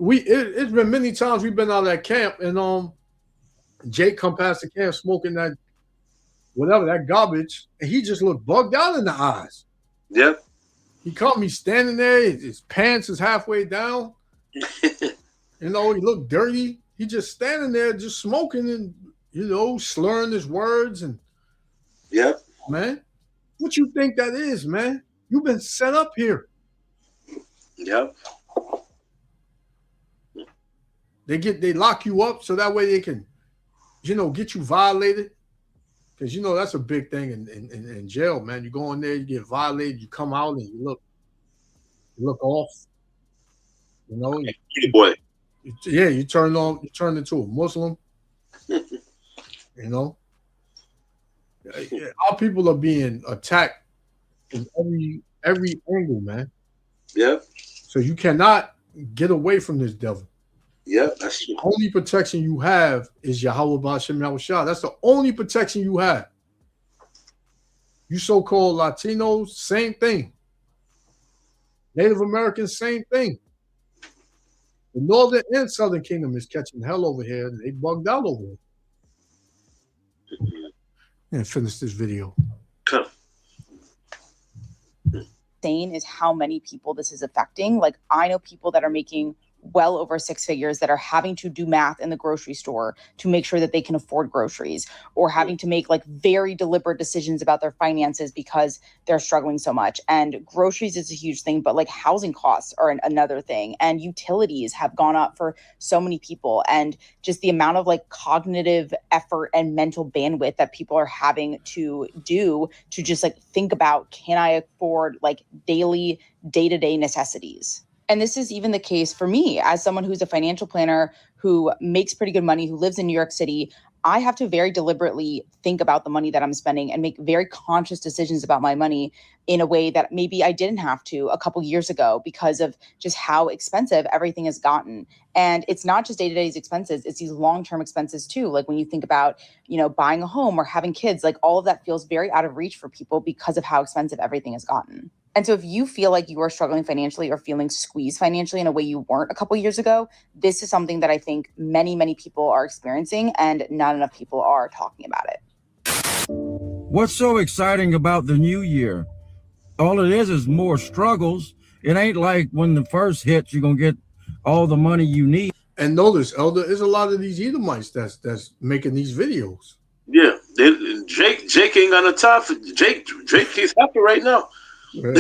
it's been many times we've been out of that camp, and Jake come past the camp smoking that whatever that garbage, and he just looked bugged out in the eyes. Yep. He caught me standing there. His pants is halfway down. You know, he looked dirty. He just standing there, just smoking and, you know, slurring his words. And Yep. man, what you think that is, man? You've been set up here. Yep. They lock you up so that way they can, you know, get you violated. Because, you know, that's a big thing in jail, man. You go in there, you get violated, you come out and you look off. You know, Boy. you turn into a Muslim. You know, our people are being attacked from every angle, man. Yep. So you cannot get away from this devil. Yep, that's true. The only protection you have is Yahweh Ba'ashem Yahushua. That's the only protection you have. You so-called Latinos, same thing. Native Americans, same thing. The Northern and Southern Kingdom is catching hell over here. They bugged out over it. And finish this video. Come. Insane is how many people this is affecting. Like, I know people that are making well over six figures that are having to do math in the grocery store to make sure that they can afford groceries, or having to make like very deliberate decisions about their finances because they're struggling so much. And groceries is a huge thing, but like housing costs are another thing, and utilities have gone up for so many people, and just the amount of like cognitive effort and mental bandwidth that people are having to do to just like think about, can I afford like daily day-to-day necessities? And this is even the case for me as someone who's a financial planner who makes pretty good money, who lives in New York City. I have to very deliberately think about the money that I'm spending and make very conscious decisions about my money in a way that maybe I didn't have to a couple years ago because of just how expensive everything has gotten. And it's not just day-to-day expenses, it's these long-term expenses too. Like when you think about, you know, buying a home or having kids, like all of that feels very out of reach for people because of how expensive everything has gotten. And so if you feel like you are struggling financially or feeling squeezed financially in a way you weren't a couple years ago, this is something that I think many, many people are experiencing, and not enough people are talking about it. What's so exciting about the new year? All it is more struggles. It ain't like when the first hits, you're going to get all the money you need. And notice, Elder, there's a lot of these Edomites that's making these videos. Yeah, Jake ain't got no time for Jake. He's happy right now. Right.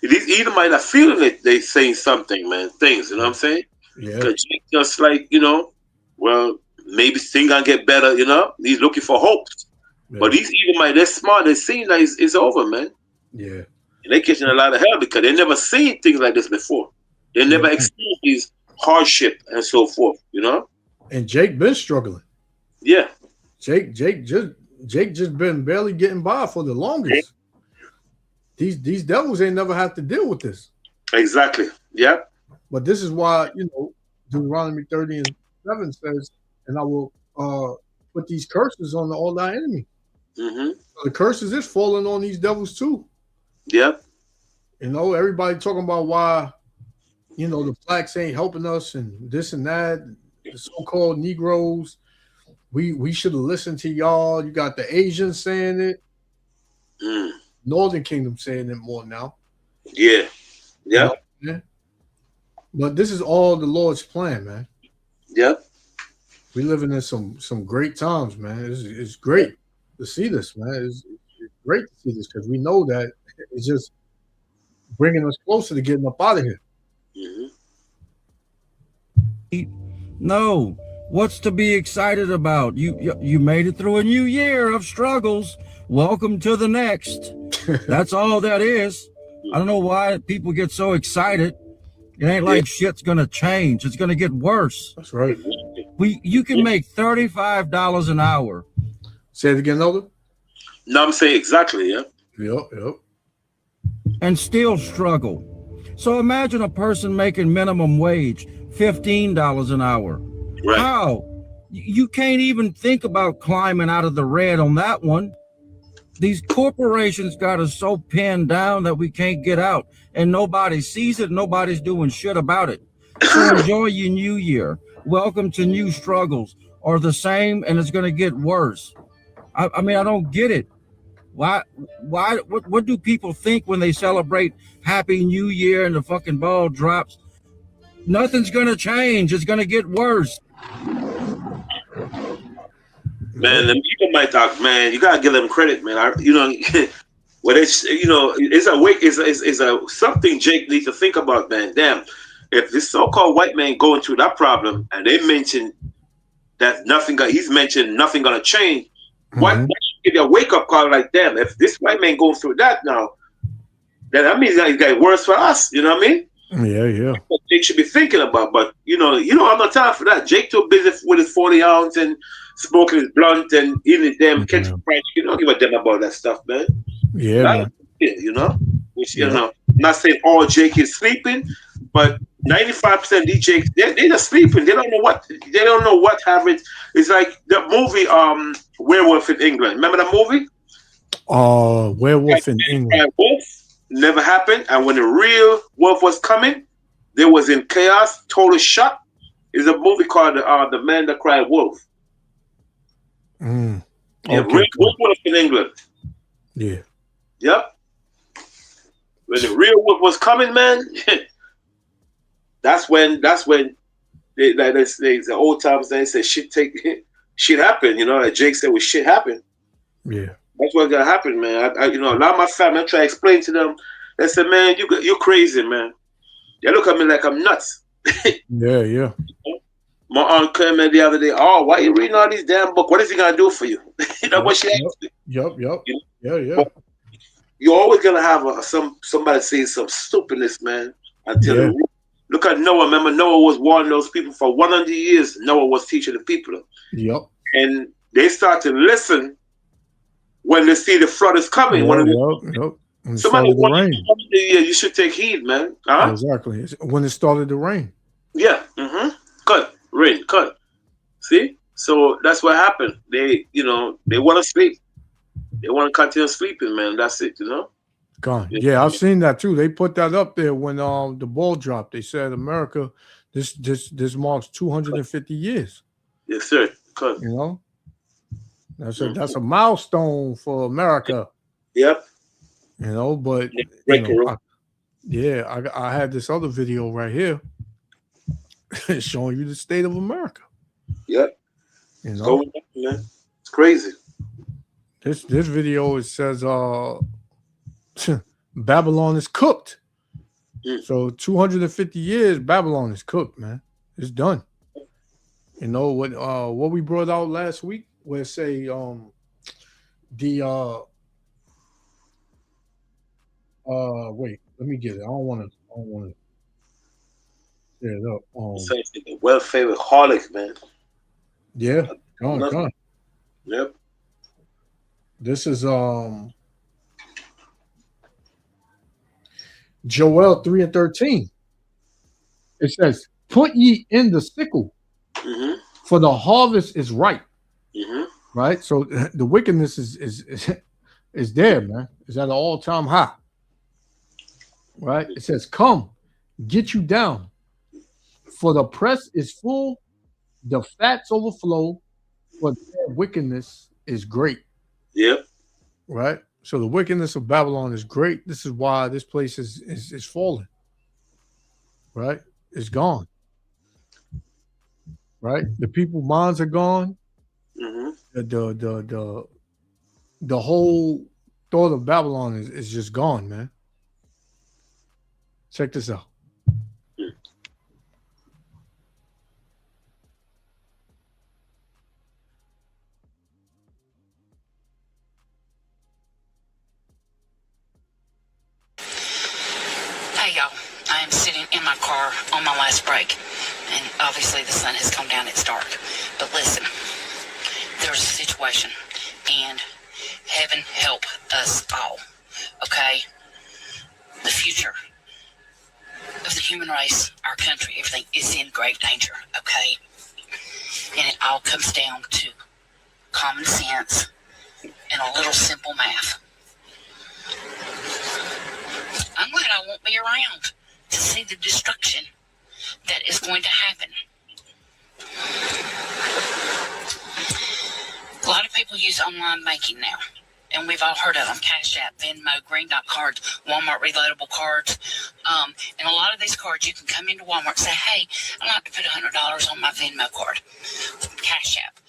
These Edomites are feeling it. They saying something, man. Things, you know what I'm saying? Yeah. Because Jake just like, you know, well, maybe things gonna get better. You know, he's looking for hopes. Yeah. But these Edomites, they're smart. They see that it's over, man. Yeah. And they're catching a lot of hell because they never seen things like this before. They never experienced these hardship and so forth. You know. And Jake been struggling. Yeah. Jake just been barely getting by for the longest. These devils ain't never have to deal with this. Exactly. Yeah. But this is why, you know, Deuteronomy 30:7 says, and I will put these curses on all thy enemy. Mm-hmm. So the curses is falling on these devils too. Yep. You know, everybody talking about why, you know, the blacks ain't helping us and this and that. The so-called Negroes, we should have listened to y'all. You got the Asians saying it. Mm. Northern Kingdom saying it more now. Yeah. Yeah. Yeah. But this is all the Lord's plan, man. Yep. We living in some great times, man. It's great to see this, man. It's great to see this because we know that it's just bringing us closer to getting up out of here. Mm-hmm. No. What's to be excited about? You made it through a new year of struggles. Welcome to the next. That's all that is. I don't know why people get so excited. It ain't like shit's gonna change. It's gonna get worse. That's right. You can make $35 an hour. Say it again, Elder. No, I'm saying exactly, yeah. Yep. And still struggle. So imagine a person making minimum wage, $15 an hour. Right. How? You can't even think about climbing out of the red on that one. These corporations got us so pinned down that we can't get out, and nobody sees it. Nobody's doing shit about it. So enjoy your new year. Welcome to new struggles, or the same, and it's going to get worse. I mean, I don't get it. Why, what do people think when they celebrate Happy New Year and the fucking ball drops? Nothing's going to change. It's going to get worse. Man, the people might talk, man, you gotta give them credit, man. What it's, it's a something Jake needs to think about, man. Damn, if this so-called white man going through that problem and they mention that he's mentioned nothing gonna change, why should give you a wake-up call like, damn, if this white man going through that now, then that means it's getting worse for us, you know what I mean? Yeah. That's what Jake should be thinking about, but you know, I'm not time for that. Jake too busy with his 40 ounce and smoking his blunt and eating his damn ketchup fries. You don't give a damn about that stuff, man. Yeah, man. You know, which you know, not saying all Jake is sleeping, but 95% of these Jakes, they're just sleeping. They don't know what happened. It's like the movie Werewolf in England. Remember that movie? Werewolf in England. Wolf never happened, and when the real wolf was coming, they was in chaos, total shock. It's a movie called The Man That Cried Wolf. Okay, real wolf in England. Yeah. Yep. When the real wolf was coming, man, that's when the old times they say shit happen. You know, like Jake said, shit happen. Yeah. That's what's gonna happen, man. A lot of my family, I try to explain to them. They say, man, you're crazy, man. They look at me like I'm nuts. Yeah. My aunt came in the other day. Oh, why are you reading all these damn books? What is he gonna do for you? You know what she asked me? Yep. Yeah. But you're always gonna have somebody say some stupidness, man. Look at Noah. Remember, Noah was warning those people for 100 years. Noah was teaching the people. Yep. And they start to listen when they see the flood is coming. Yep. Somebody rain. Yeah, you should take heed, man. Uh-huh. Exactly. When it started to rain. Yeah. Cut. Rain. Cut. See? So that's what happened. They want to sleep. They want to continue sleeping, man. That's it, you know? Gone. Yeah, I've seen that too. They put that up there when the ball dropped. They said America, this marks 250 years. Yes, sir. Cut. You know? That's a milestone for America. Yep. You know, but I had this other video right here showing you the state of America. Yep. You know, man. It's crazy. This video, it says Babylon is cooked. So 250 years, Babylon is cooked, man. It's done. You know what we brought out last week, where say wait, let me get it. I don't want to set it up. The well-favored holic, man. Yeah, gone. Yep. This is Joel 3:13. It says, "Put ye in the sickle, for the harvest is ripe." Right. So the wickedness is there, man. It's at an all-time high. Right. It says, "Come, get you down, for the press is full, the fats overflow, for their wickedness is great." Yep. Right. So the wickedness of Babylon is great. This is why this place is falling. Right. It's gone. Right. The people's minds are gone. The whole thought of Babylon is just gone, man. Check this out. Hey y'all, I am sitting in my car on my last break, and obviously the sun has come down, it's dark. But listen, there's a situation, and heaven help us all, okay? The future of the human race, our country, everything is in great danger, okay? And it all comes down to common sense and a little simple math. I'm glad I won't be around to see the destruction that is going to happen. A lot of people use online banking now, and we've all heard of them: Cash App, Venmo, Green Dot cards, Walmart reloadable cards. And a lot of these cards, you can come into Walmart and say, hey, I'd like to put $100 on my Venmo card, Cash App.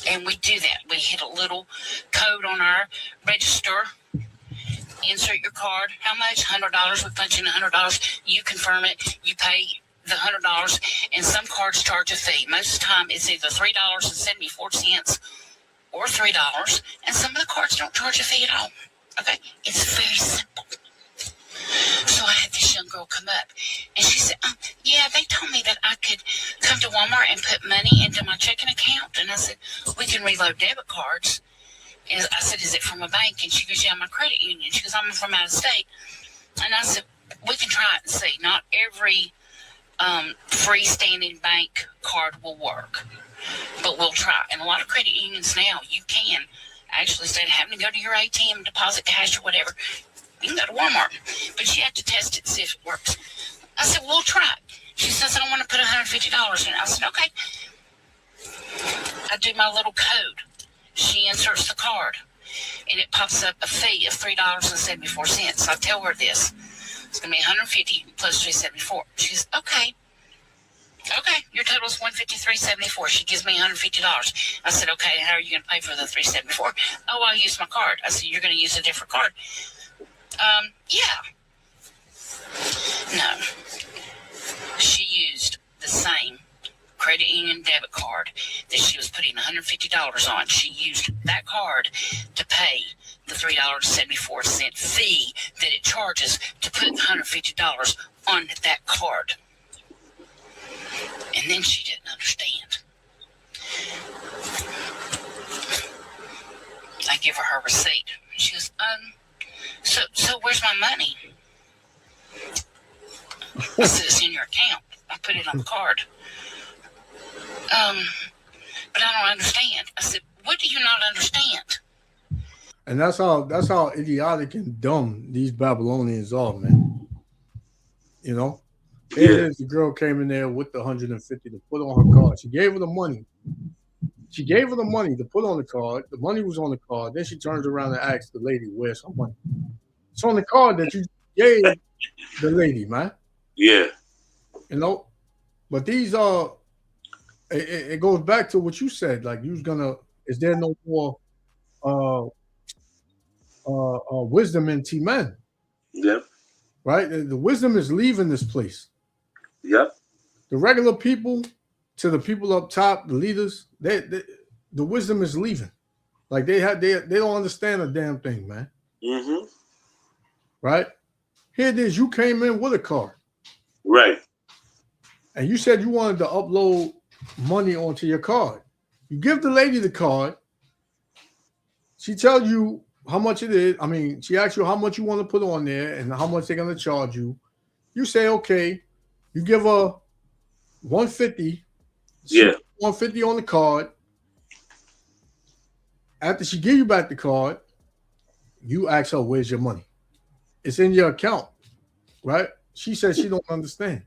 And we do that. We hit a little code on our register, insert your card. How much? $100. We punch in $100. You confirm it. You pay the $100. And some cards charge a fee. Most of the time, it's either $3.74 or $3. And some of the cards don't charge a fee at all. Okay? It's very simple. So I had this young girl come up, and she said, yeah, they told me that I could come to Walmart and put money into my checking account. And I said, we can reload debit cards. And I said, is it from a bank? And she goes, yeah, my credit union. She goes, I'm from out of state. And I said, we can try it and see. Not every freestanding bank card will work, but we'll try. And a lot of credit unions now, you can actually, instead of having to go to your ATM, deposit cash or whatever, you can go to Walmart, but you have to test it and see if it works. I said, we'll try it. She says, I want to put $150 in. I said, okay. I do my little code. She inserts the card, and it pops up a fee of $3.74. So I tell her this. It's going to be $150 plus $3.74. She says, okay. Okay, your total is $153.74. She gives me $150. I said, okay, how are you going to pay for the $3.74? Oh, I'll use my card. I said, you're going to use a different card. Yeah. No. She used the same credit union debit card that she was putting $150 on. She used that card to pay the $3.74 fee that it charges to put $150 on that card. And then she didn't understand. I give her receipt. She goes, So where's my money? I said, it's in your account. I put it on the card. But I don't understand. I said, what do you not understand? And that's how idiotic and dumb these Babylonians are, man. You know? Here it is, the girl came in there with the $150 to put on her card. She gave her the money. She gave her the money to put on the card. The money was on the card. Then she turns around and asks the lady, where's her money? It's on the card that you gave the lady, man. Yeah. You know? But these are, it goes back to what you said. Like, is there no more wisdom in T-Men? Yep. Right? The wisdom is leaving this place. Yep. The regular people to the people up top, the leaders, the wisdom is leaving. Like they don't understand a damn thing, man. Mm-hmm. Right? Here it is. You came in with a card. Right. And you said you wanted to upload money onto your card. You give the lady the card. She tells you how much it is. I mean, she asks you how much you want to put on there and how much they're going to charge you. You say, okay. You give her $150. Yeah. $150 on the card. After she give you back the card, you ask her, where's your money? It's in your account, right? She says she don't understand.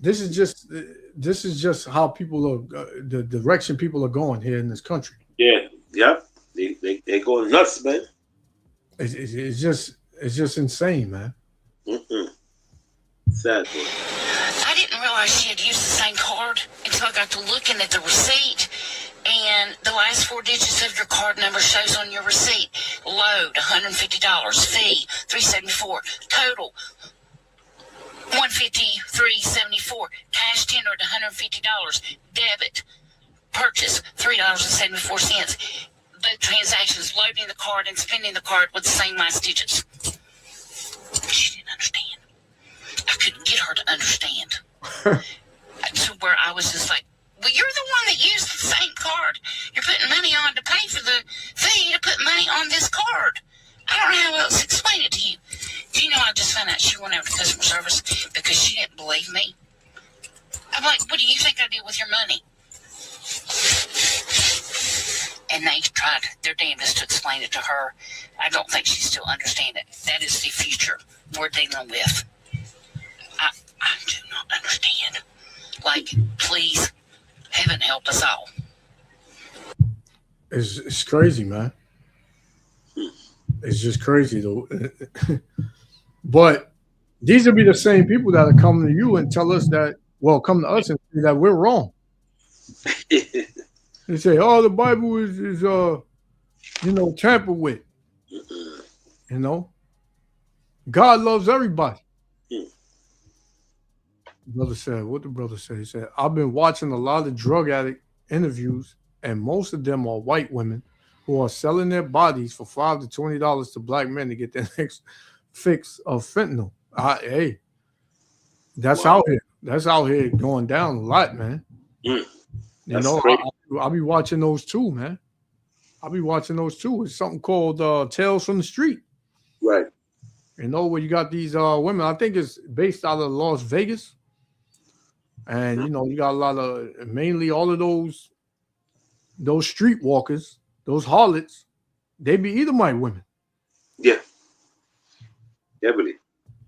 This is just how people are, the direction people are going here in this country. Yeah. Yep. They go nuts, man. It's just insane, man. Mm-hmm. Sad. I didn't realize she had used the same card until I got to looking at the receipt, and the last 4 digits of your card number shows on your receipt. Load $150, fee $3.74, total $153.74, cash tendered $150, debit purchase $3.74. The transactions, loading the card and spending the card with the same last digits. She didn't understand. I couldn't get her to understand. To where I was just like, well, you're the one that used the same card. You're putting money on to pay for the fee to put money on this card. I don't know how else to explain it to you. Do you I just found out she went over to customer service because she didn't believe me. I'm like, what do you think I did with your money? And they tried their damnedest to explain it to her. I don't think she still understands it. That is the future we're dealing with. I do not understand. Like, please, heaven help us all. It's crazy, man. It's just crazy though. But these will be the same people that are coming to you and tell us that, well, come to us and say that we're wrong. They say, "Oh, the Bible is tampered with." You know, God loves everybody. Brother said, what the brother said? He said, "I've been watching a lot of drug addict interviews, and most of them are white women who are selling their bodies for $5 to $20 to black men to get their next fix of fentanyl." Hey, that's out here. That's out here going down a lot, man. You know, I'll be watching those too, man. I'll be watching those too. It's something called Tales from the Street. Right. You know, where you got these women. I think it's based out of Las Vegas. And, you know, you got a lot of, mainly all of those streetwalkers, those harlots, they be Edomite women. Yeah. Heavily.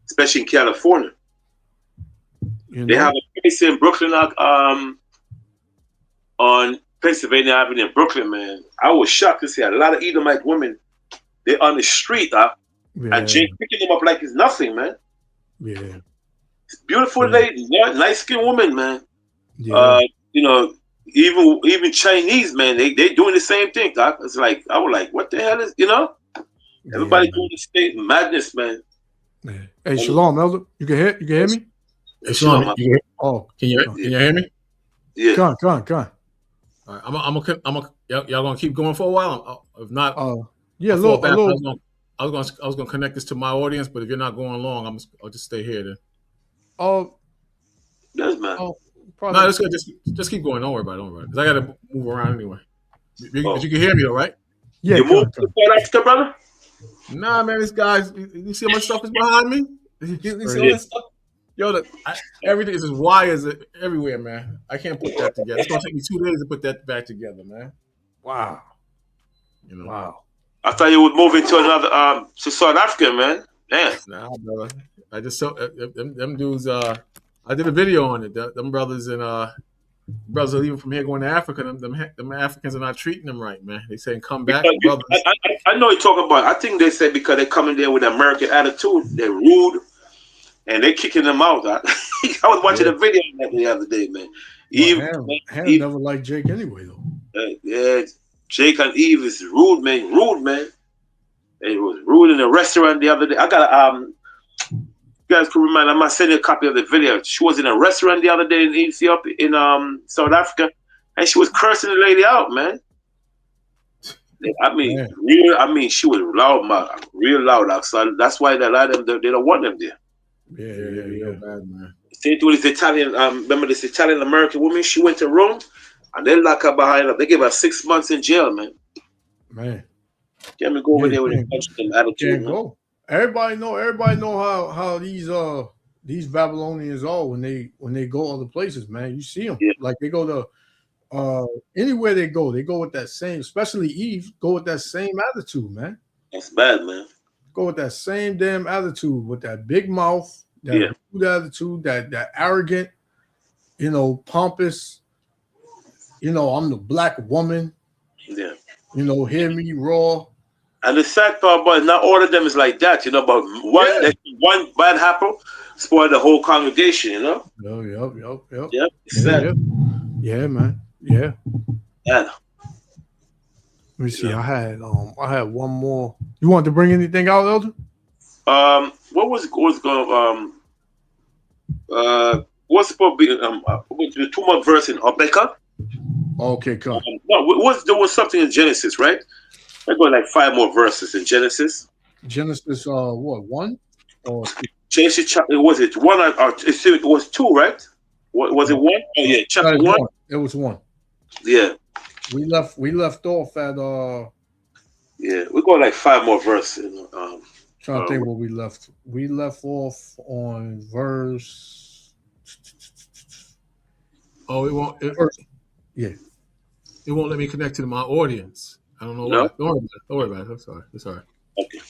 Especially in California. You know? They have a place in Brooklyn, on Pennsylvania Avenue in Brooklyn, man. I was shocked to see a lot of Edomite women. They're on the street, and Jake picking them up like it's nothing, man. Yeah. Beautiful lady, nice skinned woman, man. Yeah. You know, even Chinese, man, they doing the same thing, Doc. It's like, I was like, what the hell is, you know? Everybody doing this state madness, man. Yeah. Hey, Shalom, Elder. You can hear me? Hey, Shalom. Can you hear me? Yeah. Come on. All right, I'm y'all gonna keep going for a while. If not, yeah, I was gonna connect this to my audience, but if you're not going long, I'll just stay here then. Yes, man. No, just keep going. Don't worry about it. Because I gotta move around anyway. But you can hear me, though, right? Yeah. You moved to South Africa, brother? Nah, man. This guy's. You see how much stuff is behind me? You see all this stuff? Yo, everything is just wires everywhere, man. I can't put that together. It's gonna take me 2 days to put that back together, man. Wow. You know. Wow. I thought you would move into another to South Africa, man. Damn. Nah, brother. I just saw them dudes. I did a video on it. Them brothers and brothers are leaving from here going to Africa. Them Africans are not treating them right, man. They saying come back, brothers. I know you're talking about. I think they said because they're coming there with an American attitude, they're rude, and they're kicking them out. I was watching a video on that the other day, man. Eve never liked Jake anyway, though. Yeah, Jake and Eve is rude, man. It was rude in a restaurant the other day. I got you guys can remind. I must send you a copy of the video. She was in a restaurant the other day in Ethiopia, in South Africa, and she was cursing the lady out, man. I mean, she was loud, man, real loud. So that's why a lot of them they don't want them there. Yeah, bad, man. Same thing with this Italian. Remember this Italian American woman? She went to Rome, and they lock her behind her. They gave her 6 months in jail, man. Man, can't go over there with a bunch of them attitude. Go. Everybody know how these Babylonians are when they go other places, man. You see them like they go to anywhere they go with that same, especially Eve, go with that same attitude, man. That's bad, man. Go with that same damn attitude, with that big mouth, that rude attitude, that arrogant, you know, pompous, you know, I'm the black woman. Yeah. You know, hear me roar. And the sad part about it, not all of them is like that, you know, but one bad apple spoiled the whole congregation, you know? Yep. Yeah, man. Yeah. Yeah. Let me see. I had one more. You want to bring anything out, Elder? What was going what's supposed to be the 2 more verse in Habakkuk? Okay, come. No, there was something in Genesis, right? I got like 5 more verses in Genesis. Genesis, what, 1 or 2? Genesis chapter, was it 1 or it was 2, right? Was it 1? Oh yeah, chapter 1. It was 1. Yeah. We left off at yeah, we got like 5 more verses. Trying to think what we left. We left off on verse. Oh, it won't. Yeah. It won't let me connect to my audience. I don't know No? why. Don't worry about it. I'm sorry. It's all right. Okay.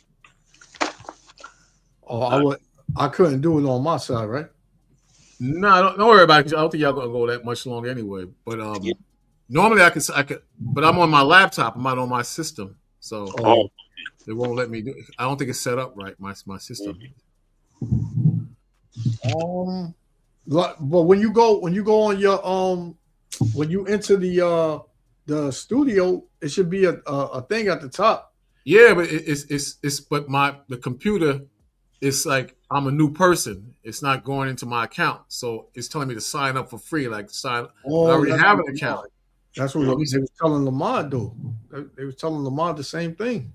Oh, I couldn't do it on my side, right? No, don't worry about it. I don't think y'all gonna go that much longer anyway. But normally I could, but I'm on my laptop. I'm not on my system, so it won't let me do it. I don't think it's set up right. My system. But when you go on your when you enter the studio, it should be a thing at the top. Yeah, but it's but the computer, it's like I'm a new person. It's not going into my account, so it's telling me to sign up for free. Like I already have an account. That's what they was telling Lamar though. They was telling Lamar the same thing.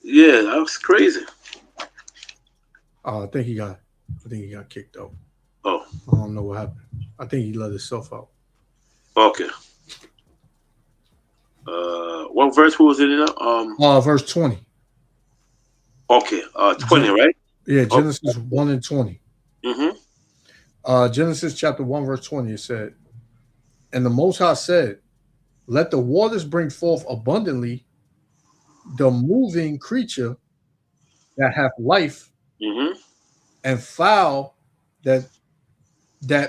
Yeah, that was crazy. I think he got kicked out. Oh, I don't know what happened. I think he let himself out. okay. What verse was it in? Verse 20. Okay, 20, right? Yeah, Genesis 1 and 20. Mm-hmm. Genesis chapter 1, verse 20, it said, and the Most High said, let the waters bring forth abundantly the moving creature that hath life, and fowl that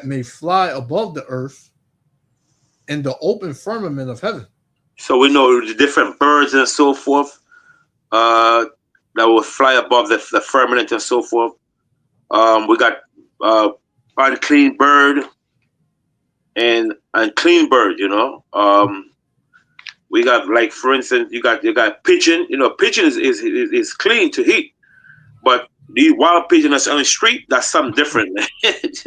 may fly above the earth in the open firmament of heaven. So we know the different birds and so forth that will fly above the firmament and so forth. We got unclean bird and clean bird. You know, we got, like, for instance, you got pigeon. You know, pigeon is clean to eat, but the wild pigeon that's on the street, that's something different. That's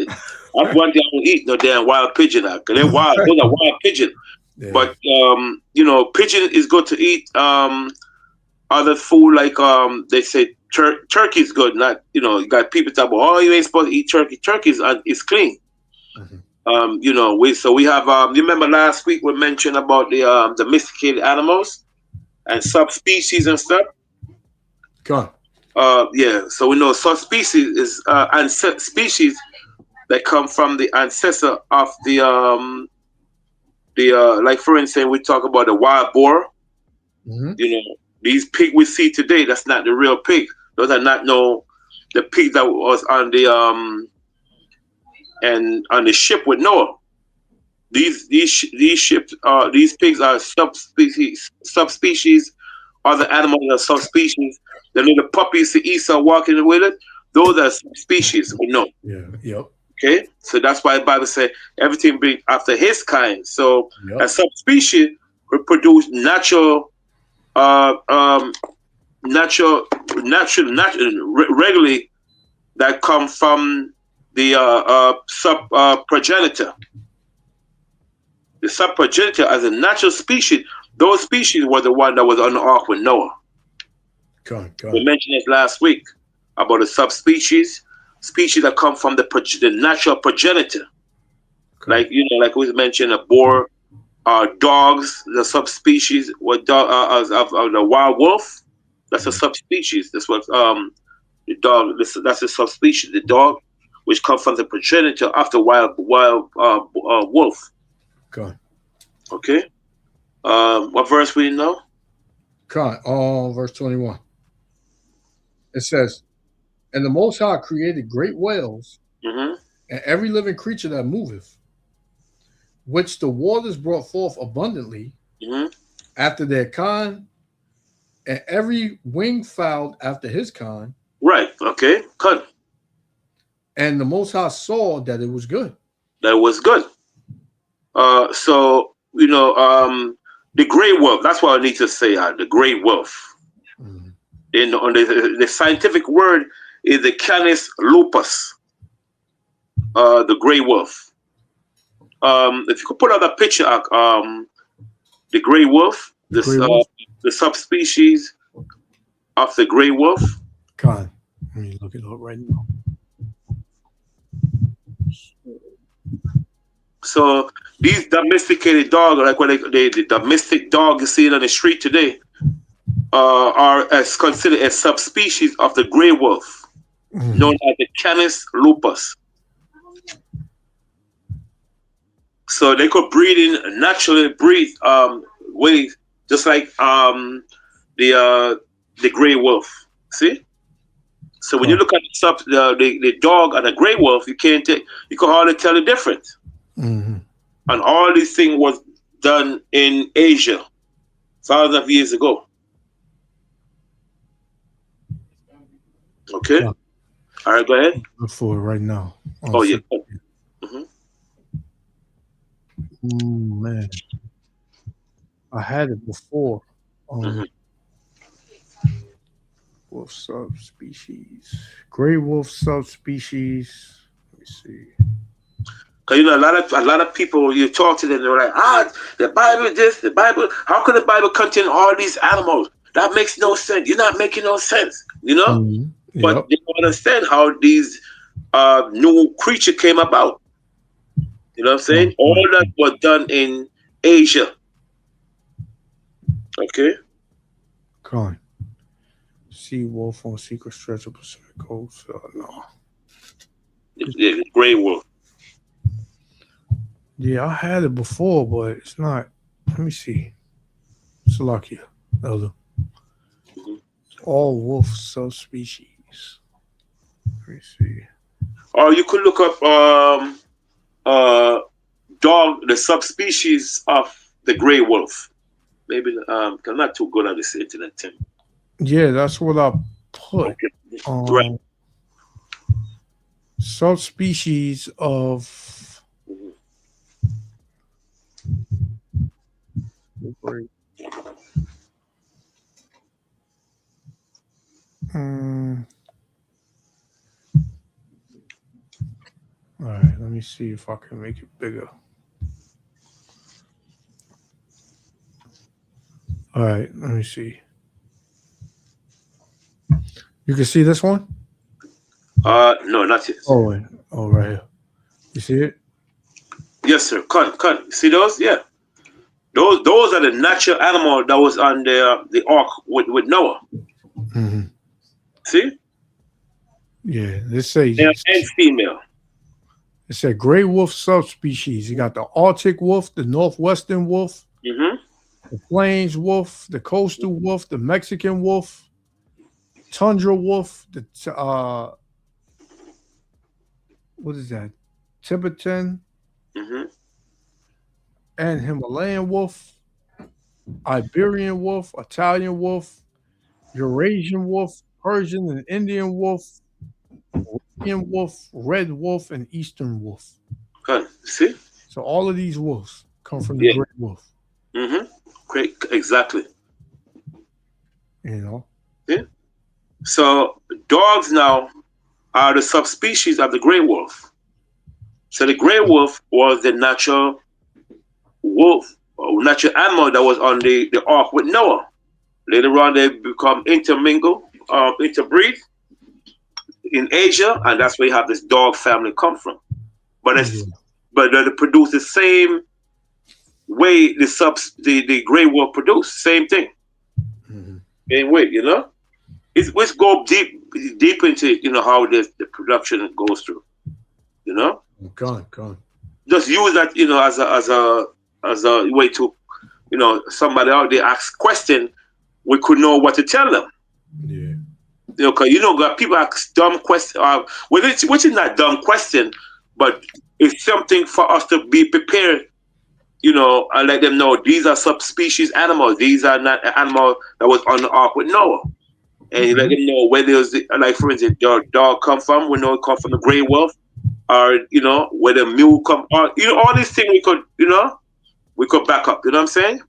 one thing I don't eat, no damn wild pigeon. They're wild. Those are wild pigeon. Yeah. But you know, pigeon is good to eat. Other food, like they say turkey is good. Not, you know, you got people talk about, oh, you ain't supposed to eat turkey. Turkey is clean. You know, we have you remember last week we mentioned about the domesticated animals and subspecies and stuff. Go on. Yeah, so we know subspecies is species that come from the ancestor of the like, for instance, we talk about the wild boar. You know, these pig we see today, that's not the real pig. Those are not the pig that was on the and on the ship with Noah. These ships these pigs are subspecies. Other animals are subspecies. The little puppies the Esau walking with it, those are subspecies we know. Yeah. Yep. Okay, so that's why the Bible says everything be after his kind. So a subspecies will produce natural, regularly that come from the progenitor. The subprogenitor as a natural species. Those species were the one that was on the ark with Noah. We mentioned it last week about the subspecies. Species that come from the natural progenitor, like, you know, like we mentioned, a boar, dogs, the subspecies of the wild wolf. That's a subspecies. That's what the dog. That's a subspecies. The dog, which comes from the progenitor of the wild wolf. Okay. What verse we know? Verse 21. It says, and the Most High created great whales and every living creature that moveth, which the waters brought forth abundantly after their kind, and every winged fowl after his kind. Right. Okay. Good. And the Most High saw that it was good. That was good. So, you know, the gray wolf. That's what I need to say. The gray wolf. In on the scientific word is the Canis lupus. The gray wolf. If you could put out a picture, the gray wolf, the subspecies of the gray wolf. God, let me look it up right now. So these domesticated dogs, like what the domestic dog you see on the street today, are as considered a subspecies of the gray wolf, known as the Canis lupus. So they could naturally breed ways, just like the gray wolf. See? So when you look at the dog and the gray wolf, you can hardly tell the difference. And all these things was done in Asia thousands of years ago. Okay. Yeah. All right, go ahead. Look for it right now. Oh yeah. Man, I had it before. Wolf subspecies, gray wolf subspecies. Let me see. Cause a lot of people, you talk to them, they're like, the Bible this, the Bible. How can the Bible contain all these animals? That makes no sense. You're not making no sense, you know. Yep. But they don't understand how these new creature came about. You know what I'm saying? All that was done in Asia. Okay. Con. Sea wolf on secret stretch of Pacific coast. No. Yeah, gray wolf. Yeah, I had it before, but it's not. Let me see. Salakia, Elder. All wolf subspecies. Let me see. Or you could look up dog, the subspecies of the gray wolf. Maybe I'm not too good at this internet thing. Yeah, that's what I put. Okay. Right. Subspecies of all right, let me see if I can make it bigger. All right, let me see. You can see this one? No, not yet. Oh, right here. You see it? Yes, sir. Cut. See those? Yeah. Those are the natural animal that was on the ark with Noah. Mm-hmm. See? Yeah, this says male and female. It said gray wolf subspecies. You got the Arctic wolf, the northwestern wolf, the plains wolf, the coastal wolf, the Mexican wolf, tundra wolf, the what is that? Tibetan and Himalayan wolf, Iberian wolf, Italian wolf, Eurasian wolf, Persian and Indian wolf, European wolf, red wolf, and eastern wolf. Good. See? So all of these wolves come from the great wolf. Great. Exactly. You know? Yeah. So dogs now are the subspecies of the gray wolf. So the gray wolf was the natural wolf, or natural animal that was on the ark with Noah. Later on, they become interbreed in Asia, and that's where you have this dog family come from. But they produce the same way the gray wolf produce, same thing, same way, you know. Let's go deep into how the production goes through, you know. Go on. Just use that, as a way to, somebody out there asks question, we could know what to tell them. Yeah. Because people ask dumb questions, which is not dumb question, but it's something for us to be prepared, and let them know these are subspecies animals. These are not animals that was on the ark with Noah. And you let them know where there's, like for instance, your dog come from. We know it come from the gray wolf, or where the mule come. Or, all these things we could back up. You know what I'm saying?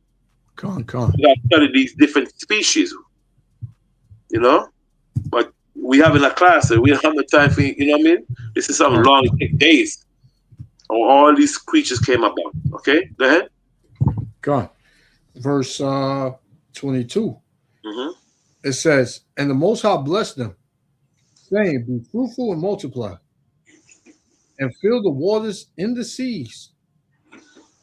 Come on. We got to study these different species. But we have in a class, so we don't have no time for what I mean. This is something long, it takes days. All these creatures came about. Okay, go ahead. Go on. Verse 22. It says, and the Most High blessed them, saying, be fruitful and multiply, and fill the waters in the seas,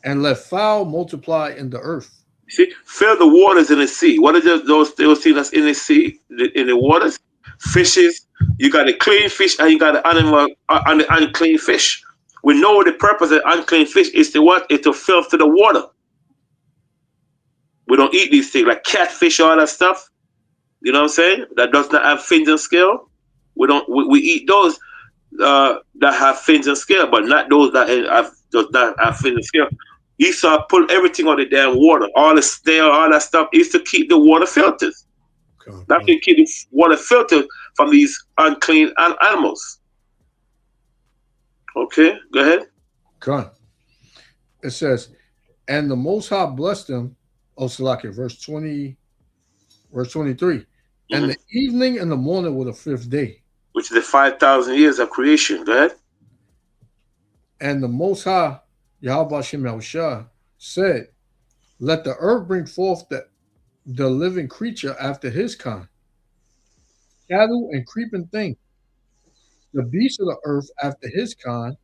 and let fowl multiply in the earth. See, fill the waters in the sea. What are those things that's in the sea, in the waters? Fishes. You got the clean fish and you got the animal and the unclean fish. We know the purpose of unclean fish is to what? Is to filter the water. We don't eat these things like catfish, all that stuff. You know what I'm saying? That does not have fins and scale. We eat those that have fins and scale, but not those that does not have fins and scale. Esau pulled everything on the damn water, all the snail, all that stuff, is to keep the water filtered. That can keep the water filtered from these unclean animals. Okay, go ahead. Come. It says, and the Most High blessed them, Salakia, verse 23. And the evening and the morning were the fifth day. Which is the 5,000 years of creation. Go ahead. And the Most High, Yahweh Hashem Yahushua, said, let the earth bring forth the living creature after his kind, cattle and creeping thing, the beasts of the earth after his kind,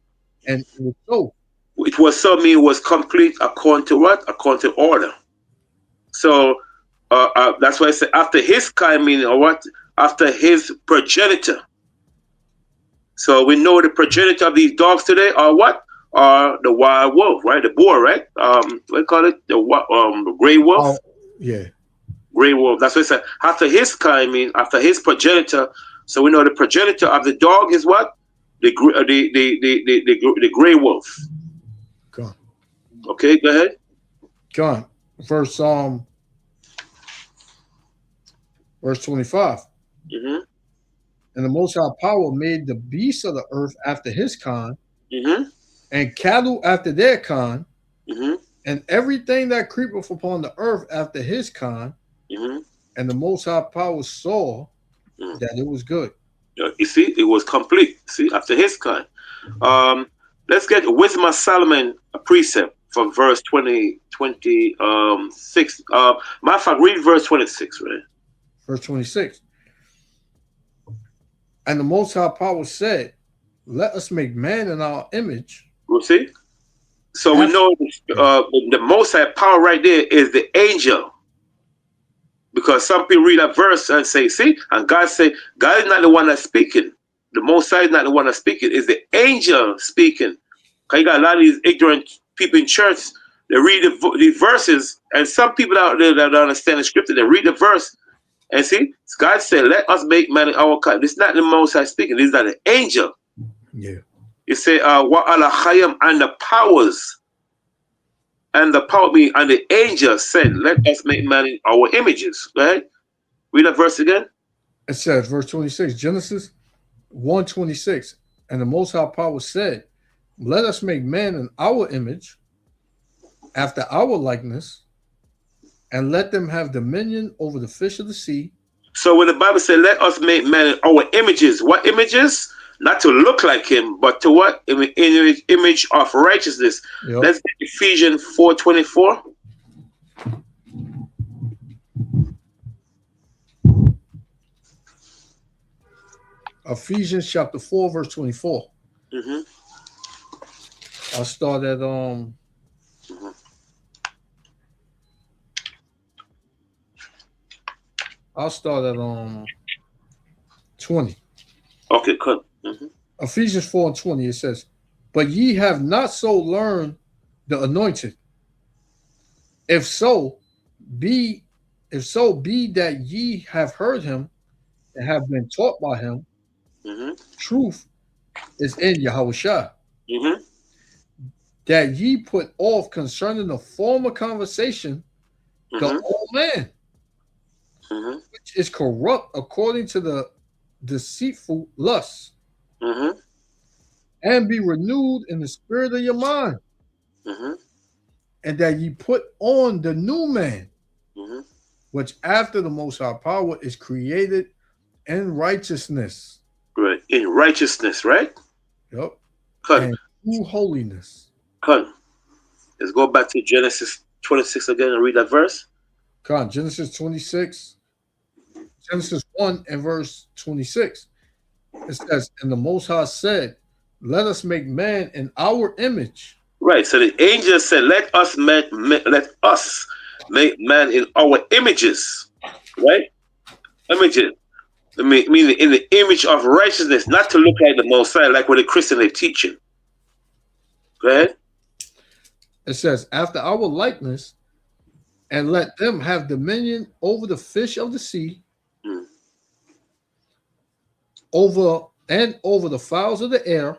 and it was so. It was so, mean it was complete according to what? According to order. So that's why I say after his kind, meaning or what? After his progenitor. So we know the progenitor of these dogs today are what? Are the wild wolf, right? The boar, right? What do you call it? The gray wolf. Yeah. Gray wolf. That's what I said. After his kind, mean after his progenitor. So we know the progenitor of the dog is what? The gray wolf. Go on. Okay, go ahead. Go on. Verse 25. Mm-hmm. And the Most High Power made the beasts of the earth after his kind, mm-hmm. and cattle after their kind, mm-hmm. and everything that creepeth upon the earth after his kind. Mm-hmm. And the Most High Power saw that it was good. You see, it was complete. See, after his kind. Let's get Wisdom of Solomon, a precept from verse 26. Matter of fact, read verse 26, right? Verse 26. And the Most High Power said, let us make man in our image. You see? So we know the Most High Power right there is the angel. Because some people read that verse and say, see, and God say, God is not the one that's speaking. The Most High is not the one that's speaking. It's the angel speaking. Because you got a lot of these ignorant people in church, they read these verses, and some people out there that don't understand the scripture, they read the verse, and see, God said, let us make man in our kind. This is not the Most High speaking. This is not the angel. Yeah. You say, what al-Hayam and the powers, and the power being, and the angel said, let us make man in our images. Right? Read that verse again. It says, verse 26, Genesis 1:26, and the Most High Power said, let us make man in our image, after our likeness, and let them have dominion over the fish of the sea. So when the Bible said, let us make man in our images, what images? Not to look like him, but to what? Image of righteousness. Yep. Let's get Ephesians 4:24. Ephesians chapter 4, verse 24. Mm-hmm. I'll start at I'll start at 20. Okay, good. Mm-hmm. Ephesians 4:20, it says, but ye have not so learned the anointed. If so be that ye have heard him and have been taught by him, mm-hmm. truth is in Yahushua. Mm-hmm. That ye put off concerning the former conversation, mm-hmm. the old man, mm-hmm. which is corrupt according to the deceitful lusts, mm-hmm. and be renewed in the spirit of your mind, mm-hmm. and that ye put on the new man, mm-hmm. which after the Most High Power is created in righteousness. Right, in righteousness, right? Yep. Good. And true holiness. Good. Let's go back to Genesis 26 again and read that verse. Come on, Genesis 26. Genesis 1 and verse 26. It says, and the Most High said, let us make man in our image. Right. So the angel said, let us make man in our images, right? Images. Meaning in the image of righteousness, not to look like the Most High, like what the Christian are teaching. Go ahead. It says, after our likeness, and let them have dominion over the fish of the sea, over the fowls of the air,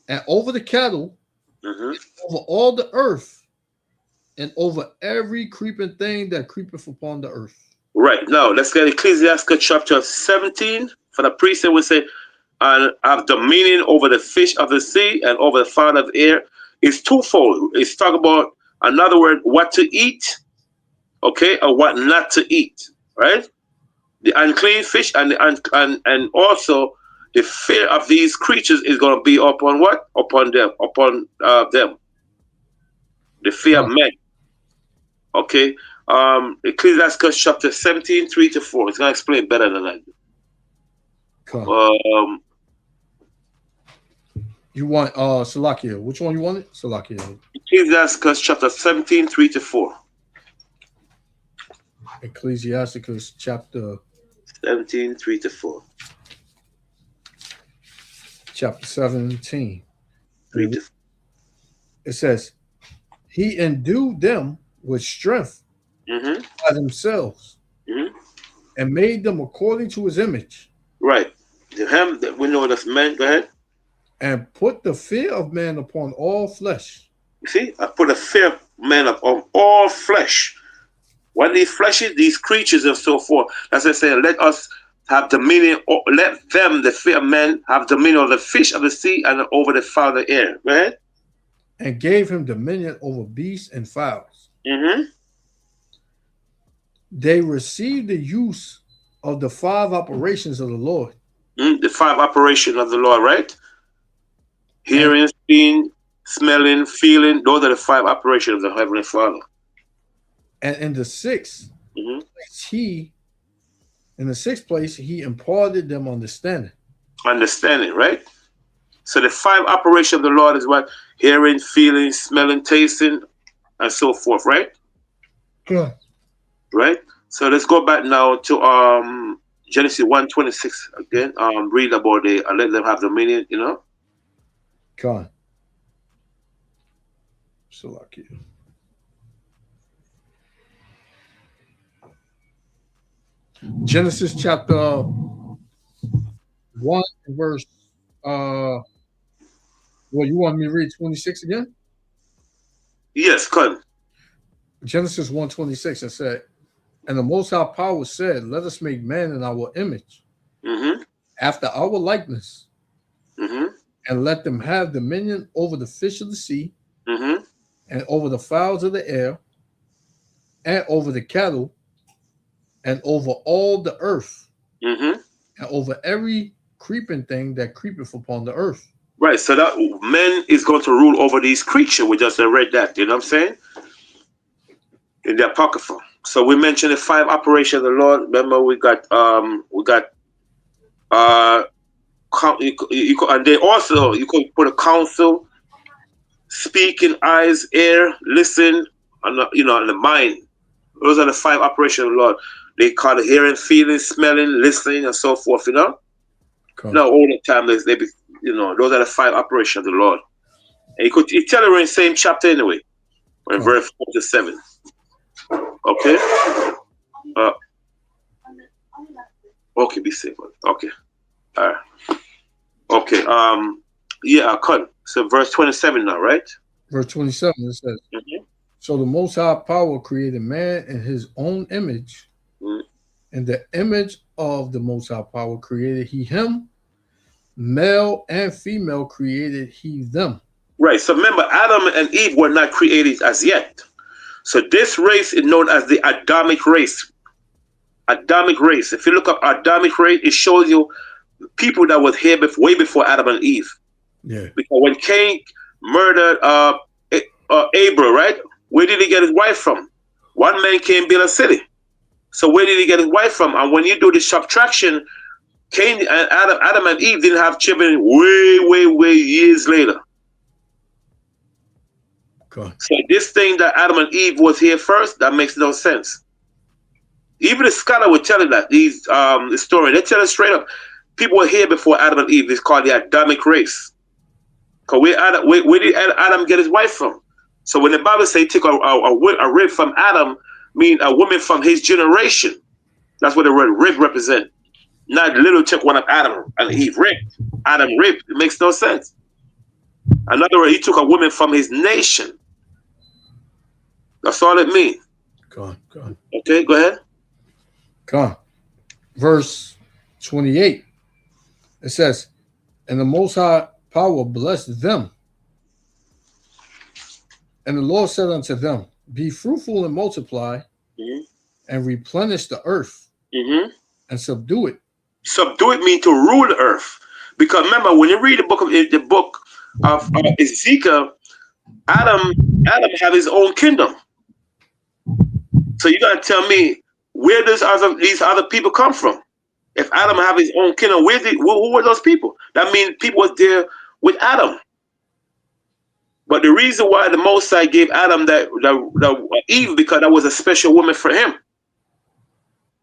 and over the cattle, over all the earth, and over every creeping thing that creepeth upon the earth. Right. Now, let's get Ecclesiastes chapter 17. For the priest, it would say, and have dominion over the fish of the sea and over the fowl of the air. It's twofold. It's talk about, another word, what to eat, okay, or what not to eat, right? The unclean fish and also the fear of these creatures is going to be upon what? Upon them. The fear of men. Okay. Ecclesiastes chapter 17, 3-4. It's going to explain better than I do. You want Salakia. Which one you wanted? Salakia. Ecclesiastes chapter 17, 3-4. Ecclesiasticus chapter 17, 3-4. Chapter 17. 3-4. It says, he endued them with strength by themselves and made them according to his image. Right. We know that's men. Go ahead. And put the fear of man upon all flesh. You see, I put a fear of man upon all flesh. What these fleshes, these creatures, and so forth. As I say, let us have dominion. Let them, the fear of men, have dominion over the fish of the sea and over the fowl of the air. Go ahead. And gave him dominion over beasts and fowls. They received the use of the 5 operations of the Lord. The 5 operations of the Lord, right? Hearing, seeing, smelling, feeling. Those are the 5 operations of the Heavenly Father. And in the 6th place, he imparted them understanding. Understanding, right? So the 5 operations of the Lord is what? Hearing, feeling, smelling, tasting, and so forth, right? Yeah. Right? So let's go back now to Genesis 1:26 again. Read about let them have dominion, you know? God. Salakia. Genesis chapter 1 verse well, you want me to read 26 again? Yes, come. Genesis 1:26, it said, and the Most High Power said, let us make man in our image, after our likeness, and let them have dominion over the fish of the sea, and over the fowls of the air, and over the cattle, and over all the earth, and over every creeping thing that creepeth upon the earth. Right, so that man is going to rule over these creatures. We just read that, you know what I'm saying? In the Apocrypha. So we mentioned the 5 operations of the Lord. Remember, we got and then also you could put a counsel, speaking, eyes, ear, listen, and and the mind. Those are the 5 operations of the Lord. They call it hearing, feeling, smelling, listening, and so forth. You know. Cool. Now all the time those are the 5 operations of the Lord. And you tell it in the same chapter anyway, in verse 4-7. Okay. Okay, be safe. Okay. All right. Okay. Yeah, cut. So verse 27 now, right? Verse 27, it says, so the Most High Power created man in his own image. In the image of the Most High Power created he him. Male and female created he them. Right. So remember, Adam and Eve were not created as yet. So this race is known as the Adamic race. Adamic race. If you look up Adamic race, it shows you people that was here way before Adam and Eve. Yeah. Because when Cain murdered Abel, right? Where did he get his wife from? One man came build a city. So where did he get his wife from? And when you do the subtraction, Cain and Adam and Eve didn't have children way years later. God. So this thing that Adam and Eve was here first, that makes no sense. Even the scholar would tell you that these historians, they tell us straight up, people were here before Adam and Eve. It's called the Adamic race. Because where did Adam get his wife from? So when the Bible says take a rib from Adam, mean a woman from his generation. That's what the word rib represent. Not little took one of Adam and Eve rib. Adam rib. It makes no sense. Another word, he took a woman from his nation. That's all it means. God. Okay, go ahead. God. Verse 28. It says, and the Most High Power blessed them. And the Lord said unto them, be fruitful and multiply, and replenish the earth, and subdue it. Subdue it means to rule the earth. Because remember, when you read the book of Ezekiel, Adam had his own kingdom. So you gotta tell me, where does these other people come from? If Adam have his own kingdom, who were those people? That means people was there with Adam. But the reason why the Most High gave Adam that Eve, because that was a special woman for him.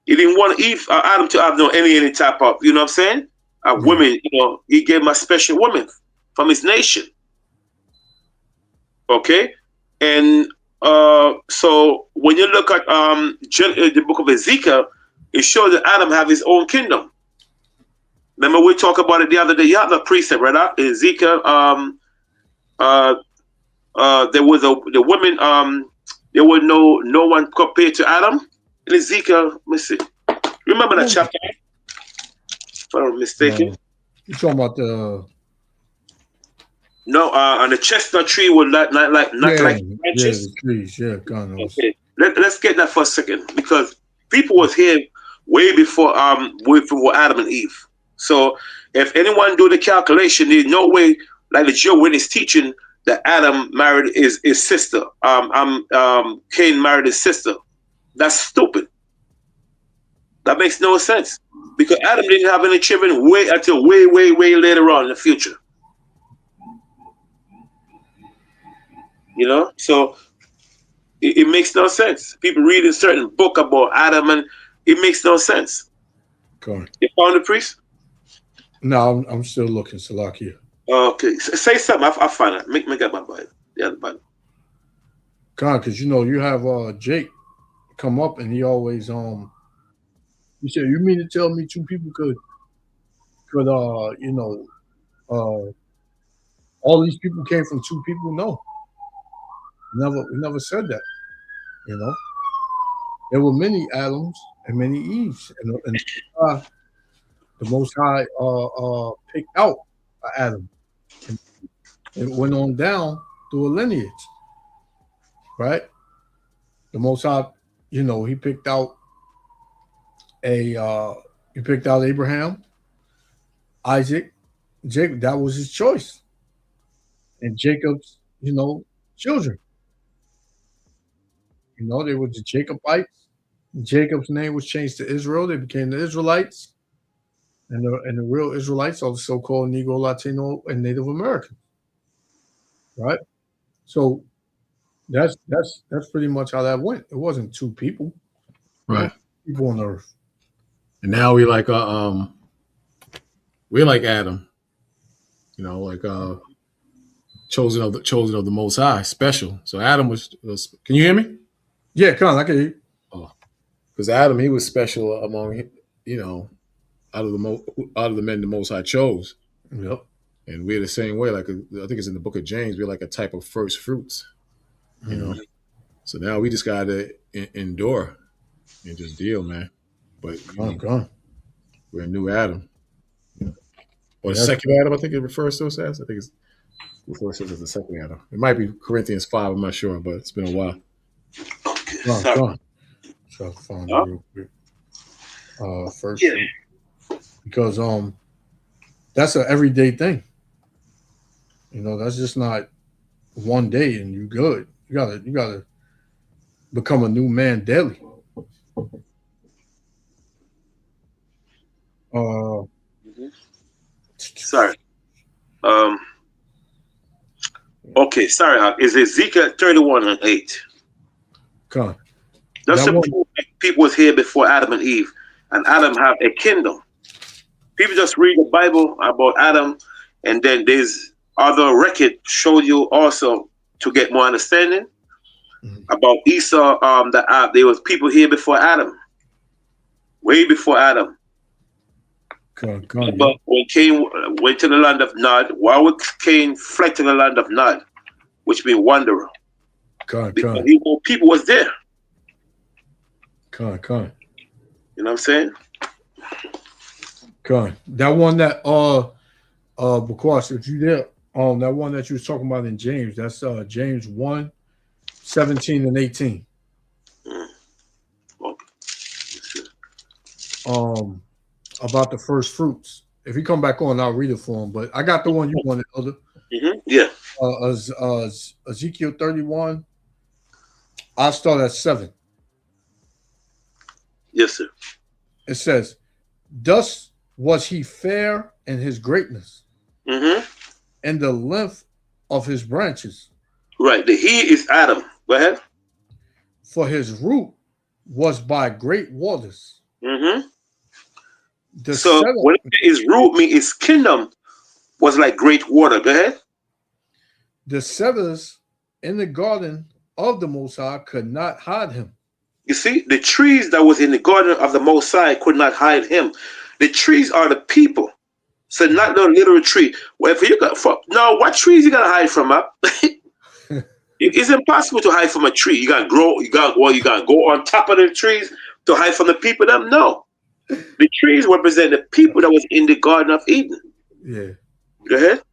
He didn't want Adam to have any type of, you know what I'm saying? A woman, he gave him a special woman from his nation. Okay? And so when you look at the book of Ezekiel, it shows that Adam have his own kingdom. Remember we talked about it the other day. You have the precept, right? In Ezekiel, there was the woman. There was no one compared to Adam in Ezekiel. Let me see. Remember that chapter? If I'm not mistaken. You're talking about the. No, and the chestnut tree was not like branches. Yeah, the trees. Yeah, God knows. Okay, let's get that for a second, because people was here way before Adam and Eve. So if anyone do the calculation, there's no way, like the Jehovah's Witness teaching, that Adam married his sister. Cain married his sister. That's stupid. That makes no sense, because Adam didn't have any children until way later on in the future. So it makes no sense. People reading certain book about Adam, and it makes no sense. God. You found the priest? No, I'm still looking, Salakia. Okay, say something. I'll find it. Make up my Bible. The other Bible. God, because you have Jake come up, and he always he said, you mean to tell me two people could all these people came from two people? No. We never said that. There were many Adams and many Eves, and the Most High picked out Adam. And it went on down through a lineage, right? The Most High, he picked out Abraham, Isaac, Jacob. That was his choice, and Jacob's, children. They were the Jacobites. Jacob's name was changed to Israel. They became the Israelites. And the real Israelites are the so-called Negro, Latino, and Native Americans. Right? So that's pretty much how that went. It wasn't two people. Right. People on earth. And now we're like Adam. Chosen of the Most High, special. So Adam was can you hear me? Yeah, come on, I can hear you. Oh, because Adam, he was special among, out of the men the Most High chose. Yep. And we're the same way. Like I think it's in the Book of James. We're like a type of first fruits. So now we just gotta endure and just deal, man. But we're a new Adam, or the second Adam. I think it refers to us as. I think it's refers to us as the second Adam. It might be Corinthians 5. I'm not sure, but it's been a while. Okay. So I found it real quick. First, because that's an everyday thing. That's just not one day and you good. You gotta become a new man daily. Sorry. Okay, sorry, is Ezekiel 31:8. Come on. Just That to one- prove that people was here before Adam and Eve, and Adam have a kingdom. People just read the Bible about Adam, and then there's other record show you also to get more understanding about Esau. That there was people here before Adam, way before Adam. Come on. But when Cain went to the land of Nod, why would Cain fled to the land of Nod, which means wanderer? Because he knew people was there. Come on. You know what I'm saying? Come on. That one that because if you there, that one that you was talking about in James, that's James 1:17-18. About the first fruits. If he come back on, I'll read it for him. But I got the one you wanted, Elder. Yeah. Ezekiel 31. I'll start at 7. Yes, sir. It says, "Thus was he fair in his greatness, and the length of his branches." Right. The he is Adam. Go ahead. "For his root was by great waters." So when his root means his kingdom was like great water. Go ahead. The cedars in the garden of the Most High could not hide him. You see, the trees that was in the garden of the Most High could not hide him. The trees are the people. So not the literal tree. Well, if you got what trees you gotta hide from? It's impossible to hide from a tree. You gotta grow. You gotta go on top of the trees to hide from the people. No, the trees represent the people that was in the Garden of Eden. Yeah. Go ahead.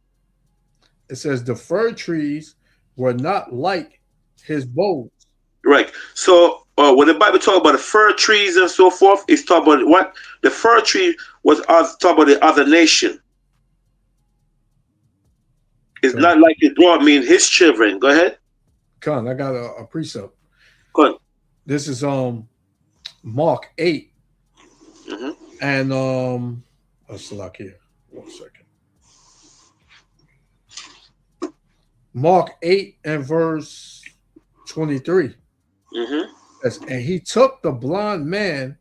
It says the fir trees were not like his boughs. Right. So when the Bible talks about the fir trees and so forth, it's talking about what? The fir tree was talking about the other nation. It's not like his brother, mean his children. Go ahead. Come on, I got a precept. Go on. This is Mark 8. And let's look here. 1 second. Mark 8 and verse 23. And he took the blind man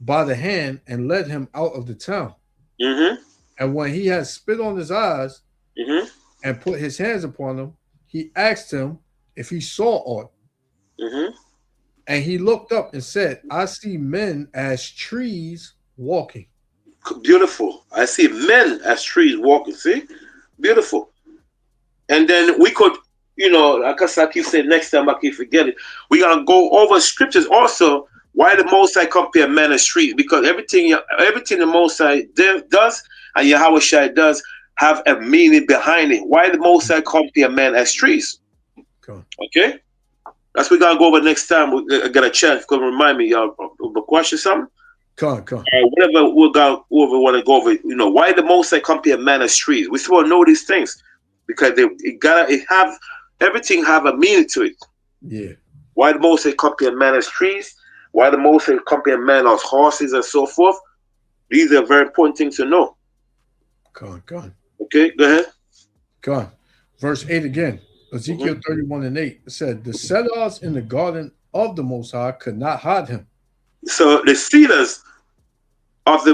by the hand and led him out of the town. And when he had spit on his eyes and put his hands upon him, he asked him if he saw aught. And he looked up and said, "I see men as trees walking." Beautiful. I see men as trees walking. See? Beautiful. And then we could, like I keep saying, next time I keep forgetting, we gotta go over scriptures also. Why the Most High compare men as trees? Because everything the Most High does and Yahweh Shai does have a meaning behind it. Why the Most High compare men as trees? Okay? That's what we gotta go over next time. We get a chance. Come remind me, y'all, of a question, something. Come. Whatever we want to go over, why the Most High compare man as trees? We supposed to know these things because everything have a meaning to it. Yeah. Why the Most High compare man as trees? Why the Most High compare man as horses and so forth? These are very important things to know. Come. Okay, go ahead. Come. Verse 8 again. Ezekiel 31 and 8. It said, "The cedars in the garden of the Most High could not hide him." So the cedars of the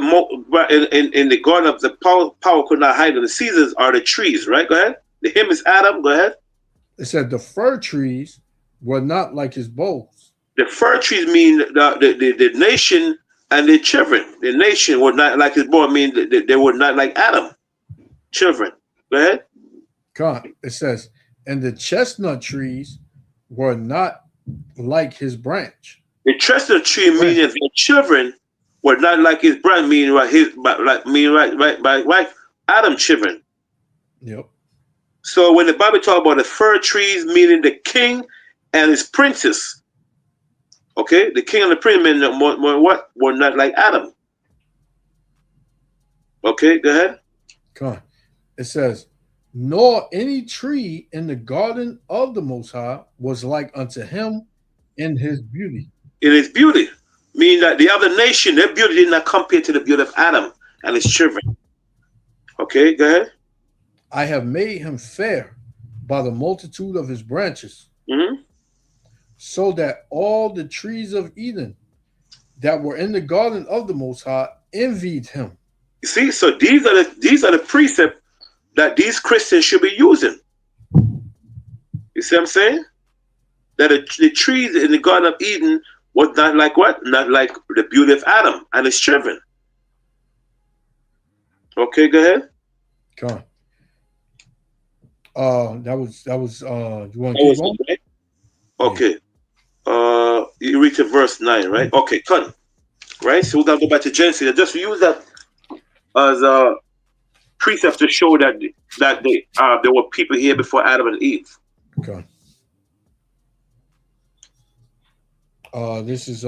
in the garden of the power could not hide them. The cedars are the trees, right? Go ahead. The him is Adam. Go ahead. It said the fir trees were not like his boughs. The fir trees mean the nation and the children. The nation were not like his boy. Mean they were not like Adam. Children. Go ahead. Come. It says, and the chestnut trees were not like his branch. The chestnut tree meaning the children were not like his branch, meaning right Adam children. Yep. So when the Bible talks about the fir trees, meaning the king and his princess, okay, the king and the prince mean were not like Adam. Okay, go ahead. Come on. It says, nor any tree in the garden of the Most High was like unto him in his beauty. In his beauty, meaning that the other nation, their beauty did not compare to the beauty of Adam and his children. Okay, go ahead. I have made him fair by the multitude of his branches, Mm-hmm. so that all the trees of Eden that were in the garden of the Most High envied him. You see, so these are the precepts that these Christians should be using. You see what I'm saying? That the trees in the Garden of Eden was not like what? Not like the beauty of Adam and his children. Okay, go ahead. Come on. That was you want to keep going? Right? Okay. You read to verse 9, right? Okay, come. Right? So we're gonna go back to Genesis. I just use that as a precept to show that there were people here before Adam and Eve. Okay. This is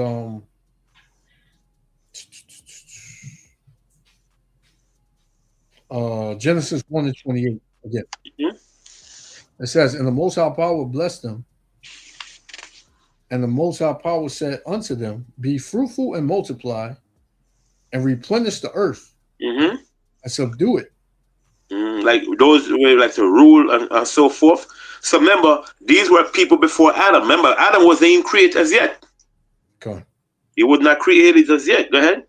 Genesis 1:28 again. Mm-hmm. It says, and the Most High Power blessed them, and the Most High Power said unto them, be fruitful and multiply, and replenish the earth, Mm-hmm. and subdue it. Like those were like to rule and so forth. So remember, these were people before Adam. Remember, Adam wasn't even created as yet. Okay. He was not created as yet. Go ahead.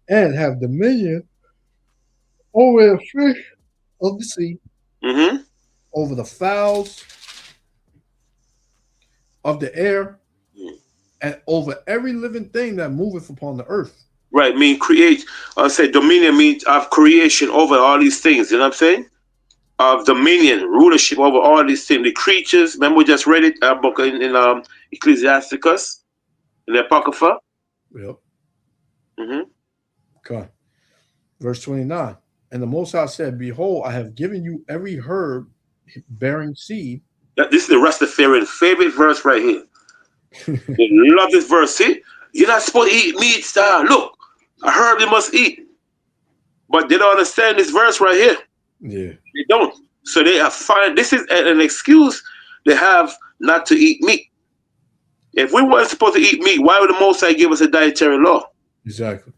And have dominion over the fish of the sea, Mm-hmm. over the fowls of the air, and over every living thing that moveth upon the earth. Right, mean create. Say dominion means of creation over all these things. You know what I'm saying? Of dominion, rulership over all these things. The creatures. Remember, we just read it book in Ecclesiasticus, in the Apocrypha. Yep. Mm-hmm. Okay. Verse 29. And the Most High said, behold, I have given you every herb bearing seed. This is the Rastafarian favorite verse right here. They love this verse. See, you're not supposed to eat meat, star. Look, a herb you must eat. But they don't understand this verse right here. Yeah. They don't. So they are fine. This is an excuse they have not to eat meat. If we weren't supposed to eat meat, why would the Most High give us a dietary law? Exactly.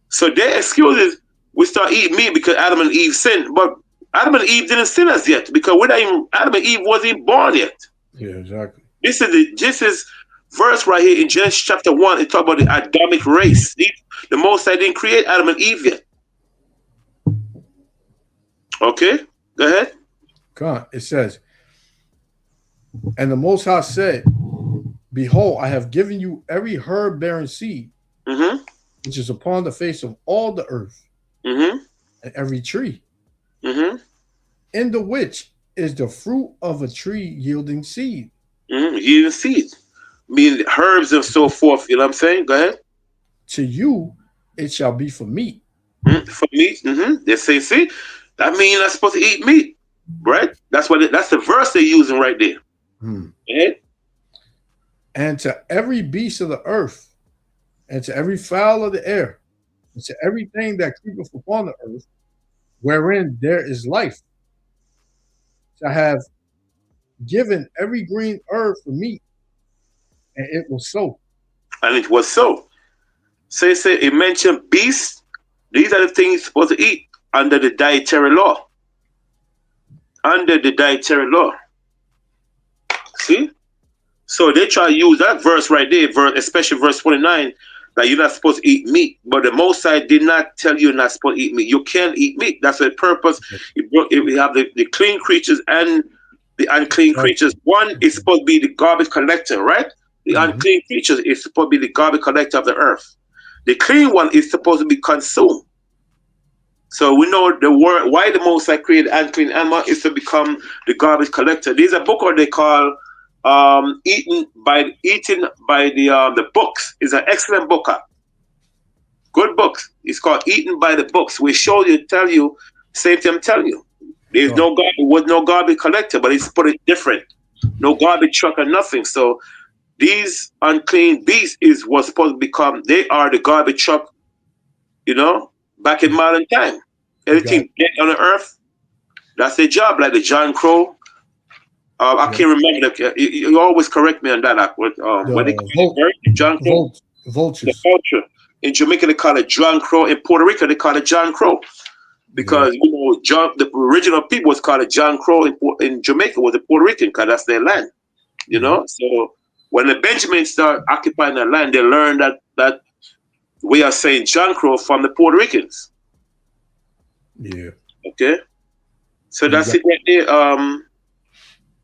So their excuse is we start eating meat because Adam and Eve sinned. But Adam and Eve didn't sin us yet because Adam and Eve wasn't even born yet. Yeah, exactly. This is verse right here in Genesis chapter 1. It talks about the Adamic race. The Most High didn't create Adam and Eve yet. Okay, go ahead. Come on. It says, and the Most High said, behold, I have given you every herb bearing seed, Mm-hmm. which is upon the face of all the earth, Mm-hmm. and every tree, Mm-hmm. in the which is the fruit of a tree yielding seed. Mm-hmm. You didn't see it. I mean herbs and so forth. You know what I'm saying? Go ahead. To you, it shall be for meat. Mm-hmm. For meat. Mm-hmm. They say, see, that means you're not supposed to eat meat, right? That's the verse they're using right there. Hmm. Go ahead. And to every beast of the earth, and to every fowl of the air, and to everything that creepeth upon the earth, wherein there is life, I have given every green herb for meat, and it was so. And it was so. So it mentioned beasts. These are the things you're supposed to eat under the dietary law. Under the dietary law. See? So they try to use that verse right there, especially verse 29, that you're not supposed to eat meat. But the Most High did not tell you you're not supposed to eat meat. You can eat meat. That's the purpose. We have the clean creatures and the unclean creatures. One is supposed to be the garbage collector, right? The unclean creatures is supposed to be the garbage collector of the earth. The clean one is supposed to be consumed. So we know the word why the Most High created unclean animal is to become the garbage collector. There's a book what they call Eaten by the Books. It's an excellent book. Good books. It's called Eaten by the Books. We show you, tell you, same thing I'm telling you. There's no garbage collector, but it's put it different. No garbage truck or nothing. So these unclean beasts was supposed to become, they are the garbage truck, back in modern time. Anything dead on the earth, that's their job, like the John Crow. I can't remember. You always correct me on that. When they call it John Crow, vultures. The vulture. In Jamaica, they call it John Crow. In Puerto Rico, they call it John Crow. because you know John, the original people was called a John Crow in Jamaica, was a Puerto Rican, because that's their land. You know, so when the Benjamins start occupying that land, they learned that we are saying John Crow from the Puerto Ricans. Yeah. Okay. So that's it right there.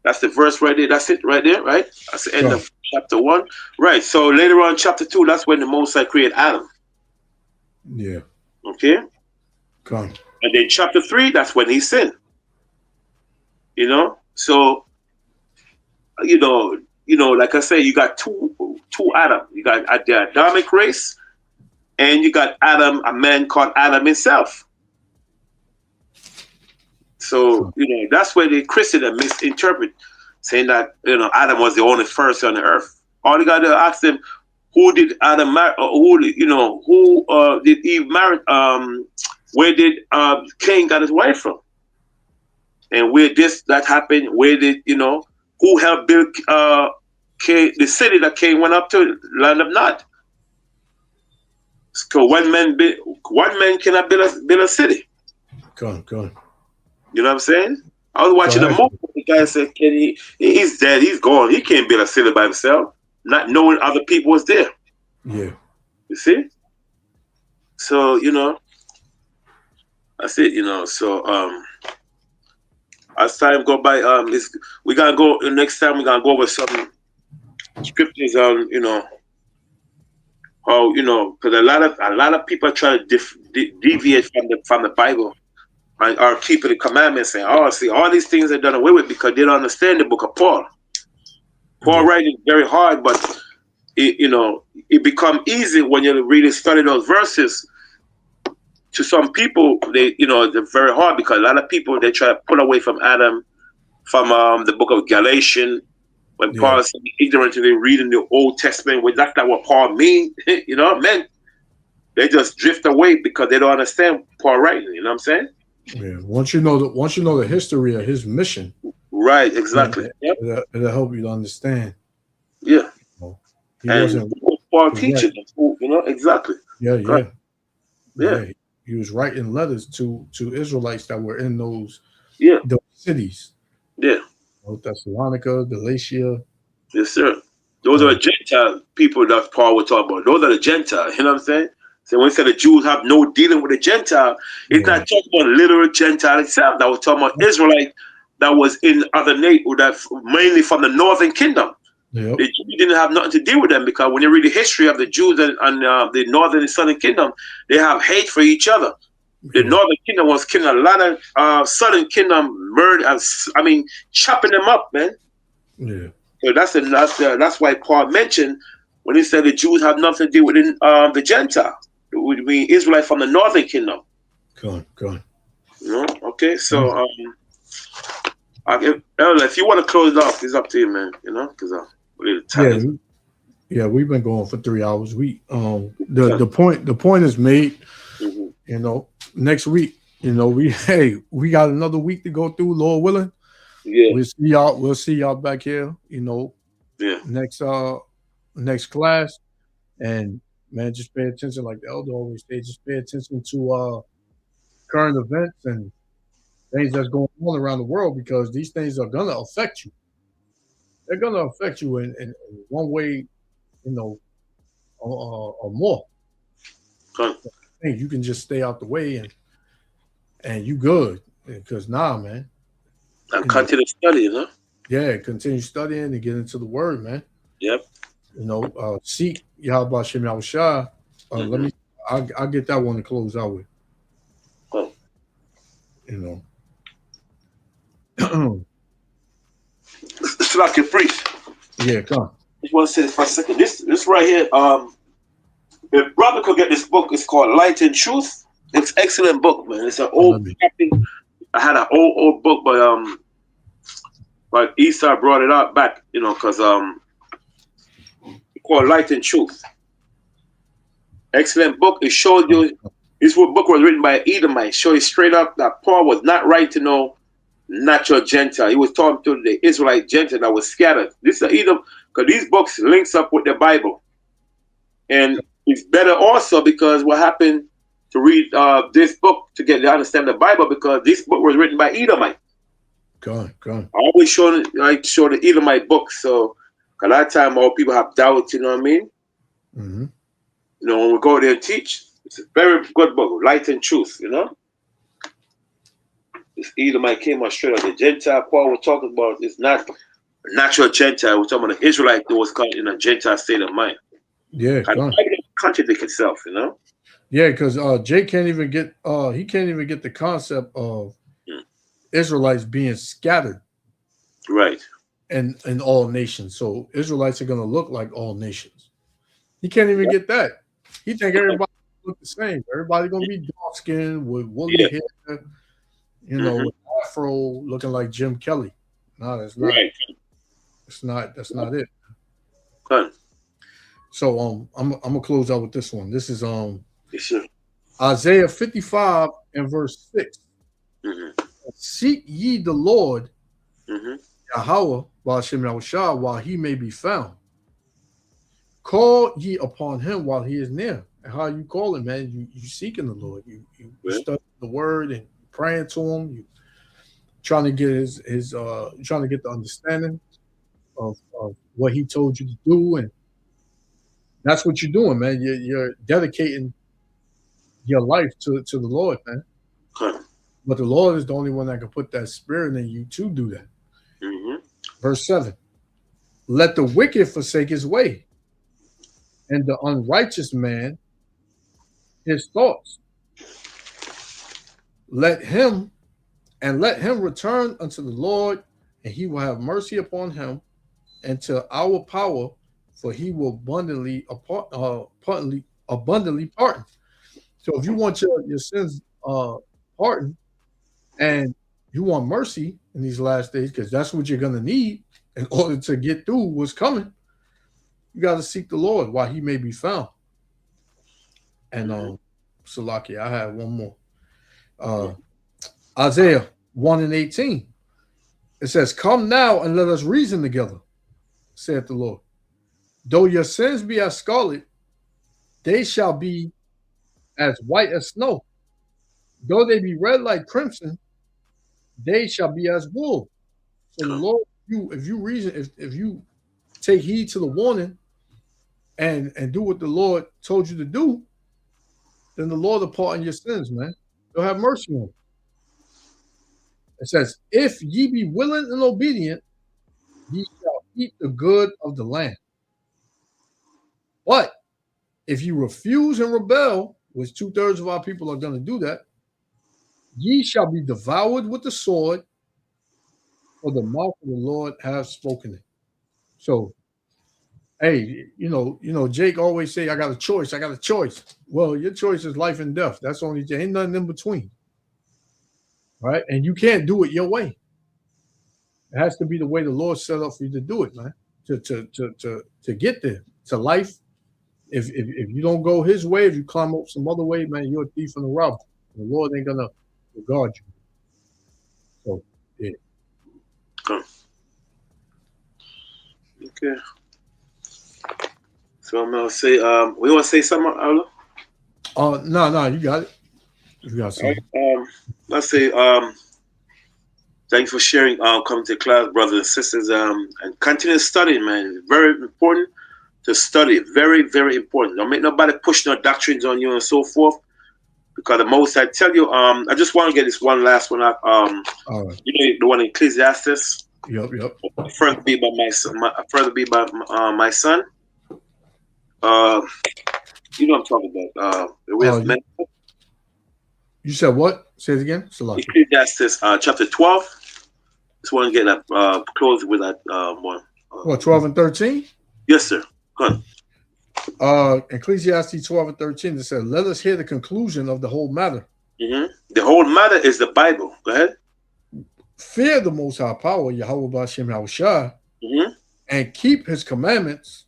That's the verse right there. That's it right there, right? That's the end of chapter 1. Right. So later on, chapter 2, that's when the Most High created Adam. Yeah. Okay. Come. And then chapter 3, that's when he sinned. You know? So, you know, like I said, you got two Adam. You got the Adamic race, and you got Adam, a man called Adam himself. So, you know, that's where the Christians misinterpret, saying that, you know, Adam was the only first on the earth. All you got to ask them, who did Adam marry, who did Eve marry, where did Cain got his wife from? And where that happened, where did, you know, who helped build Cain, the city that Cain went up to, land of Nod? So one man cannot build a city. Go on. You know what I'm saying? I was watching a movie. The guy said, he's dead. He's gone. He can't build a city by himself, not knowing other people was there. Yeah. You see? So, you know, that's it, you know. So, as time go by, we got to go, next time we're going to go over some scriptures on, you know, how, you know, because a lot of people try to deviate from the Bible. Are keeping the commandments, saying, "Oh, see, all these things are done away with because they don't understand the book of Paul." Paul writing very hard, but it become easy when you really study those verses. To some people, they're very hard because a lot of people they try to pull away from Adam, from the book of Galatians. When Paul is ignorant to reading the Old Testament, well, that's not what Paul mean. You know what I mean? They just drift away because they don't understand Paul writing. You know what I'm saying? Yeah. Once you know the history of his mission, right? Exactly. It'll help you to understand. Yeah. He and wasn't Paul teaching them, you know, exactly. Yeah. Yeah. He was writing letters to Israelites that were in those cities. Yeah. Thessalonica, Galatia. Yes, sir. Those are the Gentile people that Paul was talking about. Those are the Gentiles. You know what I'm saying? So when he said the Jews have no dealing with the Gentile, it's not talking about literal Gentile itself. That was talking about Israelite that was in other nations, that mainly from the northern kingdom. Yep. The Jews didn't have nothing to do with them because when you read the history of the Jews and the northern and southern kingdom, they have hate for each other. The northern kingdom was killing a lot of southern kingdom murder. I mean, chopping them up, man. Yeah. So that's why Paul mentioned when he said the Jews have nothing to do with the Gentile. It would be Israelite from the northern kingdom. Go on. You know? Okay, so if you want to close it off, it's up to you, man. You know, because we've been going for 3 hours. The point is made. Mm-hmm. You know, next week, you know, we got another week to go through, Lord willing. Yeah, we'll see y'all back here. You know, next class, and man, just pay attention, like the elder always say. Just pay attention to current events and things that's going on around the world, because these things are gonna affect you. They're gonna affect you in one way, you know, or more. You can just stay out the way and you good, because man. And continue studying, huh? Yeah, continue studying and get into the word, man. Yep. You know, seek Yahweh Shem Yahushua. I'll get that one to close out with. Oh. You know. It's like your priest. Yeah, come on. I just want to say this for a second. This right here, if brother could get this book, it's called Light and Truth. It's an excellent book, man. It's an old copy. I had an old book, but Esau brought it out back, you know, because called Light and Truth. Excellent book. It showed you, this book was written by an Edomite. Show you straight up that Paul was not right to know natural Gentile. He was talking to the Israelite Gentile that was scattered. This is Edom, because these books links up with the Bible. And it's better also because what happened, to read this book to get to understand the Bible, because this book was written by Edomite. Go on. I always show the Edomite book, so a lot of time all people have doubts, you know what I mean? Mm-hmm. You know, when we go there and teach, it's a very good book, Light and Truth, you know? This Edomite came out straight up. The Gentile Paul was talking about is not a natural Gentile. We're talking about an Israelite who was caught in a Gentile state of mind. Yeah, And the Bible contradict itself, you know? Yeah, because Jay can't even get the concept of Israelites being scattered, right, and in all nations. So Israelites are going to look like all nations. He can't even get that. He think everybody look the same. Everybody going to be dark skinned with woolly hair, you know, with afro, looking like Jim Kelly. No, that's not. Right. That's not it. Huh. So I'm gonna close out with this one. This is yes, sir. Isaiah 55 and verse 6. Mm-hmm. Seek ye the Lord, mm-hmm. Yahweh, while he may be found. Call ye upon him while he is near. And how you call him, man? You seeking the Lord. You study the word and praying to him. You trying to get his trying to get the understanding of what he told you to do, and that's what you're doing, man. You're dedicating your life to the Lord, man. Huh. But the Lord is the only one that can put that spirit in you to do that. Mm-hmm. Verse 7. Let the wicked forsake his way, and the unrighteous man his thoughts. Let him return unto the Lord, and he will have mercy upon him, and to our power, for he will abundantly pardon. So if you want your sins pardoned, and you want mercy in these last days, because that's what you're gonna need in order to get through what's coming, you got to seek the Lord while he may be found. And Salaki, I have one more. Isaiah 1 and 18. It says, come now and let us reason together, saith the Lord. Though your sins be as scarlet, they shall be as white as snow. Though they be red like crimson, they shall be as wool. So the Lord, if you take heed to the warning and do what the Lord told you to do, then the Lord will pardon your sins, man. He'll have mercy on you. It says, if ye be willing and obedient, ye shall eat the good of the land. But if you refuse and rebel, which 2/3 of our people are going to do that, ye shall be devoured with the sword, for the mouth of the Lord hath spoken it. So, hey, you know, Jake always say, I got a choice. Well, your choice is life and death. That's only, ain't nothing in between. Right? And you can't do it your way. It has to be the way the Lord set up for you to do it, man. To get there, to life. If you don't go his way, if you climb up some other way, man, you're a thief and a robber. The Lord ain't gonna regard you. So, yeah. Okay. So I'm gonna say, we want to say something, Arlo? No, you got it. You got something. Let's say, thanks for sharing, coming to class, brothers and sisters, and continue studying, man. Very important to study. Very, very important. Don't make nobody push no doctrines on you and so forth. Because the most I tell you, I just want to get this one last one out. All right. You know, the one in Ecclesiastes. Yep. Further be by my son. My son. You know what I'm talking about. You said what? Say it again. Ecclesiastes chapter 12. Just want to get close with that one. 12 and 13? Yes, sir. Go ahead. Ecclesiastes 12 and 13, it says, let us hear the conclusion of the whole matter. Mm-hmm. The whole matter is the Bible. Go ahead. Fear the Most High Power, Yahweh B'Shem Yahushua, and keep his commandments,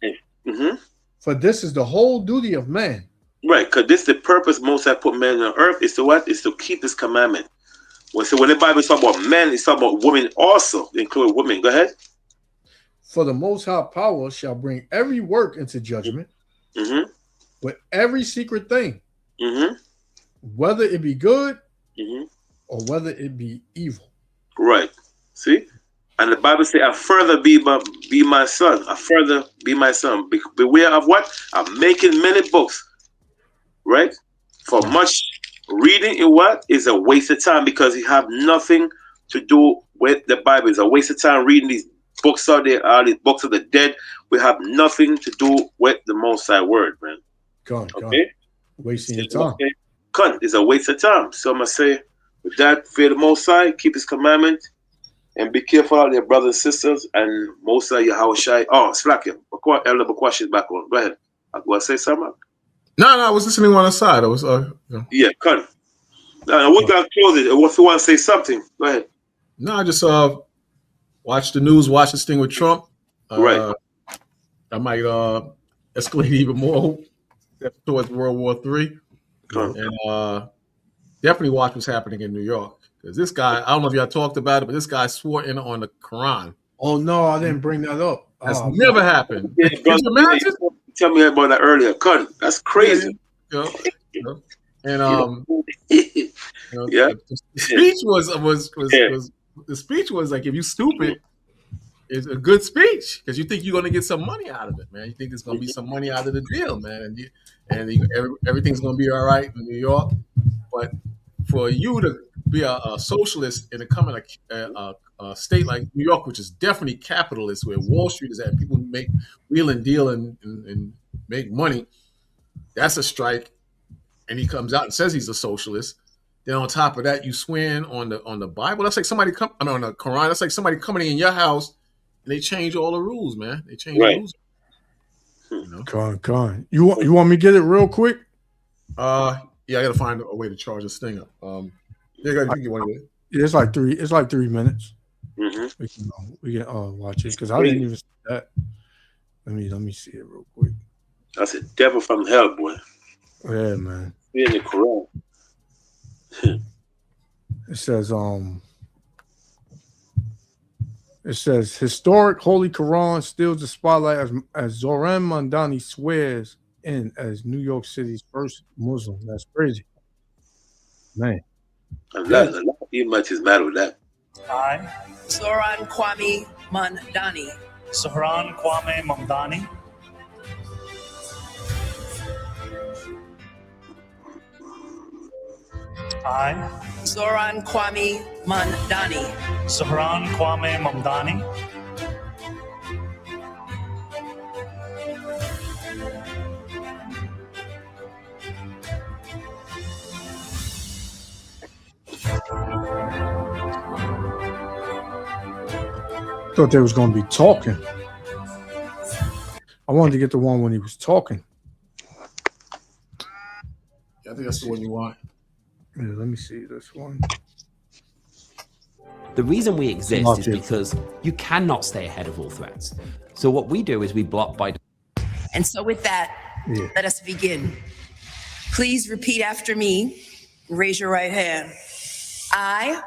for this is the whole duty of man. Right, because this is the purpose Most High put man on earth, is to what? Is to keep his commandment. So when the Bible talks about men, it's talking about women also, include women. Go ahead. For the Most High Power shall bring every work into judgment, with every secret thing, whether it be good hmm or whether it be evil. Right. See? And the Bible says, "A further be my son. A further be my son. Beware of what? I'm making many books." Right? For much reading in what is a waste of time, because you have nothing to do with the Bible. It's a waste of time reading these books out there, all these books of the dead. We have nothing to do with the Most High Word, man. Okay? Wasting your time. Okay. Cunt is a waste of time. So I'm going to say, with that, fear the Most High, keep His commandment, and be careful out there, brothers and sisters, and Most High Yahweh Shai. Oh, Slakia, Elder Bakwash is back on. Go ahead. I want to say something? No, I was listening on the side. I was, Yeah, cunt. No, we're going to close it. If you want to say something, go ahead. No, I just watch the news, watch this thing with Trump. Right. I might escalate even more towards World War III. And definitely watch what's happening in New York. Because this guy, I don't know if y'all talked about it, but this guy swore in on the Quran. Oh, no, I didn't bring that up. That's never happened. Yeah, Can you imagine? Tell me about that earlier. Cunt. That's crazy. And Yeah. the speech was the speech was like, if you stupid, it's a good speech because you think you're going to get some money out of it, man. You think there's going to be some money out of the deal, man, and everything's going to be all right in New York. But for you to be a socialist and to come in a state like New York, which is definitely capitalist, where Wall Street is at, people make wheel and deal and make money, that's a strike. And he comes out and says he's a socialist. Then on top of that, you swear on the Bible. That's like somebody on the Quran. That's like somebody coming in your house and they change all the rules, man. They change the rules. You know? Con. You want me to get it real quick? Yeah, I gotta find a way to charge this thing up. It's like 3 minutes. Mm-hmm. We can watch it because I didn't even see that. Let me see it real quick. That's a devil from hell, boy. Yeah, man. In the Quran. It says historic Holy Quran steals the spotlight as Zoran Mandani swears in as New York City's first Muslim. That's crazy, man. A lot of much is mad with that. I, Zoran Kwame Mandani, Zohran Kwame Mamdani, I, Zoran Kwame Mandani, Zohran Kwame Mamdani, Thought they was gonna be talking. I wanted to get the one when he was talking. I think that's the one you want. Yeah, let me see this one. The reason we exist is because you cannot stay ahead of all threats. So what we do is we block by. And so with that, let us begin. Please repeat after me. Raise your right hand. I,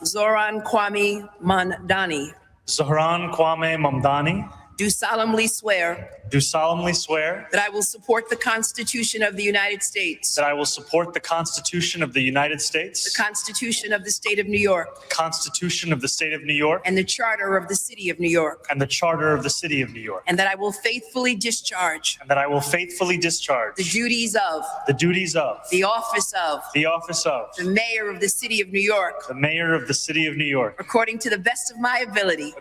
Zoran Kwame Mandani, Zohran Kwame Mamdani, do solemnly swear that I will support the Constitution of the United States, that I will support the Constitution of the United States, the Constitution of the State of New York, the Constitution of the State of New York, and the Charter of the City of New York, and the Charter of the City of New York, and that I will faithfully discharge the duties of the office of the Mayor of the City of New York, according to the best of my ability.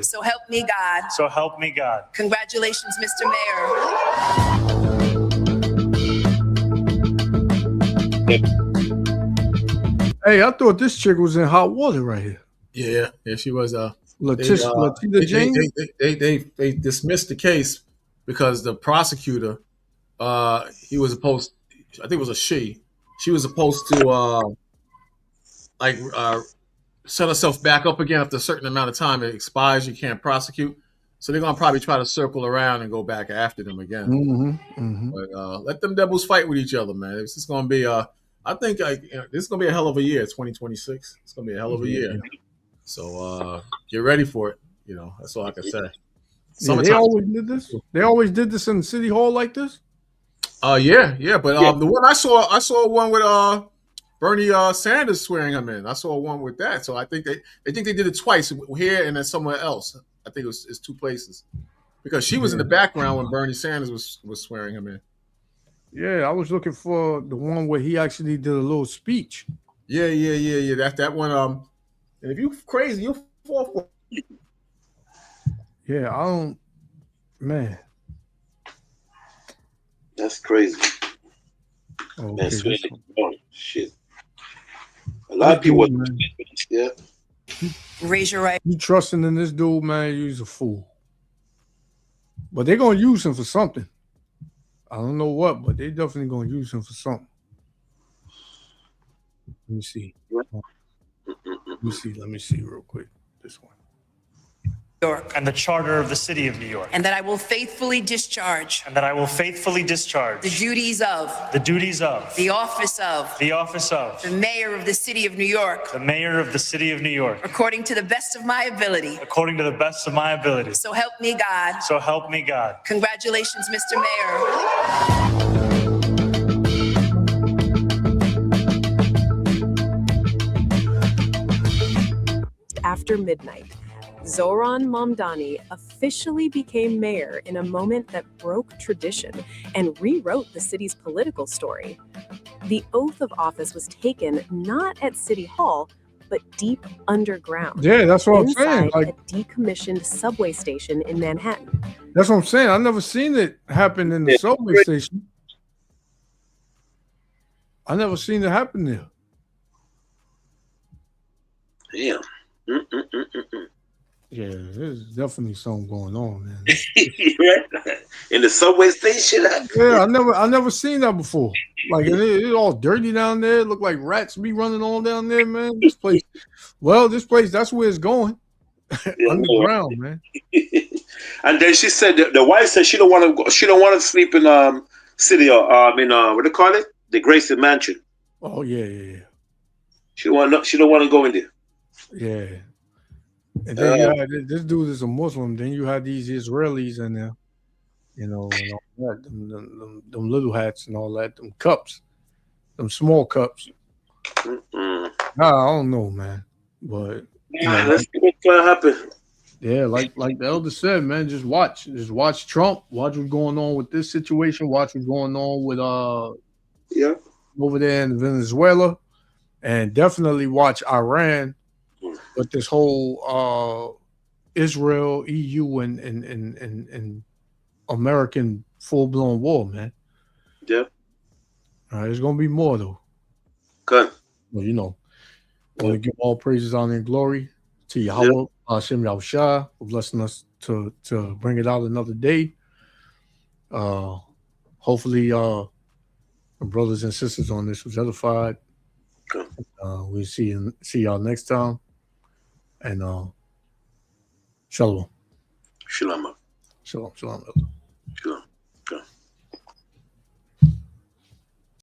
So help me God. Congratulations, Mr. Mayor. Hey, I thought this chick was in hot water right here. Yeah, she was. Latisha James. They dismissed the case because the prosecutor, he was supposed, I think it was a she. She was supposed to set herself back up again after a certain amount of time. It expires. You can't prosecute. So they're gonna probably try to circle around and go back after them again. But let them devils fight with each other, man. This is gonna be I think this is gonna be a hell of a year. 2026. It's gonna be a hell of a year. So get ready for it. You know, that's all I can say. They always did this. They always did this in City Hall like this. Yeah. But the one I saw one with Bernie Sanders swearing him in. I saw one with that. So I think they did it twice here and then somewhere else. I think it's two places because she was in the background when Bernie Sanders was swearing him in. Yeah, I was looking for the one where he actually did a little speech. Yeah. That one. And if you crazy, you'll fall for. Yeah, I don't. Man, That's crazy. okay, That's really this one. oh, shit. A lot of people. Man. Yeah. Raise your right. You trusting in this dude, man? You's a fool. But they're gonna use him for something. I don't know what, but they definitely gonna use him for something. Let me see. Let me see real quick. This one. York. And the Charter of the City of New York. And that I will faithfully discharge And that I will faithfully discharge the duties of the office of the Mayor of the City of New York the Mayor of the City of New York according to the best of my ability. according to the best of my ability. So help me God. So help me God. Congratulations, Mr. Mayor. After midnight, Zohran Mamdani officially became mayor in a moment that broke tradition and rewrote the city's political story. The oath of office was taken not at City Hall, but deep underground. Yeah, that's what I'm saying. Inside Like, a decommissioned subway station in Manhattan. that's what I'm saying. I never seen it happen in the subway station. I never seen it happen there. Damn. Yeah, there's definitely something going on, man. Right? In the subway station. Yeah, I never seen that before. Like it's all dirty down there. It look like rats be running all down there, man. This place, that's where it's going. Underground, man. And then she said the wife said she don't want to go. She don't want to sleep in city or what do they call it? The Gracie Mansion. Oh yeah. She don't want to go in there. Yeah. And then you had, this dude is a Muslim. Then you had these Israelis in there, and all that, them little hats and all that, them cups, them small cups. I don't know, man. But let's see what's gonna happen. Yeah, like the elder said, man, just watch Trump, watch what's going on with this situation, watch what's going on with over there in Venezuela, and definitely watch Iran. But this whole Israel, EU, and American full-blown war, man. Yeah. There's gonna be more though. Good. Well, I want to give all praises, honor, and glory to Yahweh, Hashem Yahushua, for blessing us to bring it out another day. Hopefully, our brothers and sisters on this was edified. We'll see y'all next time. And shalom. Shalom. Shalom. Shalom.